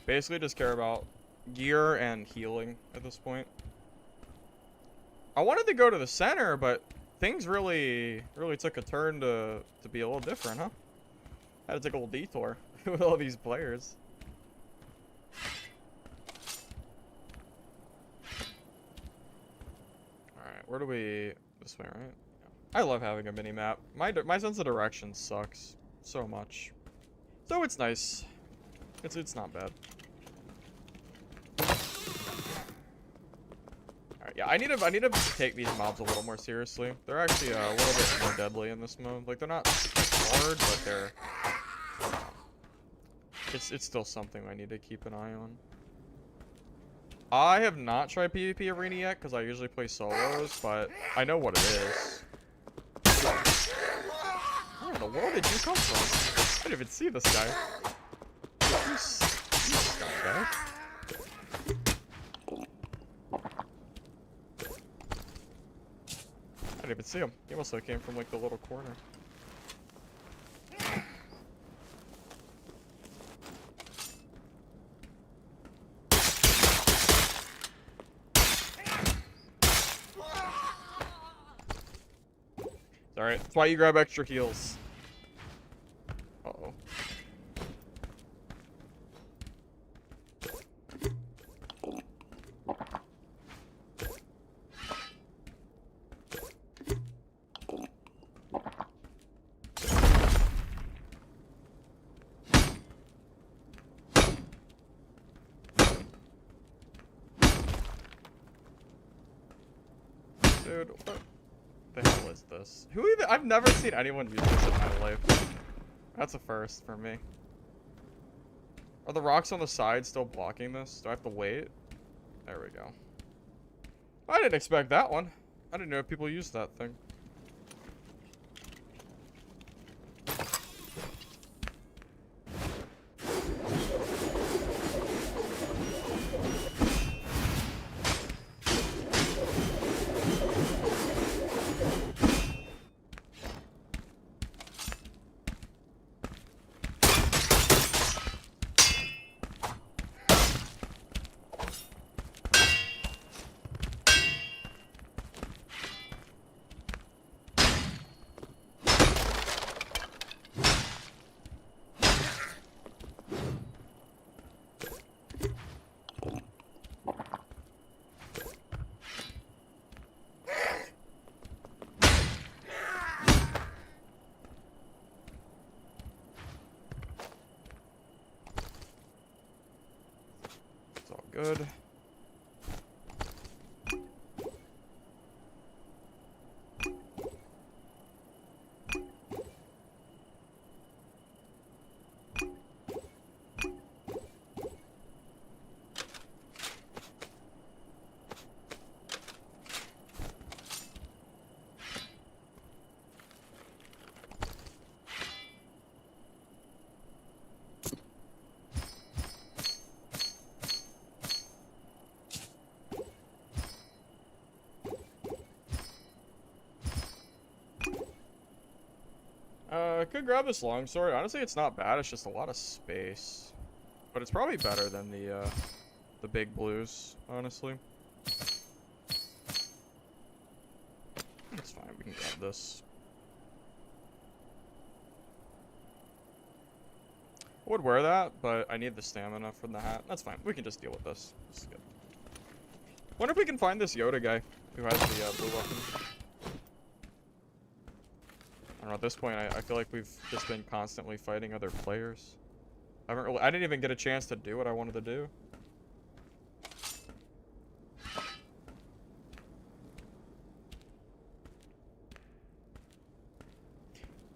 Basically just care about gear and healing at this point. I wanted to go to the center, but things really took a turn to be a little different, huh? Had to take a little detour with all these players. Alright, where do we... This way, right? I love having a mini-map. My sense of direction sucks so much. So it's nice. It's not bad. Alright, yeah, I need to take these mobs a little more seriously. They're actually a little bit more deadly in this mode. Like, they're not hard, but they're... It's still something I need to keep an eye on. I have not tried PvP Arena yet, because I usually play solos, but I know what it is. Where in the world did you come from? I didn't even see this guy. You scumbag. I didn't even see him. He must have came from like the little corner. It's alright. That's why you grab extra heals. Uh-oh. Dude, what the hell is this? Who even? I've never seen anyone use this in my life. That's a first for me. Are the rocks on the side still blocking this? Do I have to wait? There we go. I didn't expect that one. I didn't know if people used that thing. good. I could grab this longsword. Honestly, it's not bad. It's just a lot of space. But it's probably better than the big blues, honestly. It's fine. We can grab this. I would wear that, but I need the stamina from the hat. That's fine. We can just deal with this. This is good. Wonder if we can find this Yoda guy who has the blue weapon. I don't know, at this point, I feel like we've just been constantly fighting other players. I didn't even get a chance to do what I wanted to do.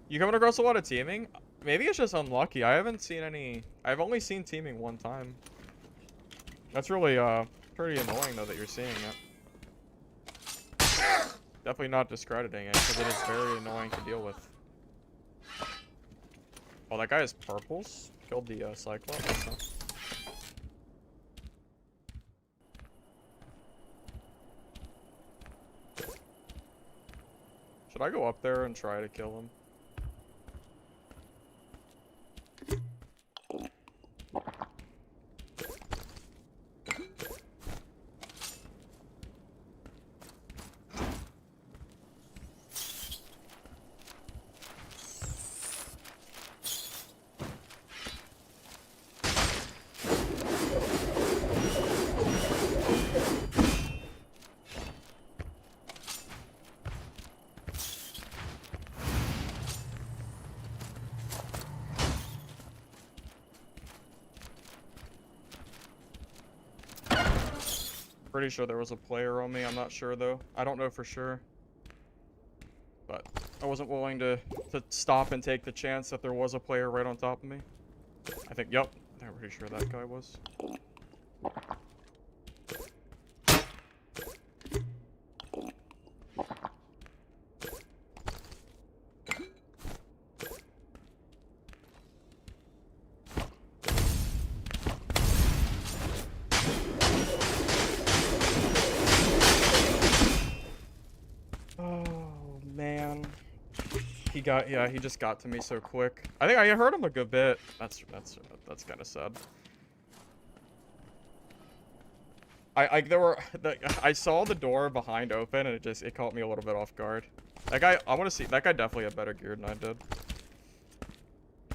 You coming across a lot of teaming? Maybe it's just unlucky. I haven't seen any... I've only seen teaming one time. That's really, pretty annoying, though, that you're seeing it. Definitely not discrediting it, because it is very annoying to deal with. Oh, that guy has purples. Killed the Cyclops. That's nice. Should I go up there and try to kill him? Pretty sure there was a player on me. I'm not sure though. I don't know for sure. But I wasn't willing to stop and take the chance that there was a player right on top of me. I think, yep. I'm pretty sure that guy was. He just got to me so quick. I think I hurt him a good bit. That's kind of sad. I saw the door behind open and it caught me a little bit off guard. That guy, I want to see, that guy definitely had better gear than I did.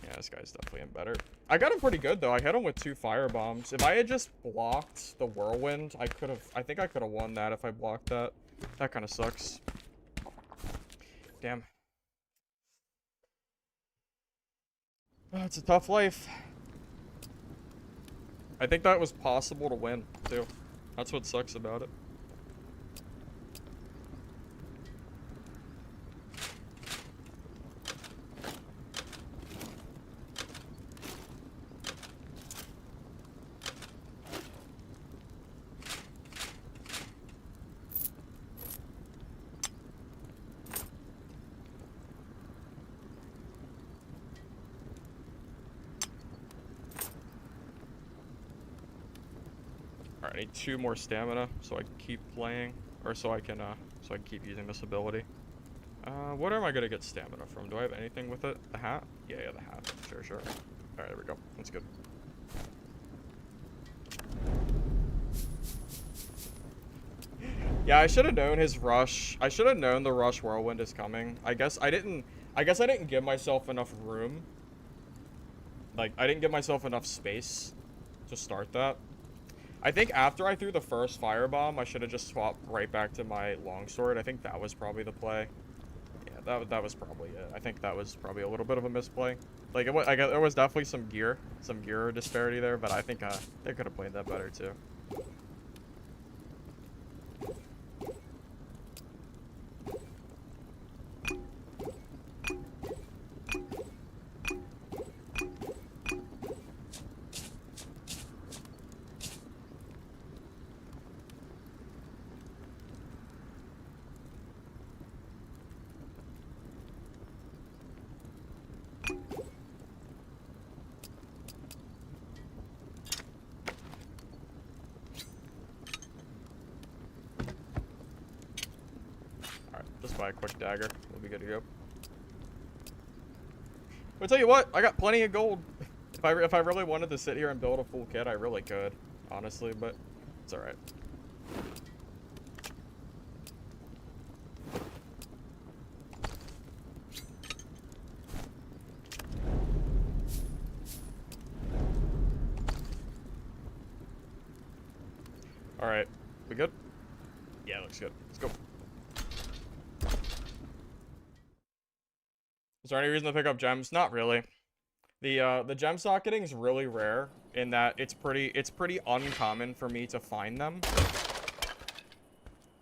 Yeah, this guy's definitely in better. I got him pretty good though. I hit him with 2 fire bombs. If I had just blocked the whirlwind, I think I could have won that if I blocked that. That kind of sucks. Damn. Oh, it's a tough life. I think that was possible to win, too. That's what sucks about it. I need 2 more stamina so I can keep playing, or so I can keep using this ability. What am I gonna get stamina from? Do I have anything with it? The hat? Yeah, the hat. Sure. All right, there we go. That's good. Yeah, I should have known his rush. I should have known the rush whirlwind is coming. I guess I didn't give myself enough room. Like, I didn't give myself enough space to start that. I think after I threw the first firebomb, I should have just swapped right back to my longsword. I think that was probably the play. Yeah, that was probably it. I think that was probably a little bit of a misplay. Like, there was definitely some gear disparity there, but I think they could have played that better too. buy a quick dagger. We'll be good to go. But tell you what, I got plenty of gold. If I really wanted to sit here and build a full kit, I really could, honestly, but it's alright. Alright, we good? Yeah, looks good. Let's go. Is there any reason to pick up gems? Not really. The gem socketing is really rare in that it's pretty uncommon for me to find them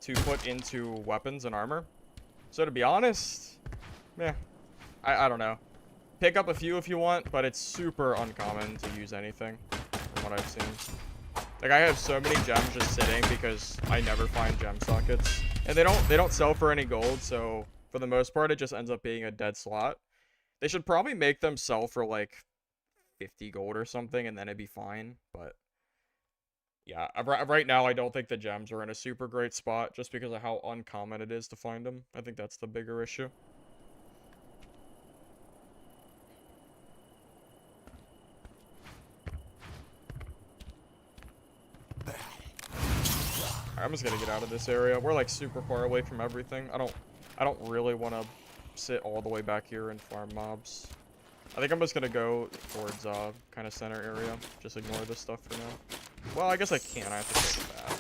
to put into weapons and armor. So to be honest, I don't know. Pick up a few if you want, but it's super uncommon to use anything from what I've seen. Like I have so many gems just sitting because I never find gem sockets, and they don't sell for any gold, so for the most part it just ends up being a dead slot. They should probably make them sell for like 50 gold or something, and then it'd be fine. But yeah, right now I don't think the gems are in a super great spot just because of how uncommon it is to find them. I think that's the bigger issue. I'm just gonna get out of this area. We're like super far away from everything. I don't really want to sit all the way back here and farm mobs. I think I'm just gonna go towards kind of center area. Just ignore this stuff for now. Well, I guess I can. I have to take it back.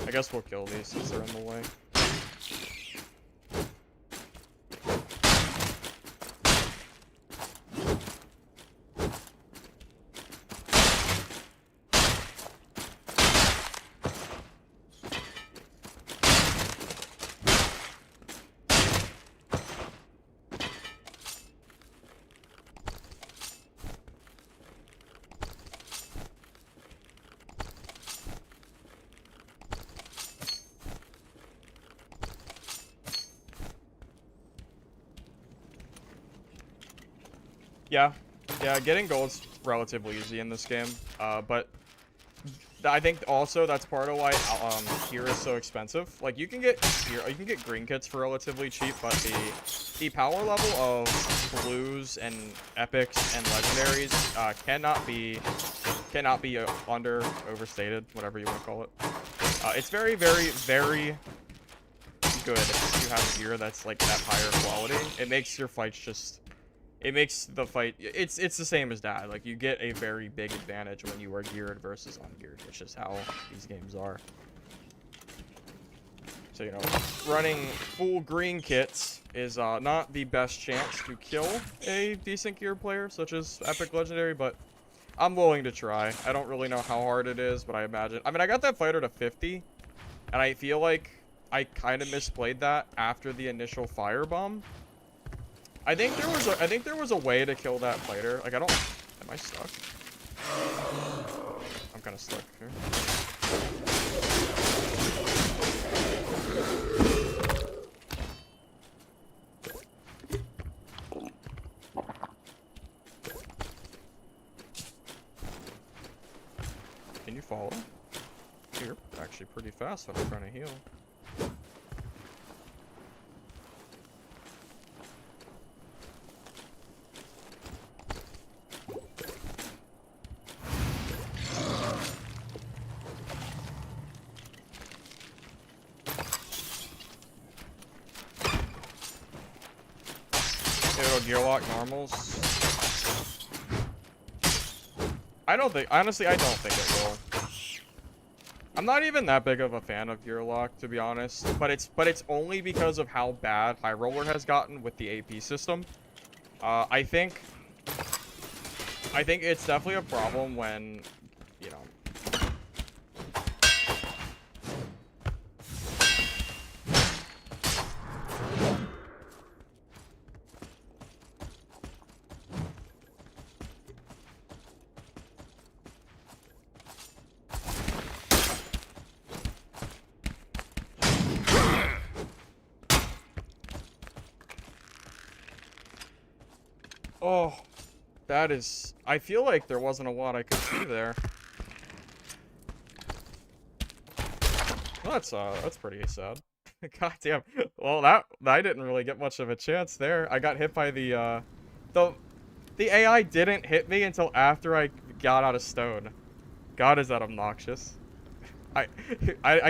I guess we'll kill these since they're in the way. Yeah, getting gold's relatively easy in this game, but I think also that's part of why gear is so expensive. Like you can get green kits for relatively cheap, but the power level of blues and epics and legendaries cannot be overstated, whatever you want to call it. It's very, very, very good if you have gear that's like that higher quality. It makes your fights just. It makes the fight, it's the same as that. Like, you get a very big advantage when you are geared versus ungeared. It's just how these games are. So, you know, running full green kits is not the best chance to kill a decent gear player, such as Epic Legendary, but I'm willing to try. I don't really know how hard it is, but I imagine. I mean, I got that fighter to 50, and I feel like I kind of misplayed that after the initial firebomb. I think there was a way to kill that fighter. Like, am I stuck? I'm kind of stuck here. Can you follow? You're actually pretty fast when I'm trying to heal. Gearlock normals. Honestly, I don't think it will. I'm not even that big of a fan of Gearlock, to be honest, but it's only because of how bad High Roller has gotten with the AP system. I think it's definitely a problem when, you know, Oh, that is... I feel like there wasn't a lot I could see there. Well, that's pretty sad. God damn. Well, I didn't really get much of a chance there. I got hit by the AI didn't hit me until after I got out of stone. God, is that obnoxious. I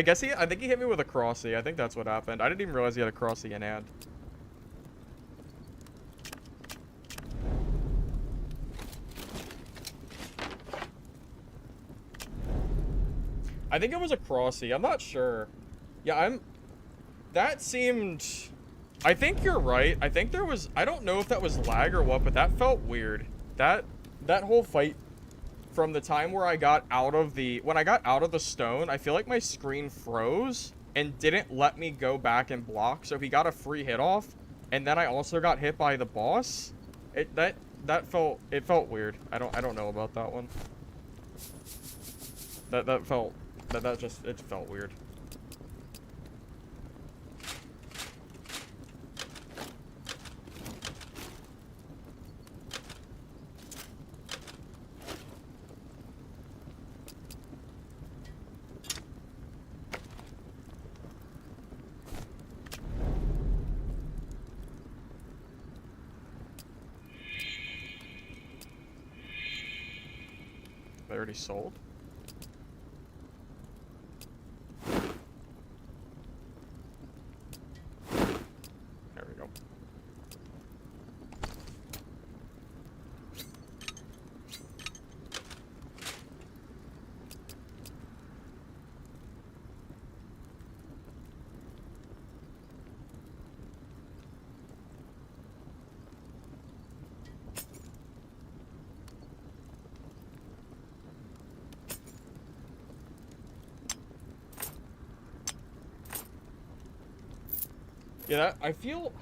guess I think he hit me with a crossy. I think that's what happened. I didn't even realize he had a crossy in hand. I think it was a crossy. I'm not sure. Yeah, that seemed... I think you're right. I think there was... I don't know if that was lag or what, but that felt weird. That whole fight from the time where I got out of the... When I got out of the stone, I feel like my screen froze and didn't let me go back and block. So he got a free hit off. And then I also got hit by the boss. It felt weird. I don't know about that one. It felt weird. They already sold? There we go. Yeah, I feel...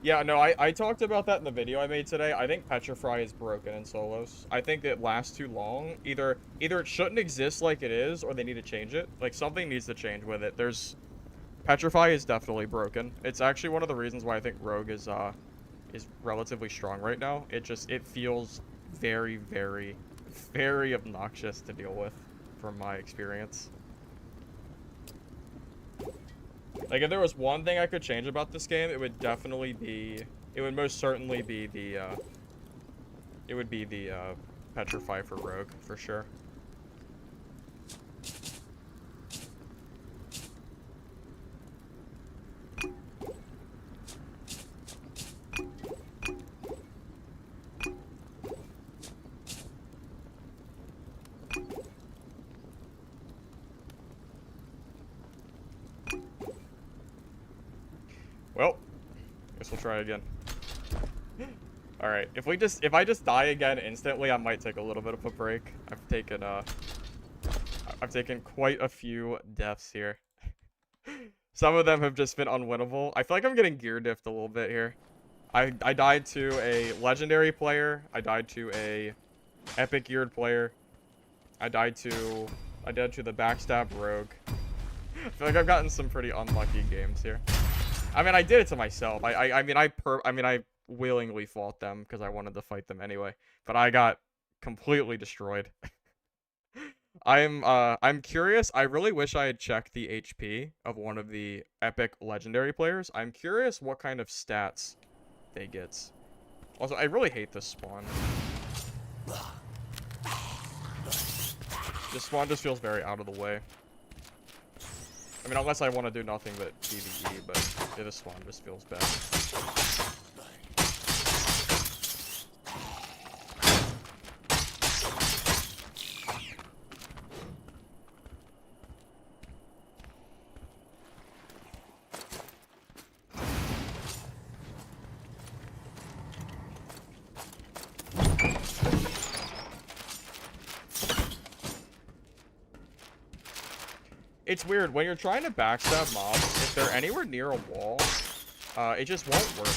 Yeah, no, I talked about that in the video I made today. I think Petrify is broken in solos. I think it lasts too long. Either it shouldn't exist like it is, or they need to change it. Like, something needs to change with it. Petrify is definitely broken. It's actually one of the reasons why I think Rogue is relatively strong right now. It feels very, very, very obnoxious to deal with, from my experience. Like, if there was one thing I could change about this game, it would definitely be... It would most certainly be the, It would be the, Petrify for Rogue, for sure. Well, guess we'll try again. Alright, if I just die again instantly, I might take a little bit of a break. I've taken quite a few deaths here. Some of them have just been unwinnable. I feel like I'm getting gear diffed a little bit here. I died to a legendary player. I died to a epic geared player. I died to the backstab rogue. I feel like I've gotten some pretty unlucky games here. I mean, I did it to myself. I willingly fought them because I wanted to fight them anyway, but I got completely destroyed. I'm curious. I really wish I had checked the HP of one of the epic legendary players. I'm curious what kind of stats they get. Also, I really hate this spawn. This spawn just feels very out of the way. I mean, unless I want to do nothing but PvE, but yeah, this spawn just feels bad. It's weird, when you're trying to backstab mobs, if they're anywhere near a wall, it just won't work.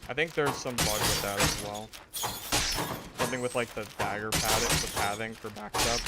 I think there's some bug with that as well. Something with like the dagger pathing for backstab.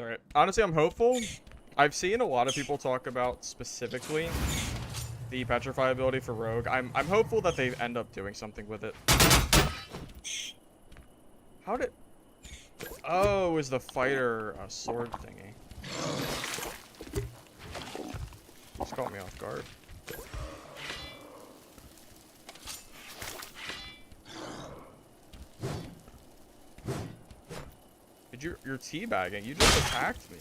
alright. Honestly, I'm hopeful. I've seen a lot of people talk about specifically the petrify ability for Rogue. I'm hopeful that they end up doing something with it. How did... Oh, is the fighter a sword thingy? Just caught me off guard. You're teabagging. You just attacked me.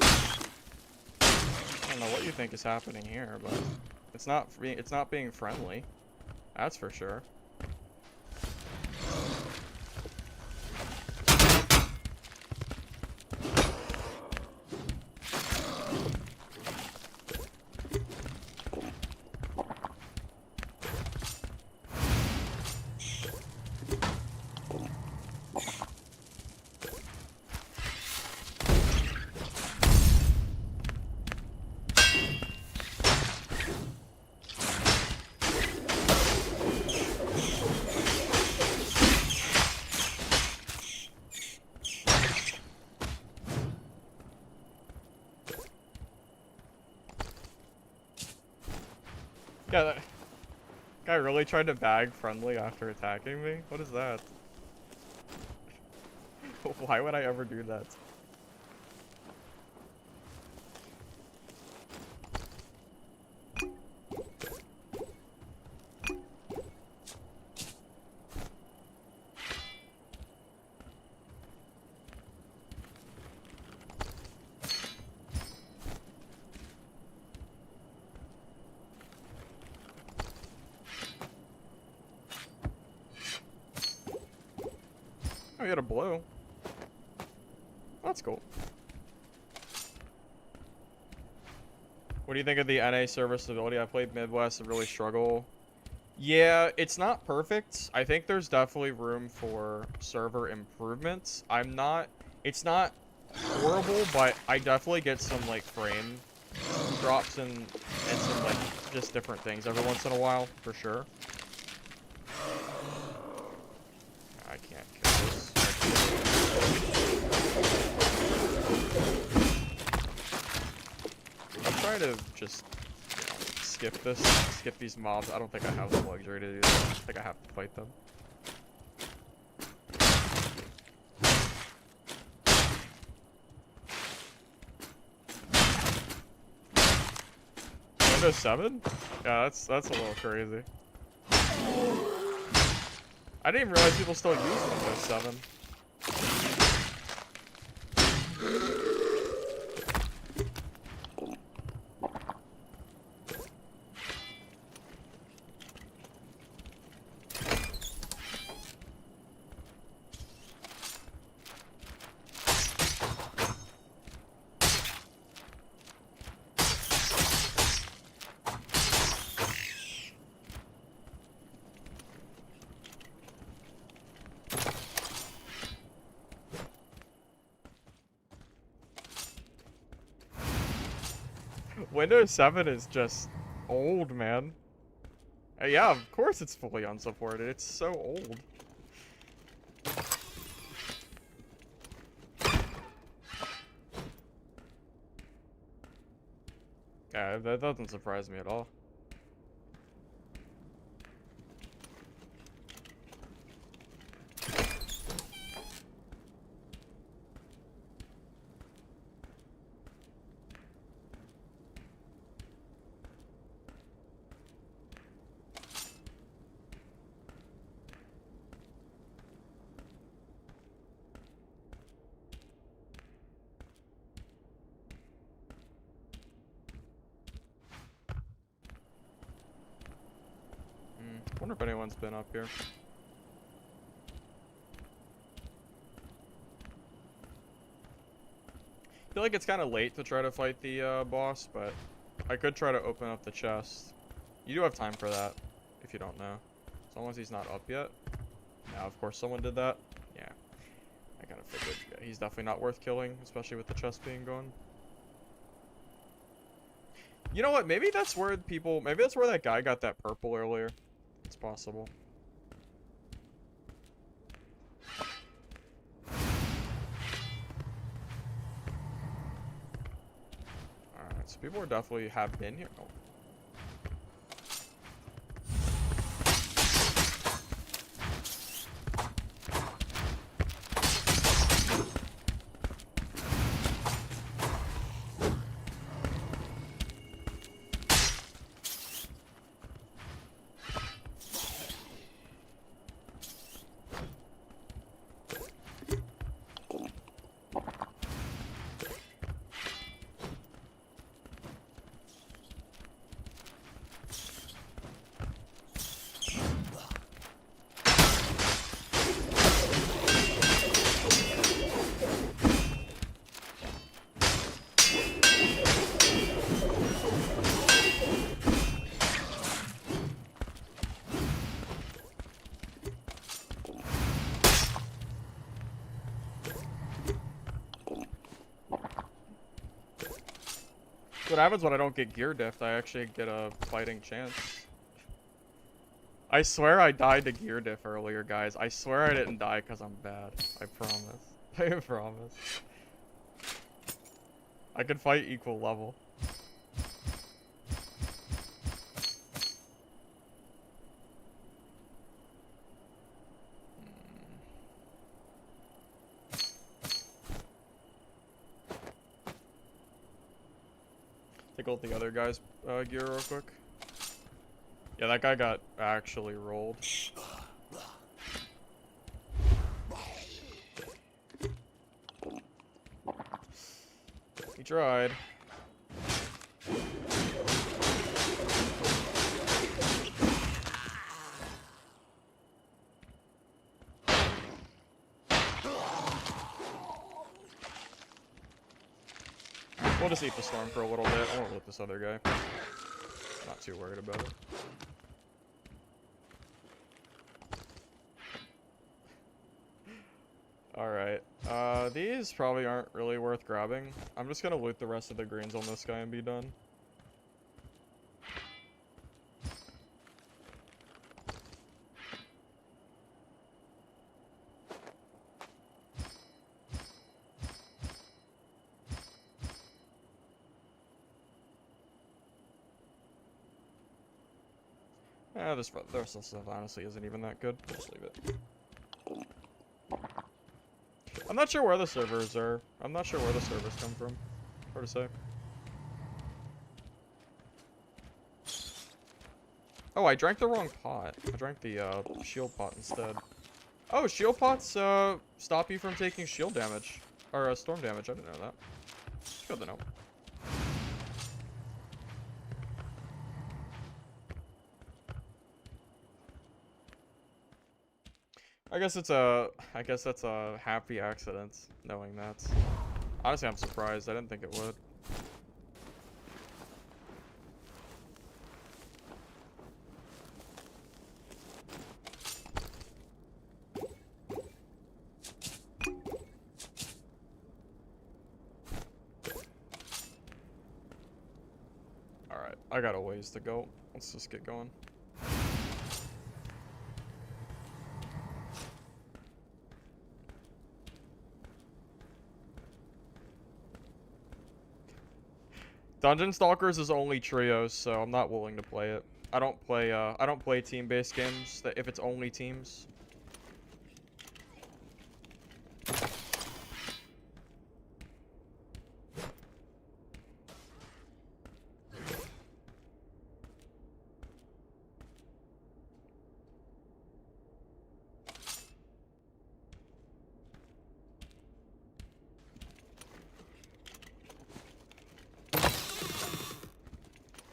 I don't know what you think is happening here, but it's not being friendly. That's for sure. Yeah, that guy really tried to bag friendly after attacking me? What is that? Why would I ever do that? Oh, you had a blue. That's cool. What do you think of the NA serviceability? I played Midwest and really struggle. Yeah, it's not perfect. I think there's definitely room for server improvements. It's not horrible, but I definitely get some like frame drops and some like just different things every once in a while, for sure. I can't kill this. I'm trying to just, skip these mobs. I don't think I have the luxury to do that. I think I have to fight them. Windows 7? Yeah, that's a little crazy. I didn't even realize people still use Windows 7. Windows 7 is just old, man. Yeah, of course it's fully unsupported. It's so old. Yeah, that doesn't surprise me at all. Wonder if anyone's been up here. I feel like it's kind of late to try to fight the boss, but I could try to open up the chest. You do have time for that, if you don't know. As long as he's not up yet. Now, of course, someone did that. Yeah, I kind of figured. Yeah, he's definitely not worth killing, especially with the chest being gone. You know what? Maybe that's where maybe that's where that guy got that purple earlier. It's possible. Alright, so people definitely have been here. Oh. What happens when I don't get gear diffed? I actually get a fighting chance. I swear I died to gear diff earlier, guys. I swear I didn't die because I'm bad. I promise. I promise. I could fight equal level. Take a look at the other guy's gear real quick. Yeah, that guy got actually rolled. He tried. We'll just eat the storm for a little bit. I won't loot this other guy. Not too worried about it. Alright. These probably aren't really worth grabbing. I'm just gonna loot the rest of the greens on this guy and be done. Yeah, the rest of the stuff honestly isn't even that good. Just leave it. I'm not sure where the servers are. I'm not sure where the servers come from. Hard to say. Oh, I drank the wrong pot. I drank the shield pot instead. Oh, shield pots stop you from taking shield damage. Or storm damage. I didn't know that. It's good to know. I guess that's a happy accident, knowing that. Honestly, I'm surprised. I didn't think it would. Alright, I got a ways to go. Let's just get going. Dungeon Stalkers is only trios, so I'm not willing to play it. I don't play team-based games that if it's only teams.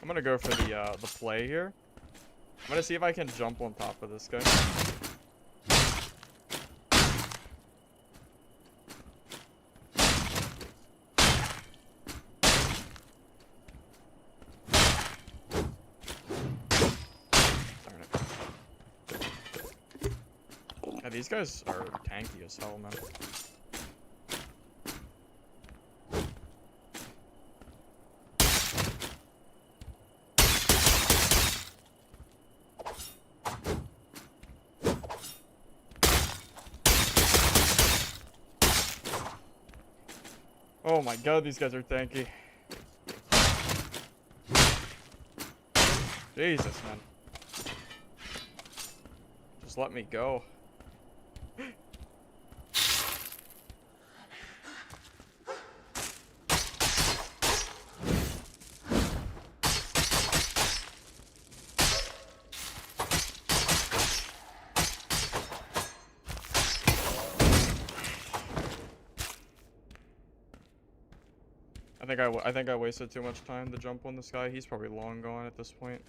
I'm gonna go for the play here. I'm gonna see if I can jump on top of this guy. Darn it. Yeah, these guys are tanky as hell, man. Oh my god, these guys are tanky. Jesus, man. Just let me go. I think I wasted too much time to jump on this guy. He's probably long gone at this point.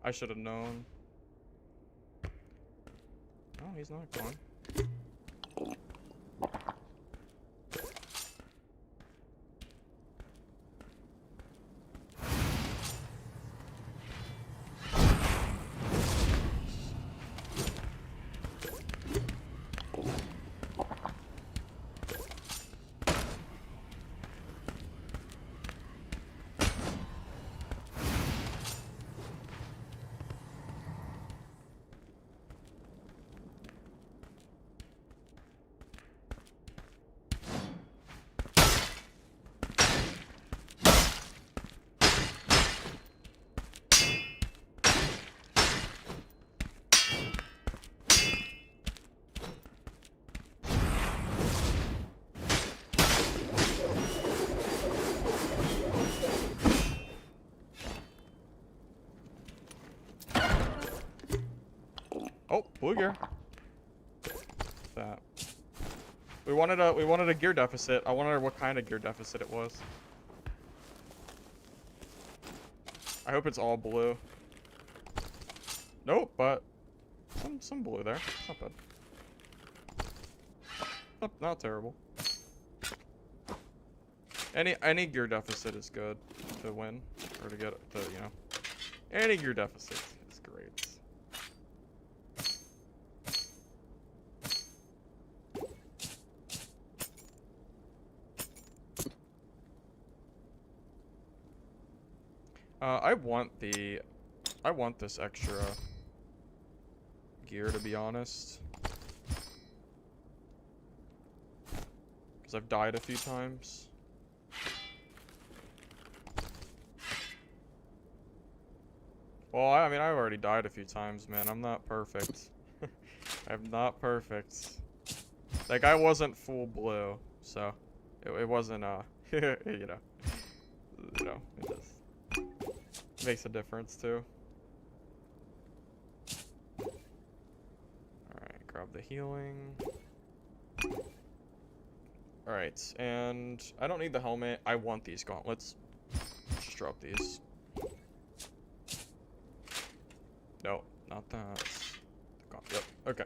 I should have known. Oh, he's not gone. Oh, blue gear. That. We wanted a gear deficit. I wonder what kind of gear deficit it was. I hope it's all blue. Nope, but some blue there. It's not bad. Not terrible. Any gear deficit is good to win or to get to, you know. Any gear deficit is great. I want this extra gear, to be honest. Because I've died a few times. Well, I mean, I've already died a few times, man. I'm not perfect. I'm not perfect. Like, I wasn't full blue, so it wasn't, you know, it just makes a difference, too. Alright, grab the healing. Alright, and I don't need the helmet. I want these gauntlets. Let's just drop these. No, not that. Yep, okay.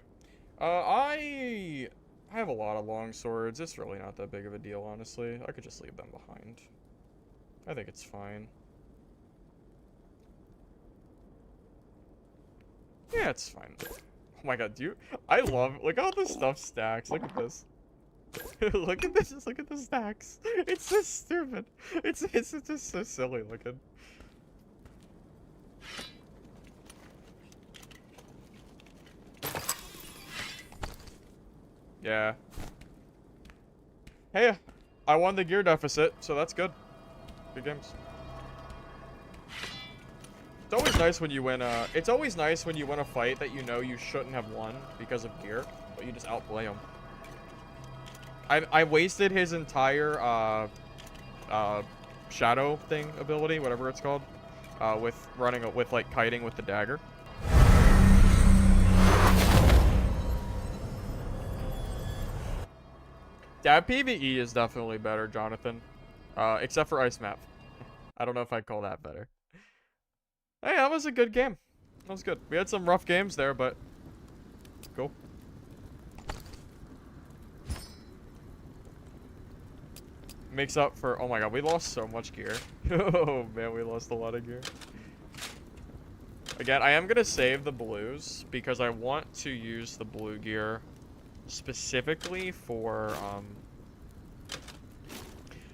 I have a lot of long swords. It's really not that big of a deal, honestly. I could just leave them behind. I think it's fine. Yeah, it's fine. Oh my god, I love, look how this stuff stacks. Look at this. Look at this, just look at the stacks. It's so stupid. It's just so silly looking. Yeah. Hey, I won the gear deficit, so that's good. Good games. It's always nice when you win it's always nice when you win a fight that you know you shouldn't have won because of gear, but you just outplay him. I wasted his entire shadow thing ability, whatever it's called, with like kiting with the dagger. Yeah, PvE is definitely better, Jonathan. Except for Ice Map. I don't know if I'd call that better. Hey, that was a good game. That was good. We had some rough games there, but cool. Makes up for, oh my god, we lost so much gear. Oh man, we lost a lot of gear. Again, I am gonna save the blues because I want to use the blue gear specifically for,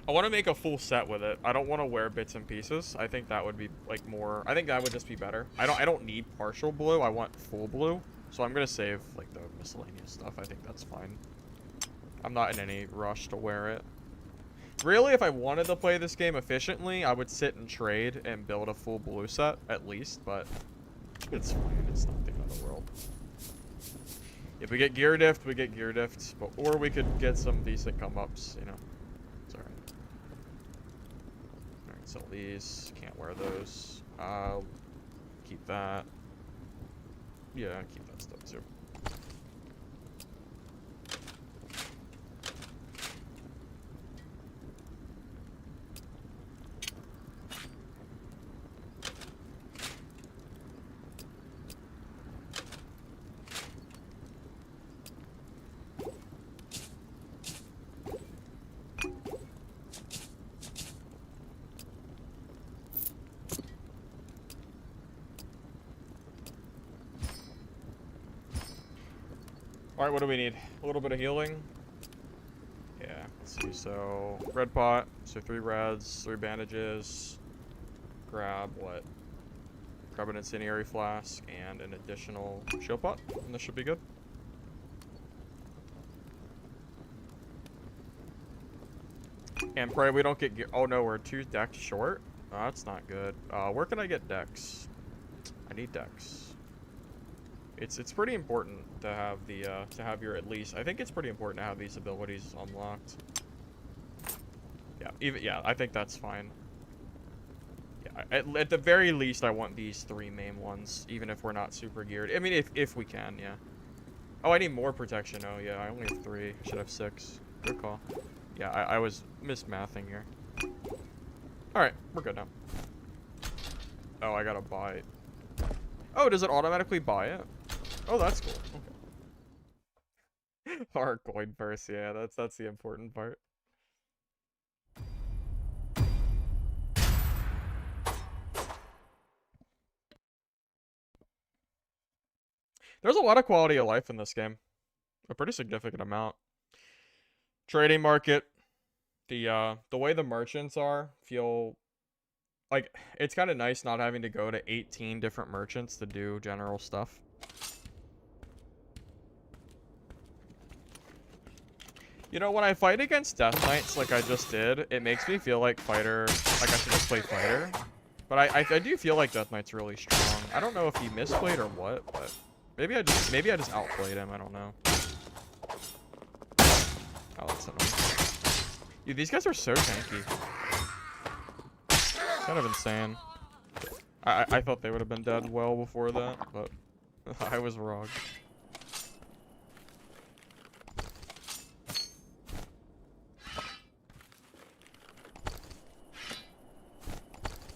I want to make a full set with it. I don't want to wear bits and pieces. I think that would be like more, I think that would just be better. I don't need partial blue. I want full blue. So I'm going to save like the miscellaneous stuff. I think that's fine. I'm not in any rush to wear it. Really, if I wanted to play this game efficiently, I would sit and trade and build a full blue set, at least, but it's fine. It's not the end of the world. If we get gear diff, we get gear diffed, but or we could get some decent come-ups, you know. It's alright. Alright, sell these. Can't wear those. Keep that. Yeah, keep that stuff too. Alright, what do we need? A little bit of healing? Yeah, let's see. So, red pot. So 3 reds, 3 bandages. Grab what? Grab an incendiary flask and an additional shield pot. And this should be good. And pray we don't get gear. Oh no, we're 2 decks short? Oh, that's not good. Where can I get decks? I need decks. It's pretty important to have the to have your at least. I think it's pretty important to have these abilities unlocked. Yeah, I think that's fine. Yeah, at the very least, I want these 3 main ones, even if we're not super geared. I mean, if we can, yeah. Oh, I need more protection. Oh yeah, I only have 3. I should have 6. Good call. Yeah, I was mismathing here. All right, we're good now. Oh, I gotta buy it. Oh, does it automatically buy it? Oh, that's cool. Okay. Our coin purse, yeah, that's the important part. There's a lot of quality of life in this game. A pretty significant amount. Trading market. The way the merchants are feel like it's kind of nice not having to go to 18 different merchants to do general stuff. You know, when I fight against Death Knights like I just did, it makes me feel like fighter, like I should just play fighter. But I do feel like Death Knight's really strong. I don't know if he misplayed or what, but maybe I just outplayed him. I don't know. Oh, that's annoying. Dude, these guys are so tanky. Kind of insane. I thought they would have been dead well before that, but I was wrong.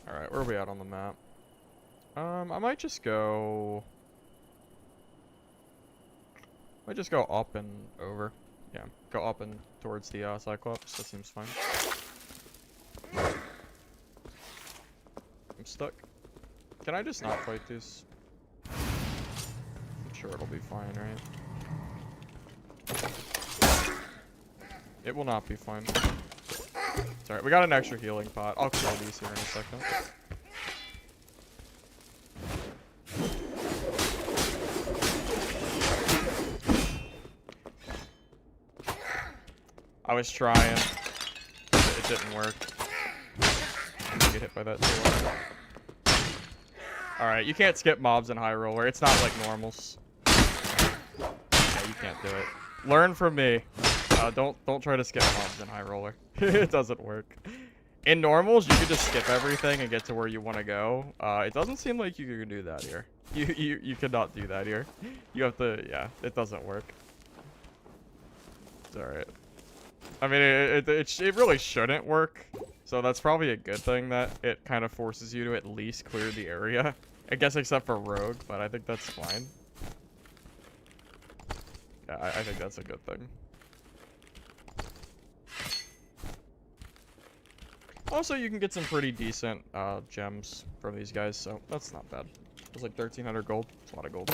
Alright, where are we at on the map? I might just go up and over. Yeah, go up and towards the Cyclops. That seems fine. I'm stuck. Can I just not fight these? I'm sure it'll be fine, right? It will not be fine. It's alright, we got an extra healing pot. I'll kill these here in a second. I was trying. It didn't work. I'm gonna get hit by that too. Alright, you can't skip mobs in High Roller. It's not like normals. Yeah, you can't do it. Learn from me. Don't try to skip mobs in High Roller. It doesn't work. In normals, you can just skip everything and get to where you want to go. It doesn't seem like you can do that here. You cannot do that here. You have to, yeah, it doesn't work. It's alright. I mean, it really shouldn't work. So that's probably a good thing that it kind of forces you to at least clear the area. I guess except for Rogue, but I think that's fine. Yeah, I think that's a good thing. Also, you can get some pretty decent gems from these guys, so that's not bad. It's like 1,300 gold. It's a lot of gold.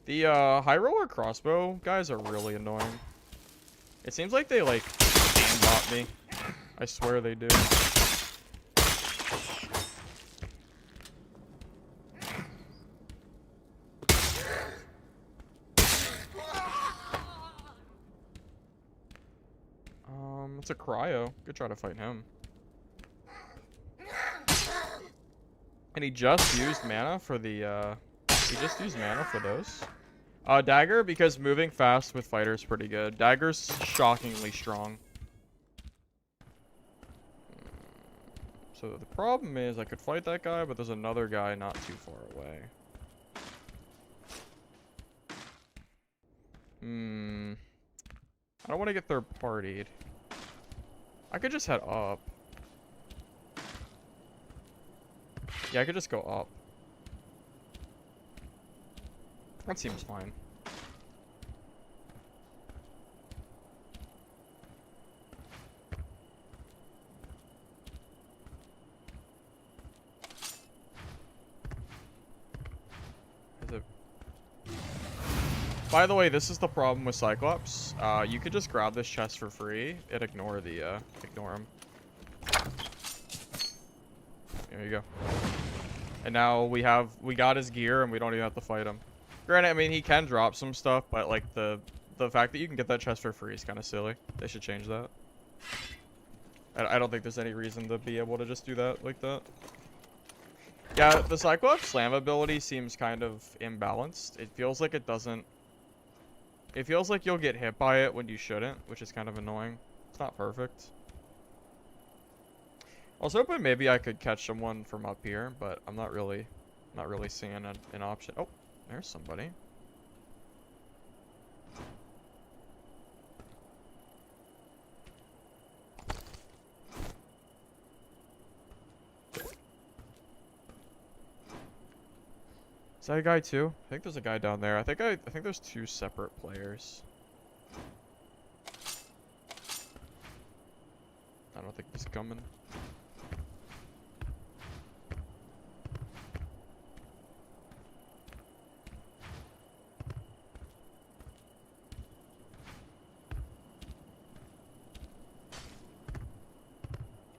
The High Roller crossbow guys are really annoying. It seems like they like aimbot me. I swear they do. It's a cryo. Could try to fight him. And he just used mana for the, he just used mana for those. Dagger, because moving fast with fighter is pretty good. Dagger's shockingly strong. So the problem is I could fight that guy, but there's another guy not too far away. I don't want to get third partied. I could just head up. Yeah, I could just go up. That seems fine. By the way, this is the problem with Cyclops. You could just grab this chest for free and ignore him. There you go. And now we got his gear and we don't even have to fight him. Granted, I mean, he can drop some stuff, but like the fact that you can get that chest for free is kind of silly. They should change that. I don't think there's any reason to be able to just do that like that. Yeah, the Cyclops slam ability seems kind of imbalanced. It feels like it doesn't... It feels like you'll get hit by it when you shouldn't, which is kind of annoying. It's not perfect. I was hoping maybe I could catch someone from up here, but I'm not really seeing an option. Oh, there's somebody. Is that a guy too? I think there's a guy down there. I think there's two separate players. I don't think he's coming.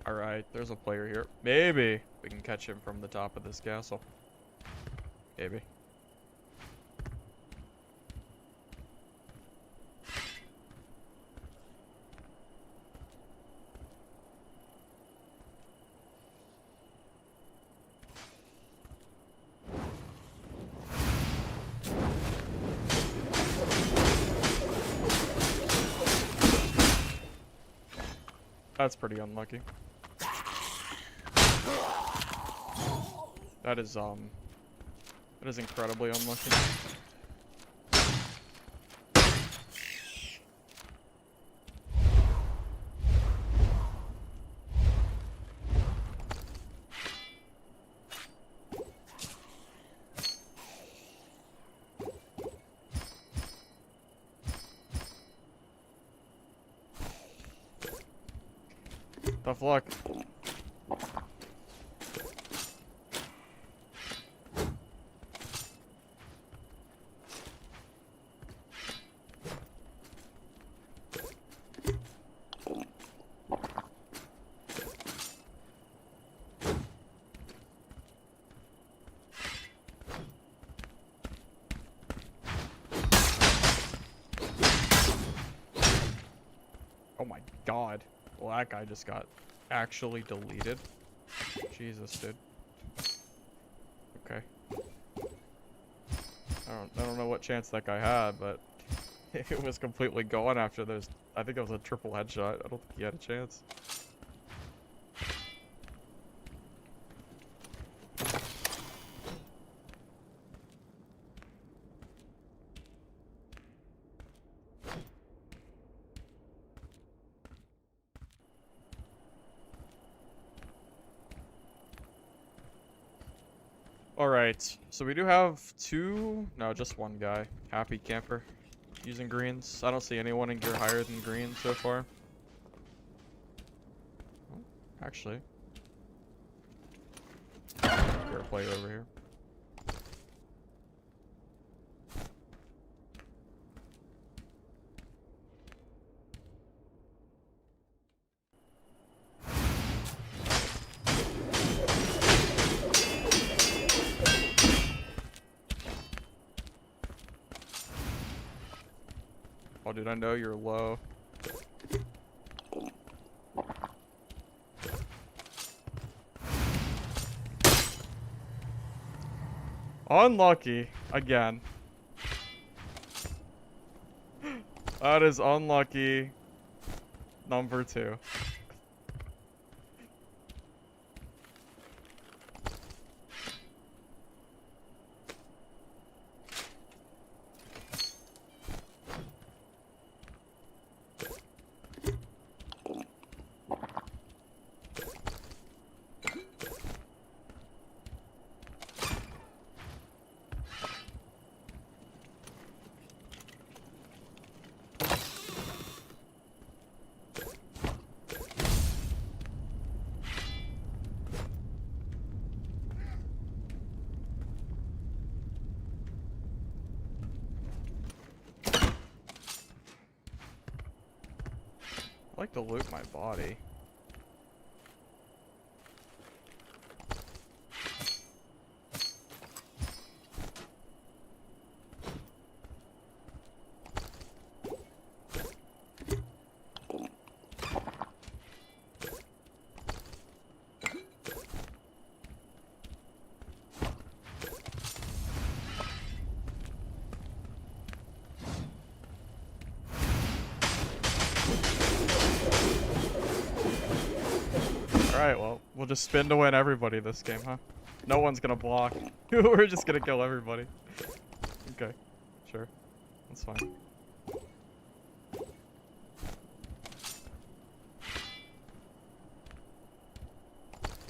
Alright, there's a player here. Maybe we can catch him from the top of this castle. Maybe. That's pretty unlucky. That is incredibly unlucky. Tough luck. Oh my god. Well, that guy just got actually deleted. Jesus, dude. Okay. I don't know what chance that guy had, but it was completely gone after those. I think it was a triple headshot. I don't think he had a chance. Alright, so we do have just one guy. Happy camper. Using greens. I don't see anyone in gear higher than green so far. Oh, actually. Gear player over here. Oh, dude, I know you're low. Unlucky. Again. That is unlucky. Number 2. I like to loot my body. Alright, well, we'll just spin to win everybody this game, huh? No one's gonna block. We're just gonna kill everybody. Okay, sure. That's fine.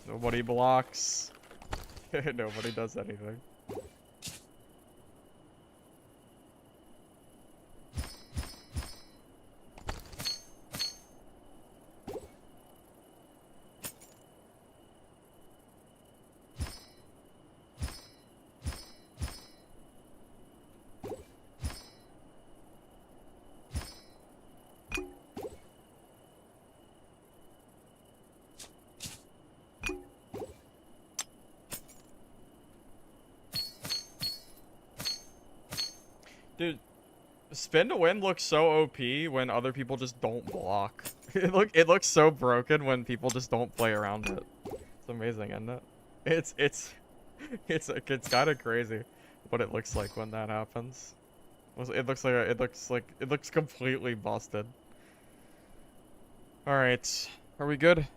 Nobody blocks. Nobody does anything. Dude, spin to win looks so OP when other people just don't block. It looks so broken when people just don't play around it. It's amazing, isn't it? It's kind of crazy what it looks like when that happens. It looks completely busted. All right, are we good?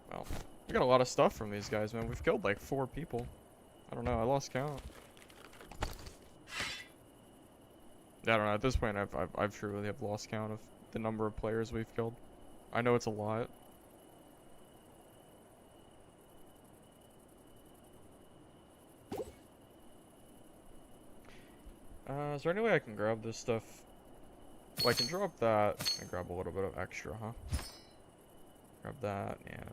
Well, we got a lot of stuff from these guys, man. We've killed like 4 people. I don't know. I lost count. I don't know. At this point, I've truly have lost count of the number of players we've killed. I know it's a lot. Is there any way I can grab this stuff? Well, I can drop that and grab a little bit of extra, huh? Grab that and,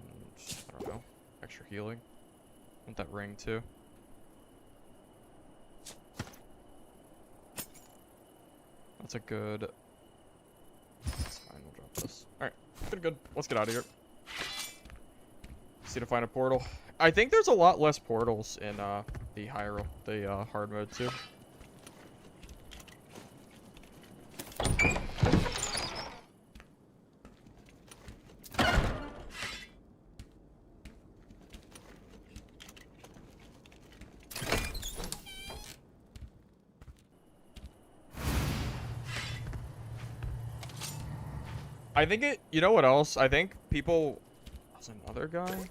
I don't know, extra healing. Want that ring too. That's a good... That's fine, we'll drop this. Alright, good. Let's get out of here. See to find a portal. I think there's a lot less portals in the hard mode too. I think it, you know what else? I think people, there's another guy.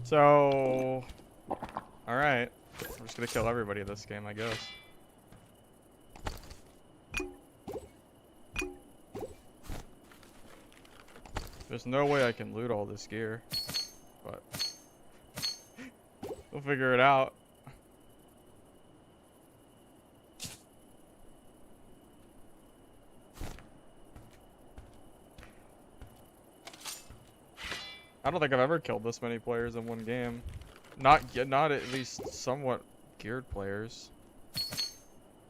So, alright. I'm just gonna kill everybody this game, I guess. There's no way I can loot all this gear, but we'll figure it out. I don't think I've ever killed this many players in one game. Not at least somewhat geared players.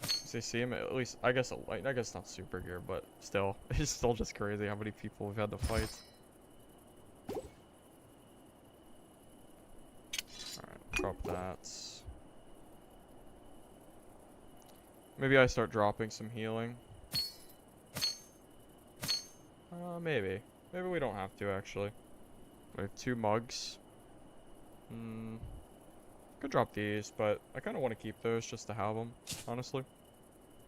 As they see him, at least I guess not super geared, but still, it's still just crazy how many people we've had to fight. Alright, drop that. Maybe I start dropping some healing. Maybe. Maybe we don't have to, actually. We have 2 mugs. Could drop these, but I kind of want to keep those just to have them, honestly.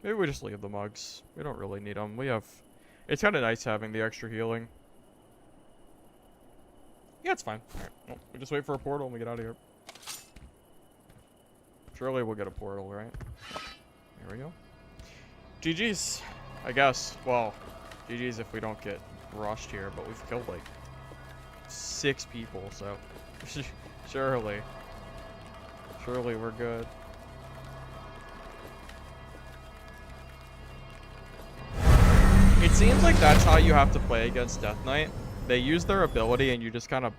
Maybe we just leave the mugs. We don't really need them. We have... It's kind of nice having the extra healing. Yeah, it's fine. Alright, well, we just wait for a portal and we get out of here. Surely we'll get a portal, right? There we go. GG's, I guess. Well, GG's if we don't get rushed here, but we've killed, like, 6 people, so... Surely we're good. It seems like that's how you have to play against Death Knight. They use their ability and you just kind of,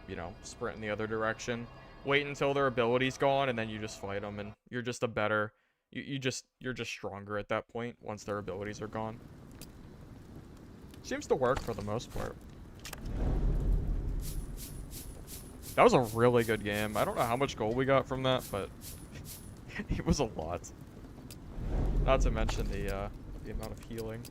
you know, sprint in the other direction. Wait until their ability's gone and then you just fight them, and you're just a better... You're just stronger at that point once their abilities are gone. Seems to work for the most part. That was a really good game. I don't know how much gold we got from that, but it was a lot. Not to mention the amount of healing.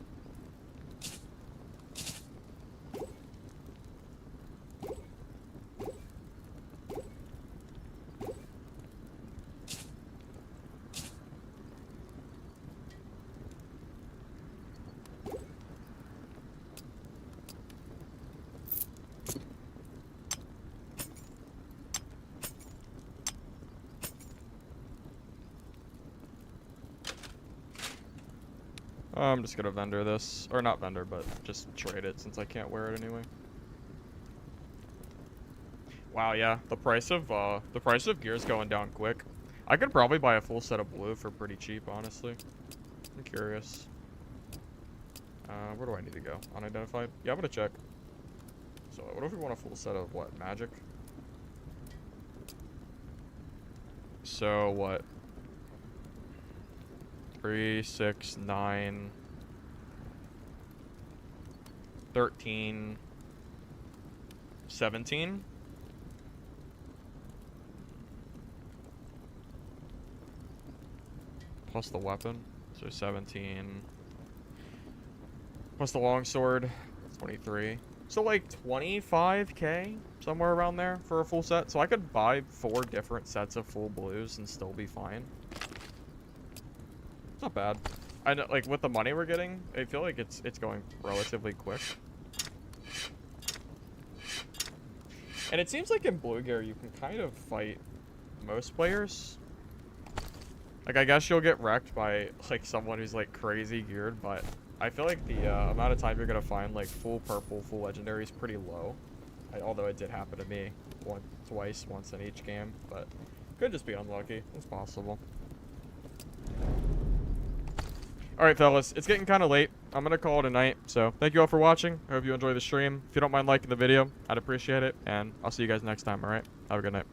I'm just gonna vendor this, or not vendor, but just trade it since I can't wear it anyway. Wow, yeah, the price of gear's going down quick. I could probably buy a full set of blue for pretty cheap, honestly. I'm curious. Where do I need to go? Unidentified? Yeah, I'm gonna check. So, what if we want a full set of what? Magic? So, what? 3, 6, 9, 13, 17. Plus the weapon, so 17. Plus the longsword, 23. So like 25k, somewhere around there for a full set. So I could buy 4 different sets of full blues and still be fine. Not bad. I know, like, with the money we're getting, I feel like it's going relatively quick. And it seems like in blue gear you can kind of fight most players. Like, I guess you'll get wrecked by like someone who's like crazy geared, but I feel like the amount of time you're gonna find like full purple, full legendary is pretty low. Although it did happen to me once in each game, but could just be unlucky. It's possible. Alright, fellas, it's getting kind of late. I'm going to call it a night. So, thank you all for watching. I hope you enjoy the stream. If you don't mind liking the video, I'd appreciate it. And I'll see you guys next time, alright? Have a good night.